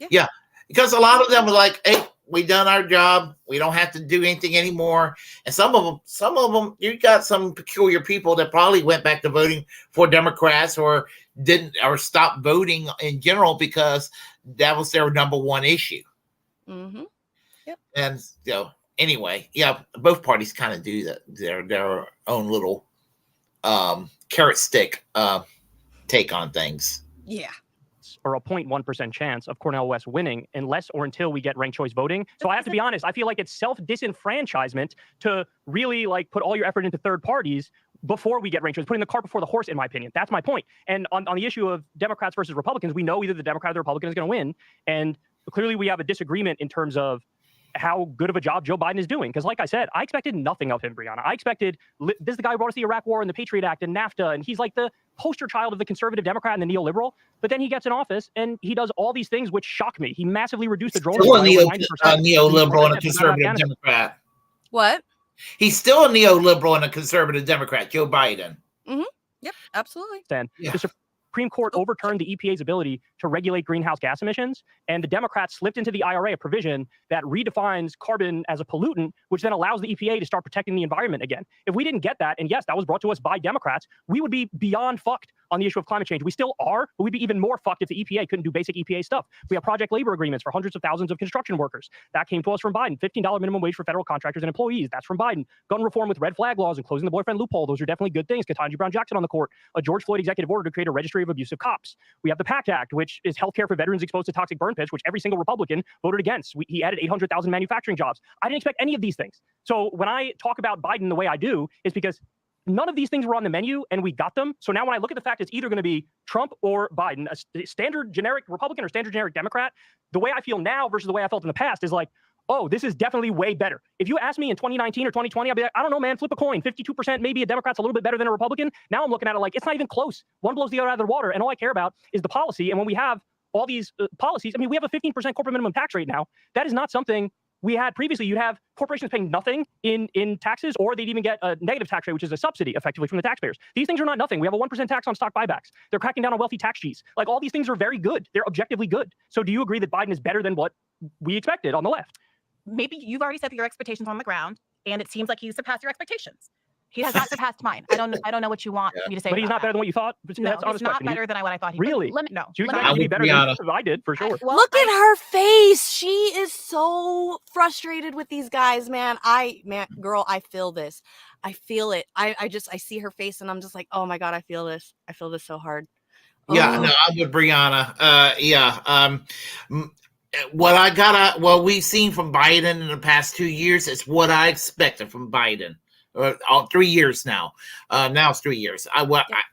Yeah, because a lot of them are like, hey, we done our job. We don't have to do anything anymore. And some of them, you got some peculiar people that probably went back to voting for Democrats or didn't, or stopped voting in general because that was their number one issue. Mm-hmm. Yep. And anyway, yeah, both parties kind of do that. Their own little carrot stick take on things. Yeah. Or a 0.1% chance of Cornel West winning unless or until we get ranked choice voting. So I have to be honest, I feel like it's self-disenfranchisement to really like put all your effort into third parties before we get ranked choice, putting the cart before the horse, in my opinion. That's my point. And on the issue of Democrats versus Republicans, we know either the Democrat or the Republican is going to win. And clearly we have a disagreement in terms of how good of a job Joe Biden is doing. Because like I said, I expected nothing of him, Brianna. I expected, this is the guy who brought us the Iraq War and the Patriot Act and NAFTA, and he's like the poster child of the conservative Democrat and the neoliberal. But then he gets in office and he does all these things which shock me. He massively reduced the drone Still a by over 90%. neoliberal and a conservative Democrat. What? He's still a neoliberal and a conservative Democrat, Joe Biden. Mm-hmm. Yep, absolutely. The Supreme Court overturned the EPA's ability to regulate greenhouse gas emissions, and the Democrats slipped into the IRA a provision that redefines carbon as a pollutant, which then allows the EPA to start protecting the environment again. If we didn't get that, and yes, that was brought to us by Democrats, we would be beyond fucked on the issue of climate change. We still are, but we'd be even more fucked if the EPA couldn't do basic EPA stuff. We have project labor agreements for hundreds of thousands of construction workers. That came to us from Biden. $15 minimum wage for federal contractors and employees. That's from Biden. Gun reform with red flag laws and closing the boyfriend loophole. Those are definitely good things. Ketanji Brown Jackson on the court. A George Floyd executive order to create a registry of abusive cops. We have the PACT Act, which is healthcare for veterans exposed to toxic burn pits, which every single Republican voted against. He added 800,000 manufacturing jobs. I didn't expect any of these things. So when I talk about Biden the way I do, is because none of these things were on the menu and we got them. So now when I look at the fact it's either going to be Trump or Biden, a standard generic Republican or standard generic Democrat, the way I feel now versus the way I felt in the past is like, oh, this is definitely way better. If you asked me in 2019 or 2020, I'd be like, I don't know, man, flip a coin. 52%, maybe a Democrat's a little bit better than a Republican. Now I'm looking at it like, it's not even close. One blows the other out of the water. And all I care about is the policy. And when we have all these policies, I mean, we have a 15% corporate minimum tax rate now. That is not something we had previously. You have corporations paying nothing in taxes, or they'd even get a negative tax rate, which is a subsidy effectively from the taxpayers. These things are not nothing. We have a 1% tax on stock buybacks. They're cracking down on wealthy tax cheats. Like, all these things are very good. They're objectively good. So do you agree that Biden is better than what we expected on the left? Maybe you've already set your expectations on the ground, and it seems like he's surpassed your expectations. He has not surpassed mine. I don't know what you want me to say. But he's not better than what you thought. No, he's not better than what I thought he really was. No. So you expect me to be better than I did for sure. Look at her face. She is so frustrated with these guys, man. Girl, I feel this. I feel it. I see her face and I'm just like, oh my God, I feel this. I feel this so hard. Yeah, no, I'm with Brianna. What we've seen from Biden in the past 2 years is what I expected from Biden. 3 years now. Now it's 3 years.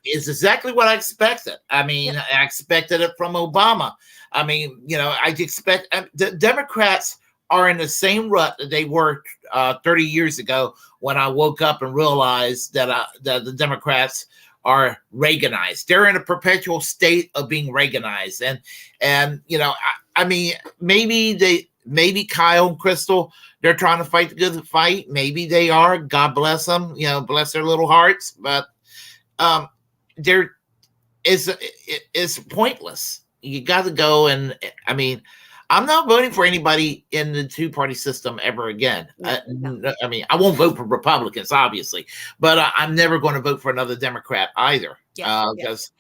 It's exactly what I expected. I mean, I expected it from Obama. I mean, I expect the Democrats are in the same rut that they were 30 years ago when I woke up and realized that the Democrats are Reaganized. They're in a perpetual state of being Reaganized. And I mean, maybe Kyle and Crystal, they're trying to fight the good fight. Maybe they are. God bless them. Bless their little hearts. But it's pointless. You got to go. And I mean, I'm not voting for anybody in the two-party system ever again. No. I mean, I won't vote for Republicans, obviously, but I'm never going to vote for another Democrat either. Because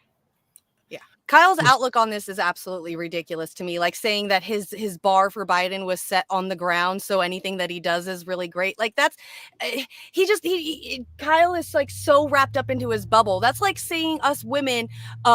Kyle's outlook on this is absolutely ridiculous to me. Like saying that his bar for Biden was set on the ground, so anything that he does is really great. Like that's Kyle is like so wrapped up into his bubble. That's like saying us women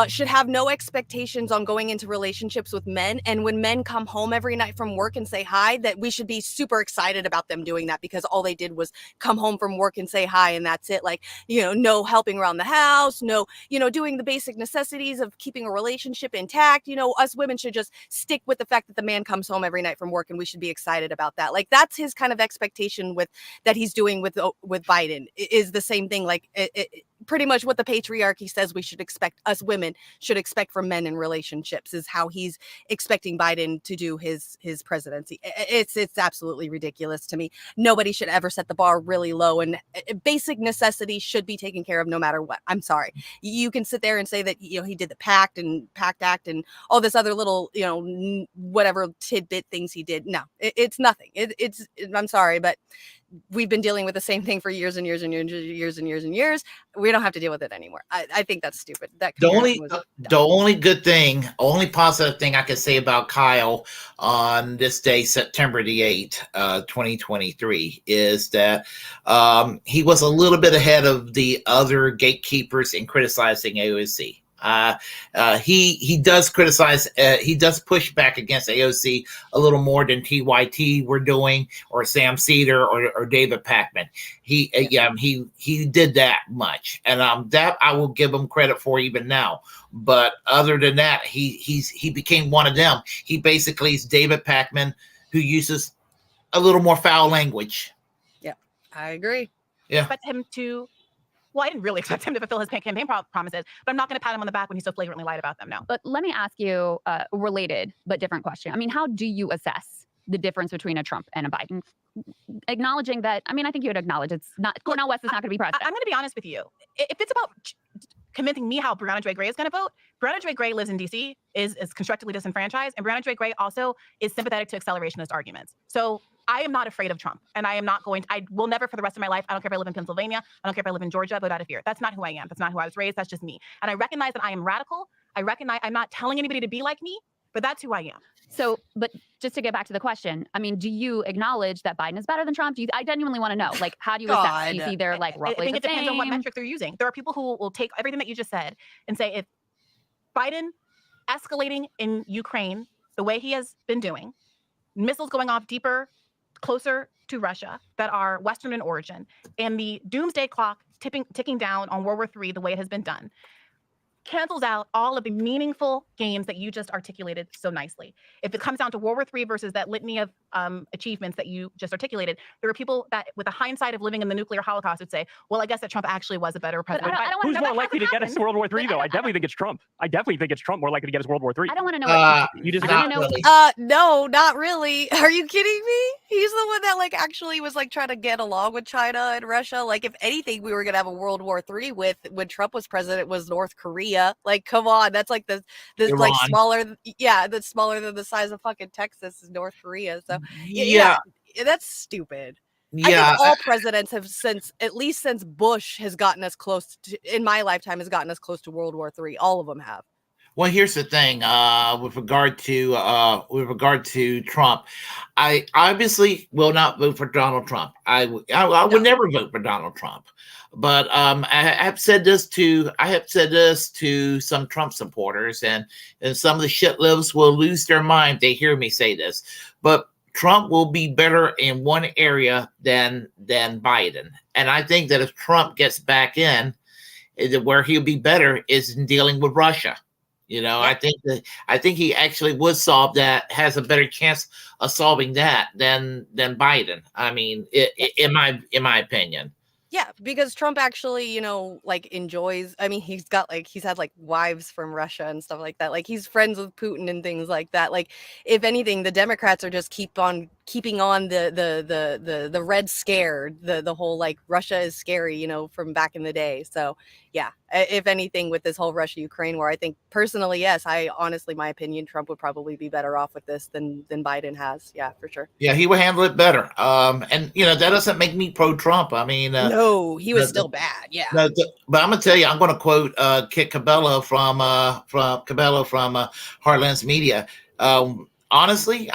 should have no expectations on going into relationships with men, and when men come home every night from work and say hi, that we should be super excited about them doing that because all they did was come home from work and say hi, and that's it. Like, no helping around the house, no, doing the basic necessities of keeping a relationship intact. Us women should just stick with the fact that the man comes home every night from work, and we should be excited about that. Like that's his kind of expectation that he's doing with Biden is the same thing. Like pretty much what the patriarchy says we should expect, us women should expect from men in relationships, is how he's expecting Biden to do his presidency. It's absolutely ridiculous to me. Nobody should ever set the bar really low, and basic necessities should be taken care of no matter what. I'm sorry. You can sit there and say that he did the PACT Act and all this other little whatever tidbit things he did. No, it's nothing. I'm sorry, but we've been dealing with the same thing for years and years and years and years and years and years. We don't have to deal with it anymore. I think that's stupid. That The comparison only was the only good thing, only positive thing I can say about Kyle on this day, September the 8th, 2023, is that he was a little bit ahead of the other gatekeepers in criticizing AOC. He does criticize, he does push back against AOC a little more than TYT were doing, or Sam Cedar, or David Pacman. He did that much, and that I will give him credit for even now. But other than that, he became one of them. He basically is David Pacman, who uses a little more foul language. Yeah, I agree. Yeah. Expect him to. Well, I didn't really expect him to fulfill his campaign promises, but I'm not going to pat him on the back when he so flagrantly lied about them. No. But let me ask you a related but different question. I mean, how do you assess the difference between a Trump and a Biden? Acknowledging that, I mean, I think you would acknowledge it's not, Cornel West is not going to be president. I'm going to be honest with you. If it's about convincing me how Brianna Joy Gray is going to vote, Brianna Joy Gray lives in D.C., is constructively disenfranchised, and Brianna Joy Gray also is sympathetic to accelerationist arguments. So I am not afraid of Trump, and I will never for the rest of my life, I don't care if I live in Pennsylvania, I don't care if I live in Georgia, vote out of fear. That's not who I am. That's not who I was raised. That's just me. And I recognize that I am radical. I recognize I'm not telling anybody to be like me, but that's who I am. So, but just to get back to the question, I mean, do you acknowledge that Biden is better than Trump? I genuinely want to know, like, how do you assess? Do you see they're like roughly I think the it depends on what same? metric they're using. There are people who will take everything that you just said and say, if Biden escalating in Ukraine the way he has been doing, missiles going off deeper, closer to Russia that are Western in origin, and the doomsday clock ticking down on World War III the way it has been done, cancels out all of the meaningful gains that you just articulated so nicely. If it comes down to World War III versus that litany of achievements that you just articulated, there are people that, with the hindsight of living in the nuclear holocaust, would say, well, I guess that Trump actually was a better president. Who's more likely to get us to World War III, though? I definitely think it's Trump. I definitely think it's Trump more likely to get us World War III. I don't want to know what you just no, not really. Are you kidding me? He's the one that like actually was like trying to get along with China and Russia. Like, if anything, we were gonna have a World War III with when Trump was president was North Korea. Like, come on, that's like this like smaller, that's smaller than the size of fucking Texas is North Korea. So yeah, that's stupid. I think all presidents have at least since Bush has gotten us close to, in my lifetime, has gotten us close to World War III. All of them have. Well, here's the thing. With regard to Trump, I obviously will not vote for Donald Trump. I would never vote for Donald Trump. But I have said this to some Trump supporters, and some of the shitlibs will lose their mind if they hear me say this. But Trump will be better in one area than Biden, and I think that if Trump gets back in, where he'll be better is in dealing with Russia. You know, I think he actually would solve that, has a better chance of solving that than Biden. I mean, in my opinion. Yeah, because Trump actually, you know, like enjoys, I mean, he's had like wives from Russia and stuff like that. Like, he's friends with Putin and things like that. Like, if anything, the Democrats are just keeping on the Red Scare, the whole like Russia is scary, you know, from back in the day. So yeah, if anything, with this whole Russia-Ukraine war, I think personally, yes, I honestly, my opinion, Trump would probably be better off with this than Biden has. Yeah, for sure. Yeah, he would handle it better. And you know, that doesn't make me pro-Trump. I mean, no, he was still bad. Yeah. But I'm gonna tell you, I'm gonna quote Kit Cabello from Heartlands Media. Honestly,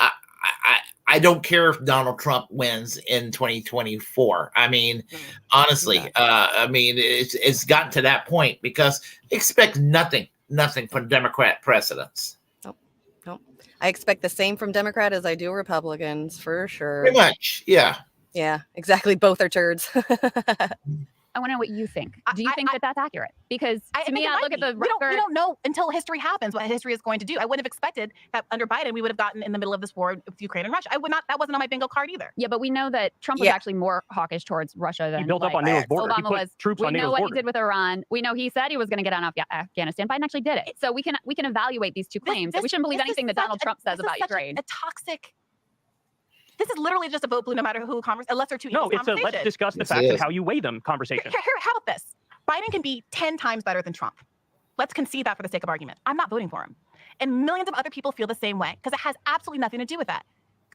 I don't care if Donald Trump wins in 2024. I mean, honestly, I mean, it's gotten to that point because expect nothing from Democrat presidents. Nope. I expect the same from Democrat as I do Republicans, for sure. Pretty much, yeah. Yeah, exactly. Both are turds. I want to know what you think. Do you think that that's accurate? Because to me, I look at the record. We don't know until history happens what history is going to do. I wouldn't have expected that under Biden we would have gotten in the middle of this war with Ukraine and Russia. I would not. That wasn't on my bingo card either. Yeah, but we know that Trump was actually more hawkish towards Russia than he built up on NATO's border. Obama was. Troops on NATO's border. We know what he did with Iran. We know he said he was going to get on Afghanistan. Biden actually did it. So we can evaluate these two claims. We shouldn't believe anything that Donald Trump says about Ukraine. A toxic. This is literally just a vote blue no matter who conversation, a lesser two evils conversation. No, it's a let's discuss the facts and how you weigh them conversation. How about this? Biden can be 10 times better than Trump. Let's concede that for the sake of argument. I'm not voting for him. And millions of other people feel the same way because it has absolutely nothing to do with that.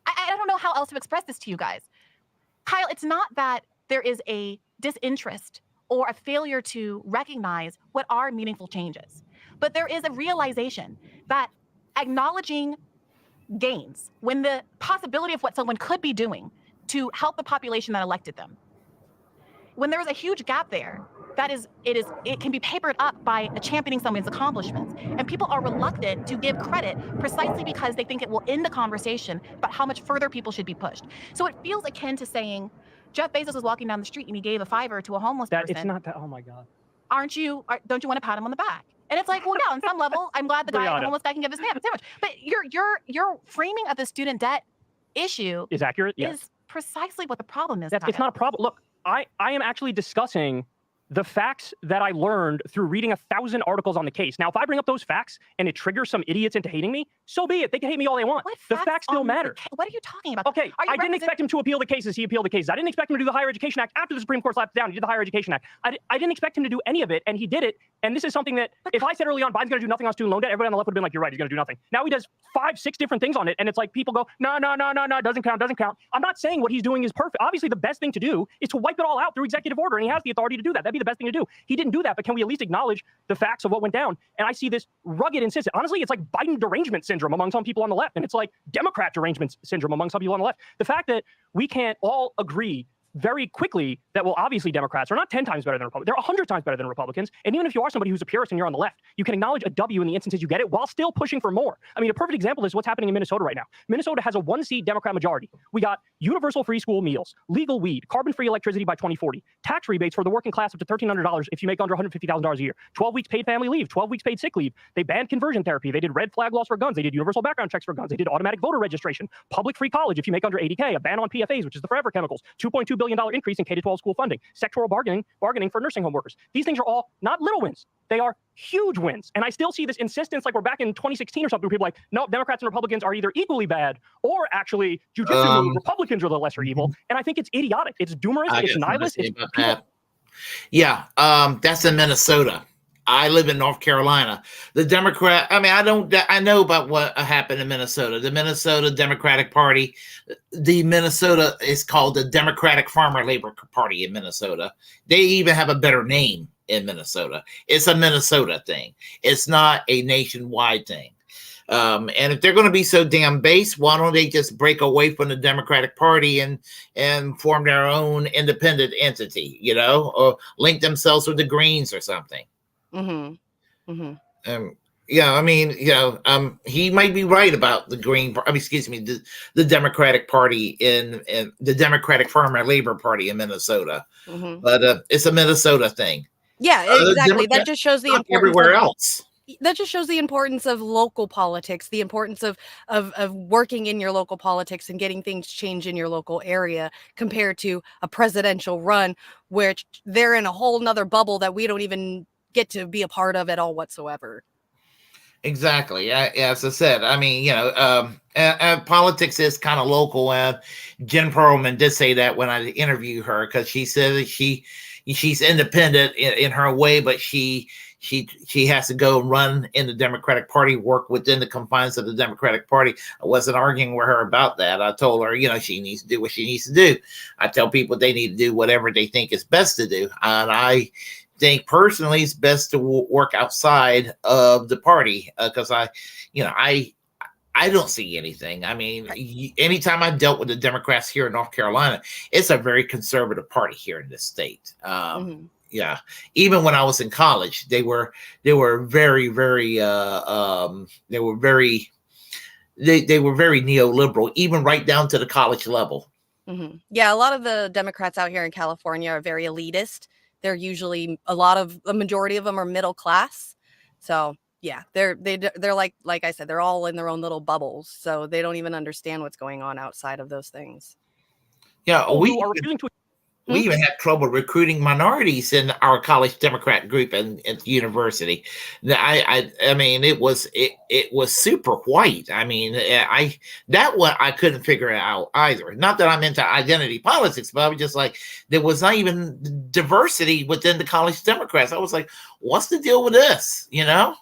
I don't know how else to express this to you guys. Kyle, it's not that there is a disinterest or a failure to recognize what are meaningful changes, but there is a realization that acknowledging gains when the possibility of what someone could be doing to help the population that elected them, when there is a huge gap there, it can be papered up by championing someone's accomplishments. And people are reluctant to give credit precisely because they think it will end the conversation about how much further people should be pushed. So it feels akin to saying, Jeff Bezos was walking down the street and he gave a $5 to a homeless person. It's not that. Oh my God. Don't you want to pat him on the back? And it's like, well, yeah, on some level, I'm glad the homeless guy can give a sandwich. But your framing of the student debt issue is accurate. Yes. Is precisely what the problem is. It's not a problem. Look, I am actually discussing the facts that I learned through reading 1,000 articles on the case. Now, if I bring up those facts and it triggers some idiots into hating me, so be it. They can hate me all they want. The facts still matter. What are you talking about? Okay, I didn't expect him to appeal the cases. He appealed the cases. I didn't expect him to do the Higher Education Act after the Supreme Court slapped it down. He did the Higher Education Act. I didn't expect him to do any of it, and he did it. And this is something that, if I said early on, Biden's going to do nothing on student loan debt, everybody on the left would have been like, you're right, he's going to do nothing. Now he does 5, 6 different things on it, and it's like people go, no, doesn't count. I'm not saying what he's doing is perfect. Obviously, the best thing to do is to wipe it all out through executive order, and he has the authority to do that. That'd be the best thing to do. He didn't do that, but can we at least acknowledge the facts of what went down? And I see this rugged insistence. Honestly, it's like Biden derangement syndrome among some people on the left, and it's like Democrat derangement syndrome among some people on the left. The fact that we can't all agree very quickly that, well, obviously Democrats are not 10 times better than Republicans. They're 100 times better than Republicans. And even if you are somebody who's a purist and you're on the left, you can acknowledge a W in the instances you get it while still pushing for more. I mean, a perfect example is what's happening in Minnesota right now. Minnesota has a 1-seat Democrat majority. We got universal free school meals, legal weed, carbon-free electricity by 2040, tax rebates for the working class up to $1,300 if you make under $150,000 a year, 12 weeks paid family leave, 12 weeks paid sick leave. They banned conversion therapy. They did red flag laws for guns. They did universal background checks for guns. They did automatic voter registration, public free college if you make under 80K, a ban on PFAs, which is the forever chemicals, $2.2 billion increase in K-12 school funding, sectoral bargaining for nursing home workers. These things are all not little wins. They are huge wins. And I still see this insistence like we're back in 2016 or something where people are like, no, Democrats and Republicans are either equally bad or actually Republicans are the lesser evil. And I think it's idiotic. It's doomerist. It's nihilist. Yeah, that's in Minnesota. I live in North Carolina. The Democrat, I know about what happened in Minnesota. The Minnesota Democratic Party, the Minnesota is called the Democratic Farmer Labor Party in Minnesota. They even have a better name in Minnesota. It's a Minnesota thing. It's not a nationwide thing. And if they're going to be so damn base, why don't they just break away from the Democratic Party and form their own independent entity, or link themselves with the Greens or something? He might be right about the the Democratic Party in the Democratic Farmer Labor Party in Minnesota, but it's a Minnesota thing. Yeah, exactly. That just shows the importance everywhere else. That just shows the importance of local politics, the importance of working in your local politics and getting things changed in your local area compared to a presidential run, which they're in a whole nother bubble that we don't even get to be a part of at all whatsoever. Exactly. As I said, politics is kind of local. And Jen Perlman did say that when I interviewed her, because she said that she's independent in her way, but she has to go and run in the Democratic Party, work within the confines of the Democratic Party. I wasn't arguing with her about that. I told her, she needs to do what she needs to do. I tell people they need to do whatever they think is best to do. And I think personally it's best to work outside of the party because I don't see anything. I mean, anytime I dealt with the Democrats here in North Carolina, it's a very conservative party here in this state. Yeah, even when I was in college, they were very, very they were very neoliberal, even right down to the college level. Yeah, a lot of the Democrats out here in California are very elitist. They're usually a majority of them are middle class. So yeah, they're like I said, they're all in their own little bubbles. So they don't even understand what's going on outside of those things. Yeah, we even had trouble recruiting minorities in our college Democrat group and at the university. I mean, it was super white. I mean, I couldn't figure it out either. Not that I'm into identity politics, but I was just like, there was not even diversity within the college Democrats. I was like, what's the deal with this? Yeah.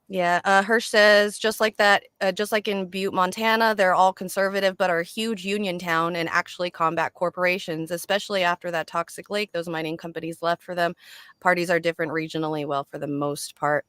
Yeah, Hirsch says just like that, just like in Butte, Montana, they're all conservative but are a huge union town and actually combat corporations, especially after that toxic lake. Those mining companies left for them. Parties are different regionally, well, for the most part.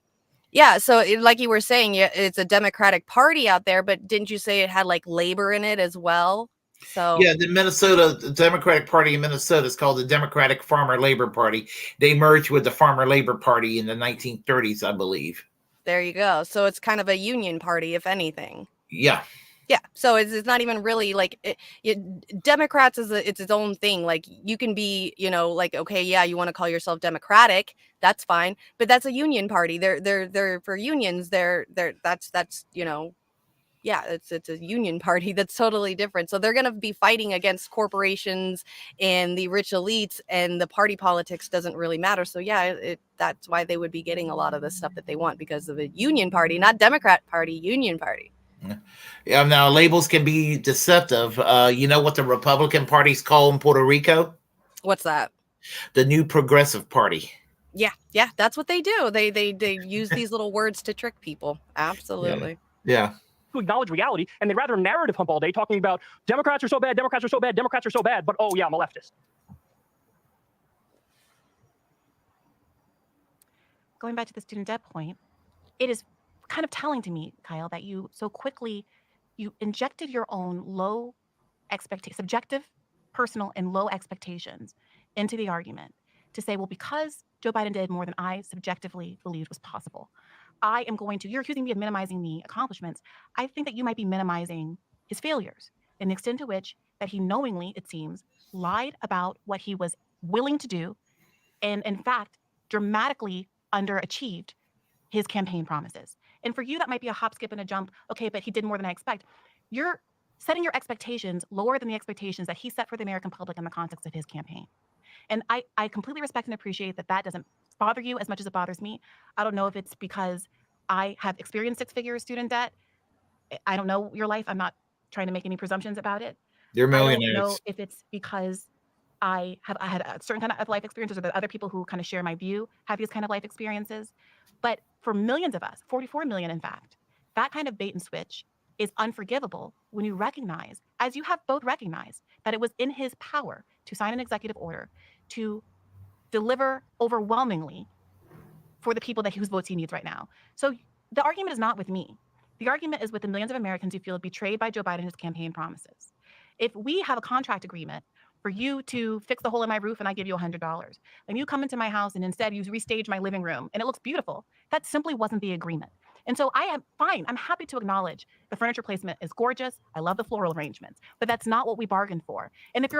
Yeah, so like you were saying, yeah, it's a Democratic Party out there, but didn't you say it had like labor in it as well? So Yeah, the Democratic Party in Minnesota is called the Democratic Farmer Labor Party. They merged with the Farmer Labor Party in the 1930s, I believe. there you go. So it's kind of a union party, if anything. Yeah. Yeah, so it's not even really like Democrats it's its own thing. Like you can be, like, okay, yeah, you want to call yourself Democratic, that's fine, but that's a union party. They're for unions. That's yeah, it's a union party that's totally different. So they're going to be fighting against corporations and the rich elites, and the party politics doesn't really matter. So yeah, that's why they would be getting a lot of the stuff that they want, because of a union party, not Democrat party, union party. Yeah. Now labels can be deceptive. You know what the Republican parties call in Puerto Rico? What's that? The New Progressive Party. Yeah, that's what they do. They use these little words to trick people. Absolutely. Yeah. To acknowledge reality, and they'd rather narrative hump all day talking about Democrats are so bad, Democrats are so bad, Democrats are so bad, but oh yeah, I'm a leftist. Going back to the student debt point, it is kind of telling to me, Kyle, that you so quickly you injected your own low subjective, personal, and low expectations into the argument to say, well, because Joe Biden did more than I subjectively believed was possible, I am going to, you're accusing me of minimizing the accomplishments. I think that you might be minimizing his failures in the extent to which that he knowingly, it seems, lied about what he was willing to do, and in fact, dramatically underachieved his campaign promises. And for you, that might be a hop, skip, and a jump. Okay, but he did more than I expect. You're setting your expectations lower than the expectations that he set for the American public in the context of his campaign. And I completely respect and appreciate that that doesn't bother you as much as it bothers me. I don't know if it's because I have experienced six-figure student debt. I don't know your life. I'm not trying to make any presumptions about it. They're millionaires. I don't know if it's because I had a certain kind of life experiences, or that other people who kind of share my view have these kind of life experiences. But for millions of us, 44 million in fact, that kind of bait and switch is unforgivable when you recognize, as you have both recognized, that it was in his power to sign an executive order to deliver overwhelmingly for the people whose votes he needs right now. So the argument is not with me. The argument is with the millions of Americans who feel betrayed by Joe Biden and his campaign promises. If we have a contract agreement for you to fix the hole in my roof and I give you $100, and you come into my house and instead you restage my living room and it looks beautiful, that simply wasn't the agreement. And so I am fine. I'm happy to acknowledge the furniture placement is gorgeous. I love the floral arrangements, but that's not what we bargained for. And if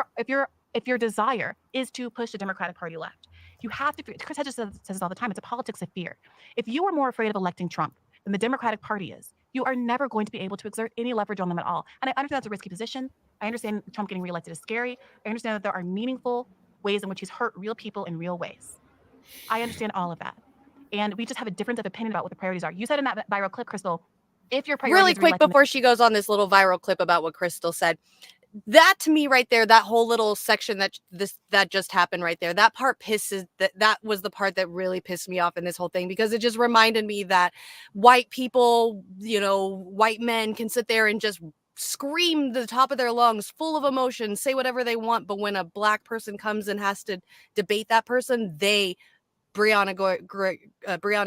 your desire is to push the Democratic Party left, you have to. Chris Hedges says this all the time. It's a politics of fear. If you are more afraid of electing Trump than the Democratic Party is, you are never going to be able to exert any leverage on them at all. And I understand that's a risky position. I understand Trump getting reelected is scary. I understand that there are meaningful ways in which he's hurt real people in real ways. I understand all of that. And we just have a difference of opinion about what the priorities are. You said in that viral clip, Crystal, if your priority really quick before she goes on this little viral clip about what Crystal said, that to me right there, that whole little section that just happened right there, that part that was the part that really pissed me off in this whole thing, because it just reminded me that white people, white men can sit there and just scream the top of their lungs, full of emotion, say whatever they want, but when a black person comes and has to debate that person, Brianna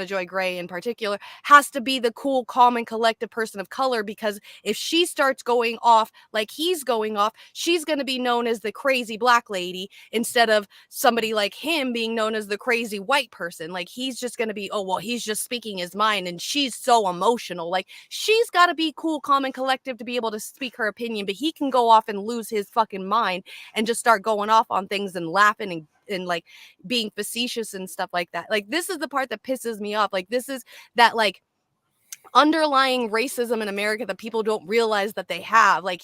Joy Gray in particular has to be the cool, calm, and collected person of color, because if she starts going off like he's going off, she's going to be known as the crazy black lady instead of somebody like him being known as the crazy white person. Like, he's just going to be, oh, well, he's just speaking his mind and she's so emotional. Like, she's got to be cool, calm, and collective to be able to speak her opinion, but he can go off and lose his fucking mind and just start going off on things and laughing and like being facetious and stuff like that. Like, this is the part that pisses me off. Like, this is that like underlying racism in America that people don't realize that they have. Like,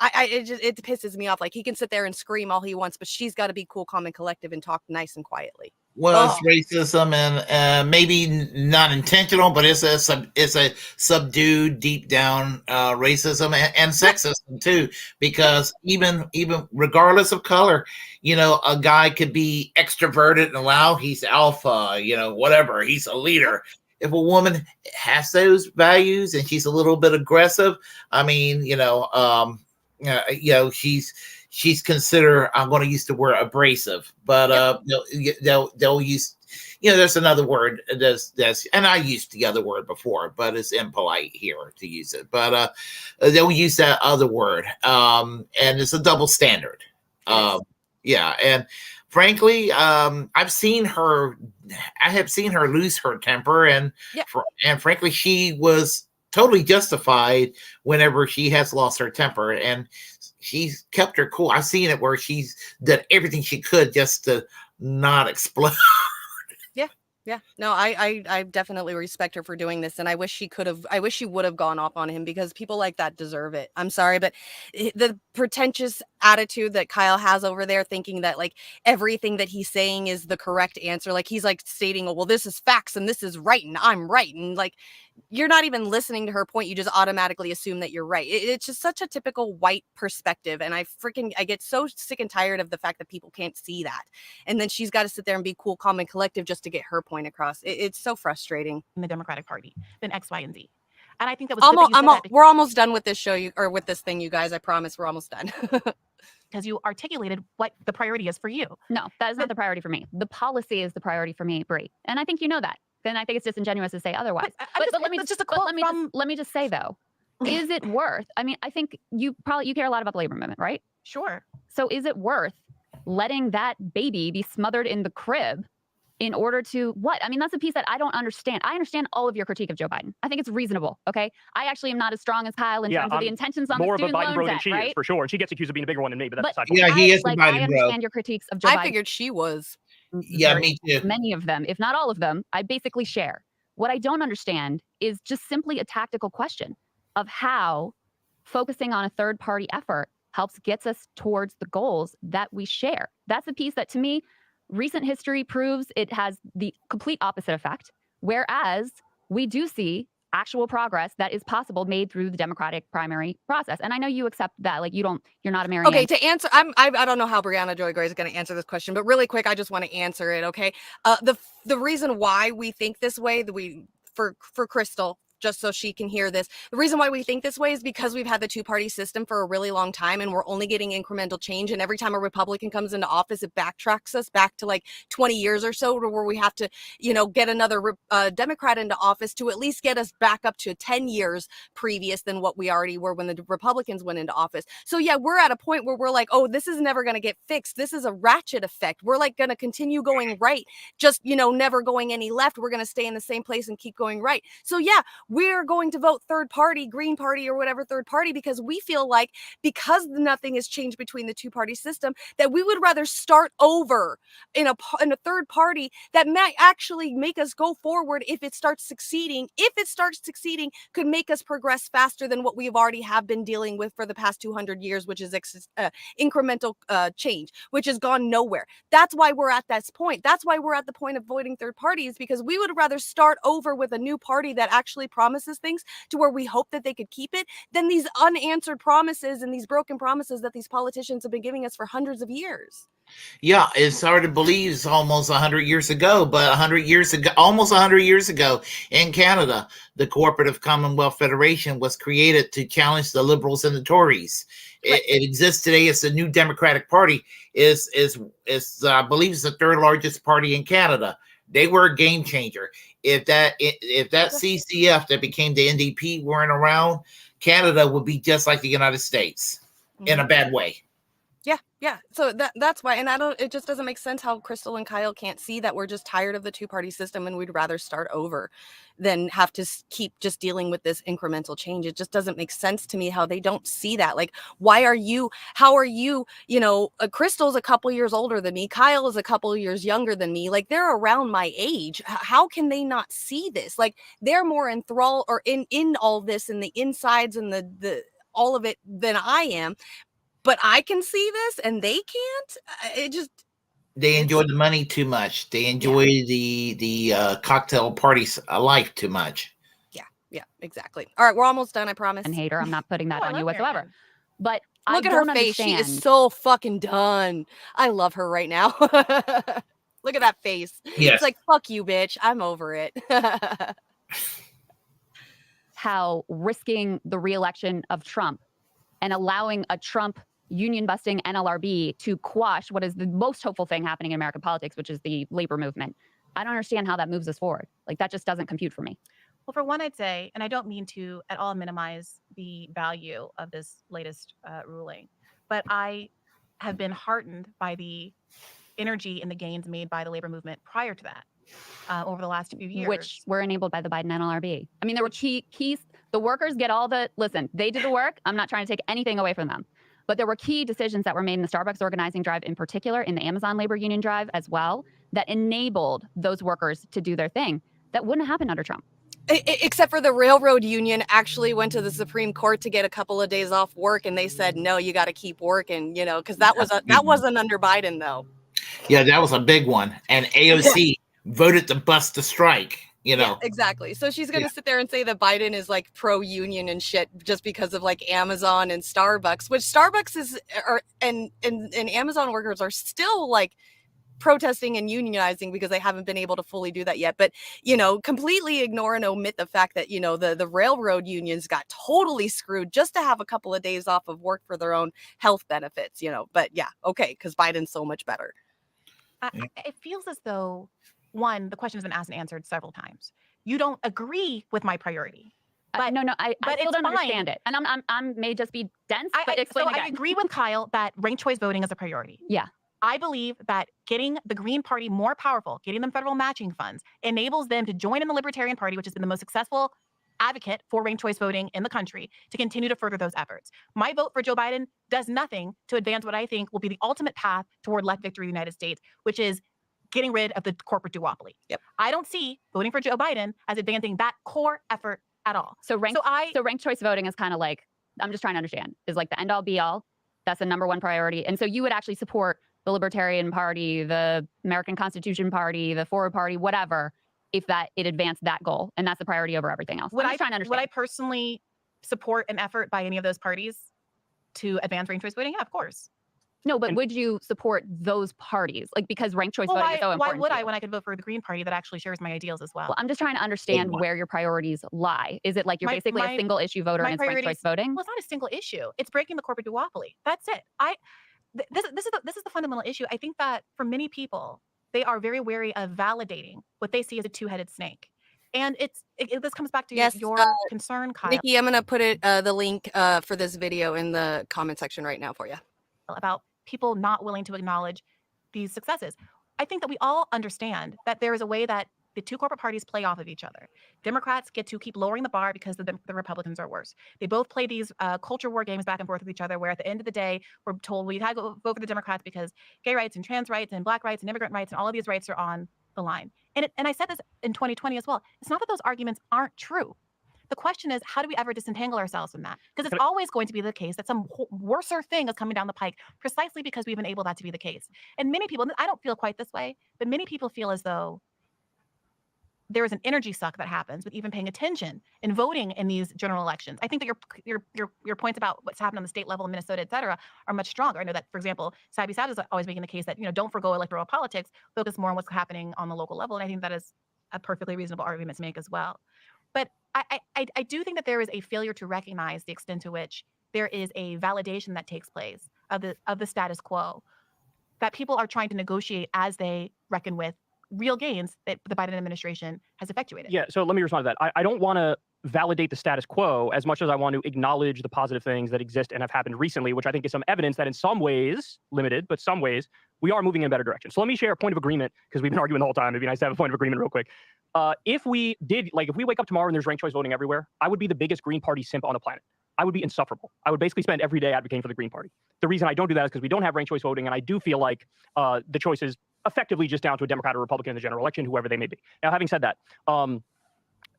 it pisses me off. Like, he can sit there and scream all he wants, but she's got to be cool, calm, and collective and talk nice and quietly. Well, it's racism, and maybe not intentional, but it's a subdued, deep down racism and sexism too. Because even regardless of color, a guy could be extroverted and loud. He's alpha, whatever. He's a leader. if a woman has those values and she's a little bit aggressive, I mean, she's considered, I'm going to use the word abrasive, but they'll use, there's another word that's, and I used the other word before, but it's impolite here to use it, but they'll use that other word, and it's a double standard. And frankly, I have seen her lose her temper, and frankly, she was totally justified whenever she has lost her temper, and she's kept her cool. I've seen it where she's done everything she could just to not explode. Yeah, no, I definitely respect her for doing this, and I wish she would have gone off on him, because people like that deserve it. I'm sorry, but the pretentious attitude that Kyle has over there, thinking that like everything that he's saying is the correct answer, like he's like stating, oh, well, this is facts and this is right and I'm right, and like you're not even listening to her point. You just automatically assume that you're right. It's just such a typical white perspective, and I get so sick and tired of the fact that people can't see that, and then she's got to sit there and be cool, calm, and collective just to get her point across. It's so frustrating. In the Democratic Party than X, Y, and Z. And I think that was we're almost done with this show, or with this thing, you guys. I promise we're almost done. Because you articulated what the priority is for you. No, that is not the priority for me. The policy is the priority for me, Brie. And I think you know that. Then I think it's disingenuous to say otherwise. But let me just say though, is it worth? I mean, I think you care a lot about the labor movement, right? Sure. So is it worth letting that baby be smothered in the crib in order to what? I mean, that's a piece that I don't understand. I understand all of your critique of Joe Biden. I think it's reasonable. Okay, I actually am not as strong as Kyle in terms of the intentions on the student more of a Biden bro loan than debt, she right? is, for sure. And she gets accused of being a bigger one than me, but that's he is the Biden I bro. understand your critiques of Joe Biden. I figured she was. Yeah, me too. Many of them, if not all of them, I basically share. What I don't understand is just simply a tactical question of how focusing on a third-party effort helps gets us towards the goals that we share. That's a piece that, to me, recent history proves it has the complete opposite effect, whereas we do see actual progress that is possible made through the Democratic primary process. And I know you accept that, like you're not a Marianne. Okay, to answer, I don't know how Brianna Joy Gray is going to answer this question, but really quick, I just want to answer it. Okay, the reason why we think this way, for Crystal, just so she can hear this. The reason why we think this way is because we've had the two-party system for a really long time, and we're only getting incremental change. And every time a Republican comes into office, it backtracks us back to like 20 years or so, to where we have to, get another Democrat into office to at least get us back up to 10 years previous than what we already were when the Republicans went into office. So yeah, we're at a point where we're like, oh, this is never going to get fixed. This is a ratchet effect. We're like going to continue going right, just, never going any left. We're going to stay in the same place and keep going right. So yeah, we're going to vote third party, Green Party, or whatever third party, because we feel like, because nothing has changed between the two-party system, that we would rather start over in a third party that might actually make us go forward if it starts succeeding. If it starts succeeding, could make us progress faster than what we've already have been dealing with for the past 200 years, which is incremental change, which has gone nowhere. That's why we're at this point. That's why we're at the point of voting third parties, because we would rather start over with a new party that actually promises things to where we hope that they could keep it, than these unanswered promises and these broken promises that these politicians have been giving us for hundreds of years. Yeah, it's hard to believe it's almost 100 years ago, but almost 100 years ago in Canada, the Cooperative Commonwealth Federation was created to challenge the Liberals and the Tories. It exists today. It's a new Democratic Party. Is I believe it's the third largest party in Canada. They were a game changer. If that CCF that became the NDP weren't around, Canada would be just like the United States in a bad way. Yeah. So that's why, and it just doesn't make sense how Crystal and Kyle can't see that we're just tired of the two-party system and we'd rather start over than have to keep just dealing with this incremental change. It just doesn't make sense to me how they don't see that. Like, how are you, Crystal's a couple years older than me. Kyle is a couple years younger than me. Like, they're around my age. How can they not see this? Like, they're more enthralled or in all this and the insides and the all of it than I am. But I can see this and they can't. They enjoy the money too much. They enjoy the cocktail parties life too much. Yeah, exactly. All right, we're almost done, I promise. And hater, I'm not putting that on you whatsoever. But look at her face. She is so fucking done. I love her right now. Look at that face. Yes. It's like, fuck you, bitch. I'm over it. how risking the reelection of Trump and allowing a Trump union-busting NLRB to quash what is the most hopeful thing happening in American politics, which is the labor movement. I don't understand how that moves us forward. Like, that just doesn't compute for me. Well, for one, I'd say, and I don't mean to at all minimize the value of this latest ruling, but I have been heartened by the energy and the gains made by the labor movement prior to that over the last few years. Which were enabled by the Biden NLRB. I mean, there were keys. The workers get all the, listen, they did the work. I'm not trying to take anything away from them. But there were key decisions that were made in the Starbucks organizing drive in particular, in the Amazon labor union drive as well, that enabled those workers to do their thing. That wouldn't happen under Trump. Except for the railroad union actually went to the Supreme Court to get a couple of days off work, and they said, no, you got to keep working, you know, because that wasn't under Biden, though. Yeah, that was a big one. And AOC voted to bust the strike, you know. Yeah, exactly. So she's going to sit there and say that Biden is like pro-union and shit just because of like Amazon and Starbucks, which Starbucks is, and Amazon workers are still like protesting and unionizing because they haven't been able to fully do that yet. But, you know, completely ignore and omit the fact that, you know, the railroad unions got totally screwed just to have a couple of days off of work for their own health benefits, you know. But yeah, okay, because Biden's so much better. It feels as though, one, the question has been asked and answered several times. You don't agree with my priority. But no, I but still it's don't fine. understand it. And I'm may just be dense, but explain again. I agree with Kyle that ranked choice voting is a priority. Yeah. I believe that getting the Green Party more powerful, getting them federal matching funds, enables them to join in the Libertarian Party, which has been the most successful advocate for ranked choice voting in the country, to continue to further those efforts. My vote for Joe Biden does nothing to advance what I think will be the ultimate path toward left victory in the United States, which is getting rid of the corporate duopoly. Yep. I don't see voting for Joe Biden as advancing that core effort at all. So ranked choice voting is kind of like, I'm just trying to understand, is like the end all be all. That's the number one priority. And so you would actually support the Libertarian Party, the American Constitution Party, the Forward Party, whatever, if it advanced that goal. And that's the priority over everything else. I'm just trying to understand. Would I personally support an effort by any of those parties to advance ranked choice voting? Yeah, of course. No, but would you support those parties? Like, because ranked choice voting is so important. Why would I when I could vote for the Green Party that actually shares my ideals as well? Well, I'm just trying to understand where your priorities lie. Is it like you're basically a single issue voter and it's ranked choice voting? Well, it's not a single issue. It's breaking the corporate duopoly. That's it. This is the fundamental issue. I think that for many people, they are very wary of validating what they see as a two-headed snake. And this comes back to your concern, Kyle. Nikki, I'm going to put the link for this video in the comment section right now for you. About people not willing to acknowledge these successes. I think that we all understand that there is a way that the two corporate parties play off of each other. Democrats get to keep lowering the bar because the Republicans are worse. They both play these culture war games back and forth with each other, where at the end of the day, we're told we had to vote for the Democrats because gay rights and trans rights and black rights and immigrant rights and all of these rights are on the line. And I said this in 2020 as well. It's not that those arguments aren't true. The question is, how do we ever disentangle ourselves from that? Because it's always going to be the case that some worser thing is coming down the pike precisely because we've enabled that to be the case. And many people, I don't feel quite this way, but many people feel as though there is an energy suck that happens with even paying attention and voting in these general elections. I think that your points about what's happened on the state level in Minnesota, et cetera, are much stronger. I know that, for example, Sabi Sad is always making the case that, don't forgo electoral politics, focus more on what's happening on the local level. And I think that is a perfectly reasonable argument to make as well. But I do think that there is a failure to recognize the extent to which there is a validation that takes place of the status quo, that people are trying to negotiate as they reckon with real gains that the Biden administration has effectuated. Yeah, so let me respond to that. I don't want to validate the status quo as much as I want to acknowledge the positive things that exist and have happened recently, which I think is some evidence that in some ways, limited, but some ways, we are moving in a better direction. So let me share a point of agreement, because we've been arguing the whole time. It'd be nice to have a point of agreement real quick. If we wake up tomorrow and there's ranked choice voting everywhere, I would be the biggest Green Party simp on the planet. I would be insufferable. I would basically spend every day advocating for the Green Party. The reason I don't do that is because we don't have ranked choice voting, and I do feel like the choice is effectively just down to a Democrat or Republican in the general election, whoever they may be. Now, having said that,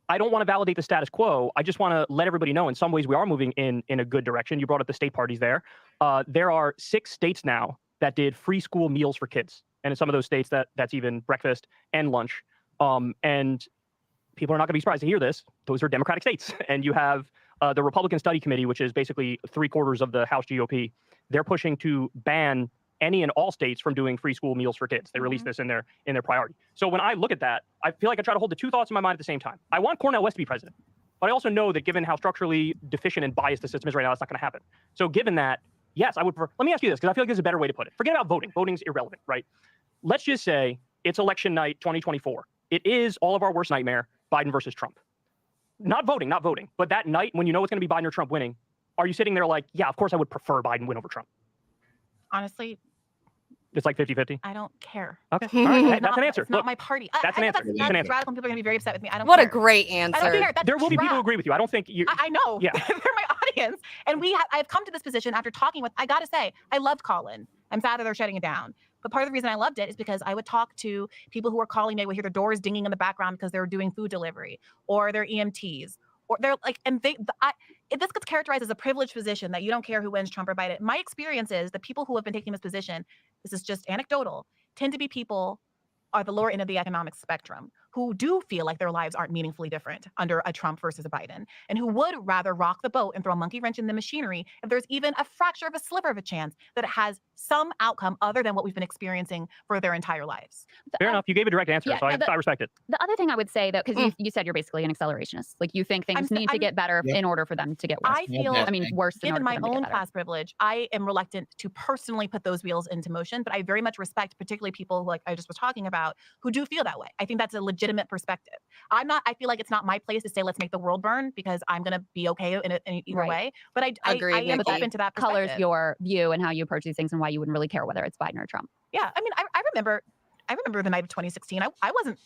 I don't want to validate the status quo. I just want to let everybody know in some ways we are moving in a good direction. You brought up the state parties there. There are 6 states now that did free school meals for kids. And in some of those states, that's even breakfast and lunch. And people are not going to be surprised to hear this. Those are Democratic states. And you have the Republican Study Committee, which is basically 3/4 of the House GOP. They're pushing to ban any and all states from doing free school meals for kids. They released this in their priority. So when I look at that, I feel like I try to hold the two thoughts in my mind at the same time. I want Cornel West to be president, but I also know that given how structurally deficient and biased the system is right now, that's not going to happen. So given that, yes, I would prefer. Let me ask you this, because I feel like there's a better way to put it. Forget about voting. Voting's irrelevant, right? Let's just say it's election night 2024. It is all of our worst nightmare, Biden versus Trump. Not voting, but that night when you know it's going to be Biden or Trump winning, are you sitting there like, yeah, of course I would prefer Biden win over Trump? Honestly, it's like 50-50. I don't care. Okay, all right. That's an answer. It's not my party. That's an answer. That's radical. People are going to be very upset with me. I don't What care. a great answer. I don't care. That's there will be people who crap. agree with you. I don't think you. I know. Yeah. They're my audience. And I've come to this position after talking with, I got to say, I loved Colin. I'm sad that they're shutting it down. But part of the reason I loved it is because I would talk to people who were calling me. I would hear their doors dinging in the background because they were doing food delivery, or they're EMTs, or they're like, and this gets characterized as a privileged position that you don't care who wins, Trump or Biden. My experience is the people who have been taking this position, this is just anecdotal, tend to be people are the lower end of the economic spectrum who do feel like their lives aren't meaningfully different under a Trump versus a Biden, and who would rather rock the boat and throw a monkey wrench in the machinery if there's even a fracture of a sliver of a chance that it has some outcome other than what we've been experiencing for their entire lives. Fair enough. You gave a direct answer, Yeah, so I respect it. The other thing I would say, though, because you said you're basically an accelerationist. Like, you think things need to get better in order for them to get worse. I feel, worse in given order my for them to get own better. class privilege, I am reluctant to personally put those wheels into motion, but I very much respect particularly people who, like I just was talking about, who do feel that way. I think that's a legitimate perspective. I feel like it's not my place to say, let's make the world burn, because I'm going to be okay in either way. But I am open to that perspective. Colors your view and how you approach these things and why you wouldn't really care whether it's Biden or Trump. Yeah. I mean, I remember the night of 2016. I wasn't,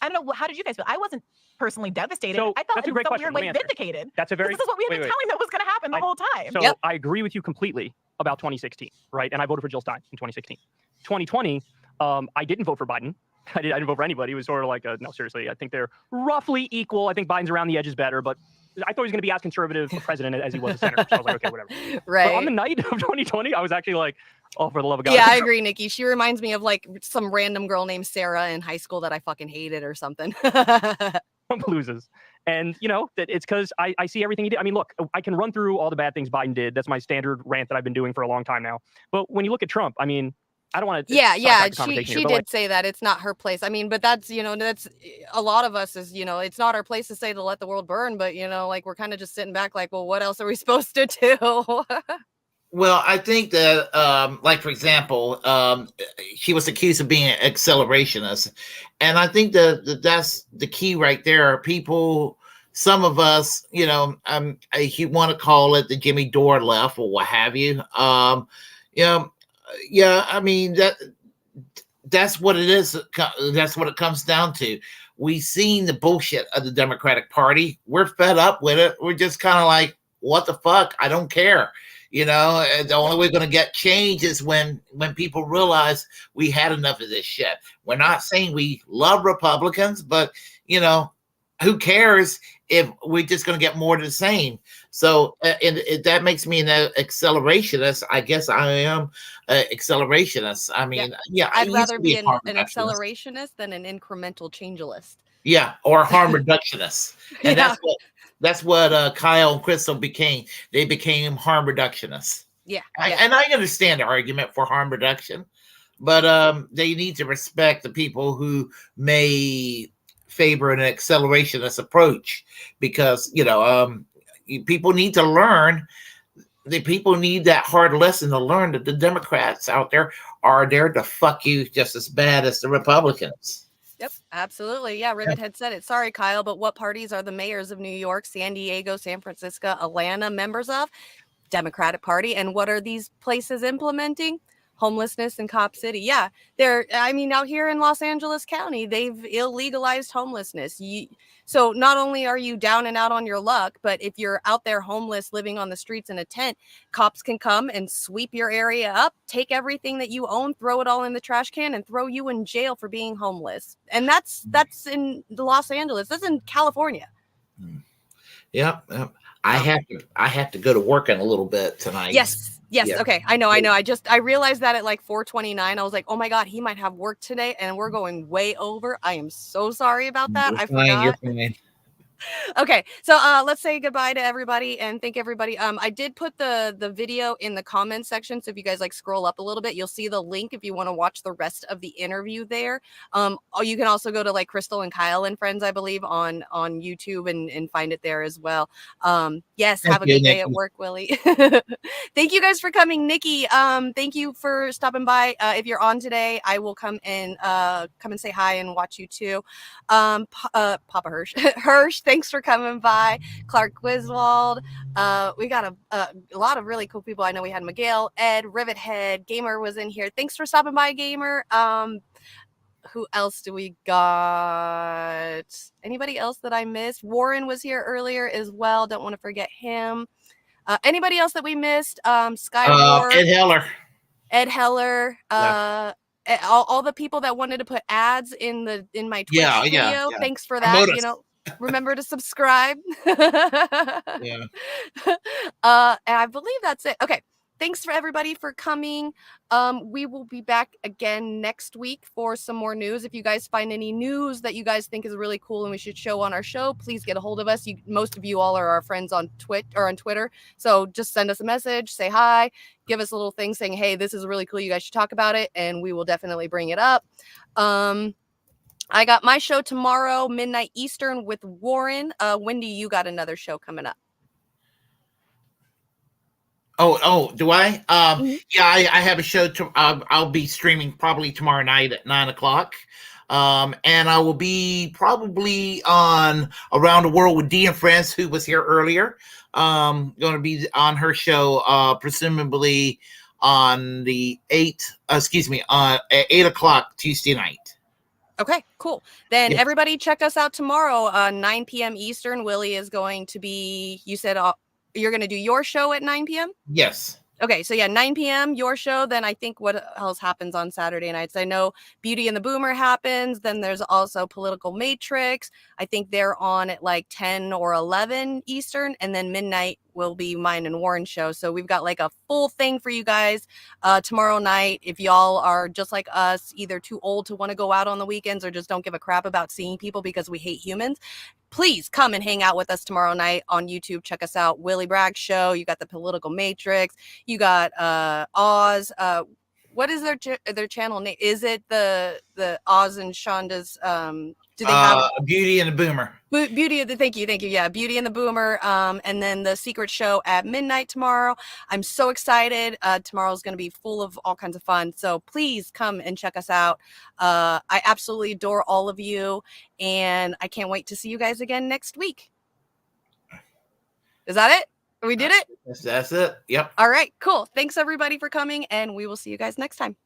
I don't know, how did you guys feel? I wasn't personally devastated. So I felt that's a in great some question. weird Let way me answer. vindicated. That's a very. This is what we had been telling them was going to happen the whole time. So I agree with you completely about 2016, right? And I voted for Jill Stein in 2016. 2020, I didn't vote for Biden. I didn't vote for anybody. It was sort of like, no, seriously, I think they're roughly equal. I think Biden's around the edges better, but I thought he was going to be as conservative a president as he was a senator. So I was like, okay, whatever. Right. But on the night of 2020, I was actually like, oh, for the love of God. Yeah, I agree, Nikki. She reminds me of like some random girl named Sarah in high school that I fucking hated or something. Trump loses. And, you know, that it's because I see everything he did. I mean, look, I can run through all the bad things Biden did. That's my standard rant that I've been doing for a long time now. But when you look at Trump, I mean, I don't want to. Yeah. She did say that it's not her place. I mean, but that's, that's a lot of us is, it's not our place to say to let the world burn. But, like we're kind of just sitting back like, well, what else are we supposed to do? Well, I think that, like, for example, she was accused of being an accelerationist. And I think that that's the key right there. People, some of us, you want to call it the Jimmy Dore left or what have you. Yeah, I mean, that's what it is. That's what it comes down to. We've seen the bullshit of the Democratic Party. We're fed up with it. We're just kind of like, what the fuck? I don't care. The only way we're going to get change is when people realize we had enough of this shit. We're not saying we love Republicans, but, who cares if we're just going to get more of the same? So that makes me an accelerationist. I guess I am an accelerationist. I mean, I'd rather be an accelerationist than an incremental changealist. Yeah, or harm reductionist. And that's what Kyle and Crystal became. They became harm reductionists. Yeah. And I understand the argument for harm reduction, but they need to respect the people who may favor an accelerationist approach, because people need to learn. The people need that hard lesson to learn that the Democrats out there are there to fuck you just as bad as the Republicans. Yep, absolutely. Yeah, Ribbit had said it. Sorry, Kyle, but what parties are the mayors of New York, San Diego, San Francisco, Atlanta members of? Democratic Party. And what are these places implementing? Homelessness in Cop City. Yeah, out here in Los Angeles County, they've illegalized homelessness. So not only are you down and out on your luck, but if you're out there homeless, living on the streets in a tent, cops can come and sweep your area up, take everything that you own, throw it all in the trash can, and throw you in jail for being homeless. And that's in Los Angeles. That's in California. Yeah. I have to go to work in a little bit tonight. Yes. Yeah. Okay. I know. I realized that at like 4:29. I was like, oh my God, he might have work today. And we're going way over. I am so sorry about that. I forgot. You're fine. Okay, so let's say goodbye to everybody and thank everybody. I did put the video in the comments section, so if you guys like scroll up a little bit, you'll see the link if you want to watch the rest of the interview there. You can also go to like Crystal and Kyle and Friends, I believe, on YouTube and find it there as well. Yes, have a good day at work, Willie. Thank you guys for coming, Nikki. Thank you for stopping by. If you're on today, I will come and say hi and watch you too. Papa Hirsch. Hirsch, thanks for coming by. Clark Griswold. We got a lot of really cool people. I know we had Miguel, Ed, Rivethead, Gamer was in here. Thanks for stopping by, Gamer. Who else do we got? Anybody else that I missed? Warren was here earlier as well. Don't want to forget him. Anybody else that we missed? Skyward. Ed Heller. All the people that wanted to put ads in my Twitch video. Thanks for that. You know, remember to subscribe. Yeah. And I believe that's it. Okay. Thanks for everybody for coming. We will be back again next week for some more news. If you guys find any news that you guys think is really cool and we should show on our show, please get a hold of us. Most of you all are our friends on Twitter. So just send us a message, say hi, give us a little thing saying, hey, this is really cool. You guys should talk about it. And we will definitely bring it up. I got my show tomorrow, midnight Eastern with Warren. Wendy, you got another show coming up. Oh, do I? Yeah, I have a show. I'll be streaming probably tomorrow night at 9:00. And I will be probably on Around the World with Dee and Friends, who was here earlier. Going to be on her show, presumably on the 8:00 Tuesday night. Okay, cool. Then everybody check us out tomorrow, 9 p.m. Eastern. Willie is going to be, you said you're going to do your show at 9 p.m.? Yes. Okay, so yeah, 9 p.m. your show. Then I think what else happens on Saturday nights? I know Beauty and the Boomer happens. Then there's also Political Matrix. I think they're on at like 10 or 11 Eastern, and then midnight will be mine and Warren's show. So we've got like a full thing for you guys tomorrow night. If y'all are just like us, either too old to want to go out on the weekends or just don't give a crap about seeing people because we hate humans, please come and hang out with us tomorrow night on YouTube. Check us out. Willie Bragg Show. You got the Political Matrix. You got Oz. What is their channel name? Is it the Oz and Shonda's? Do they have Beauty and the Boomer? Thank you. Yeah, Beauty and the Boomer. And then the Secret Show at midnight tomorrow. I'm so excited. Tomorrow's going to be full of all kinds of fun. So please come and check us out. I absolutely adore all of you, and I can't wait to see you guys again next week. Is that it? We did it? That's it. Yep. All right, cool. Thanks everybody for coming, and we will see you guys next time.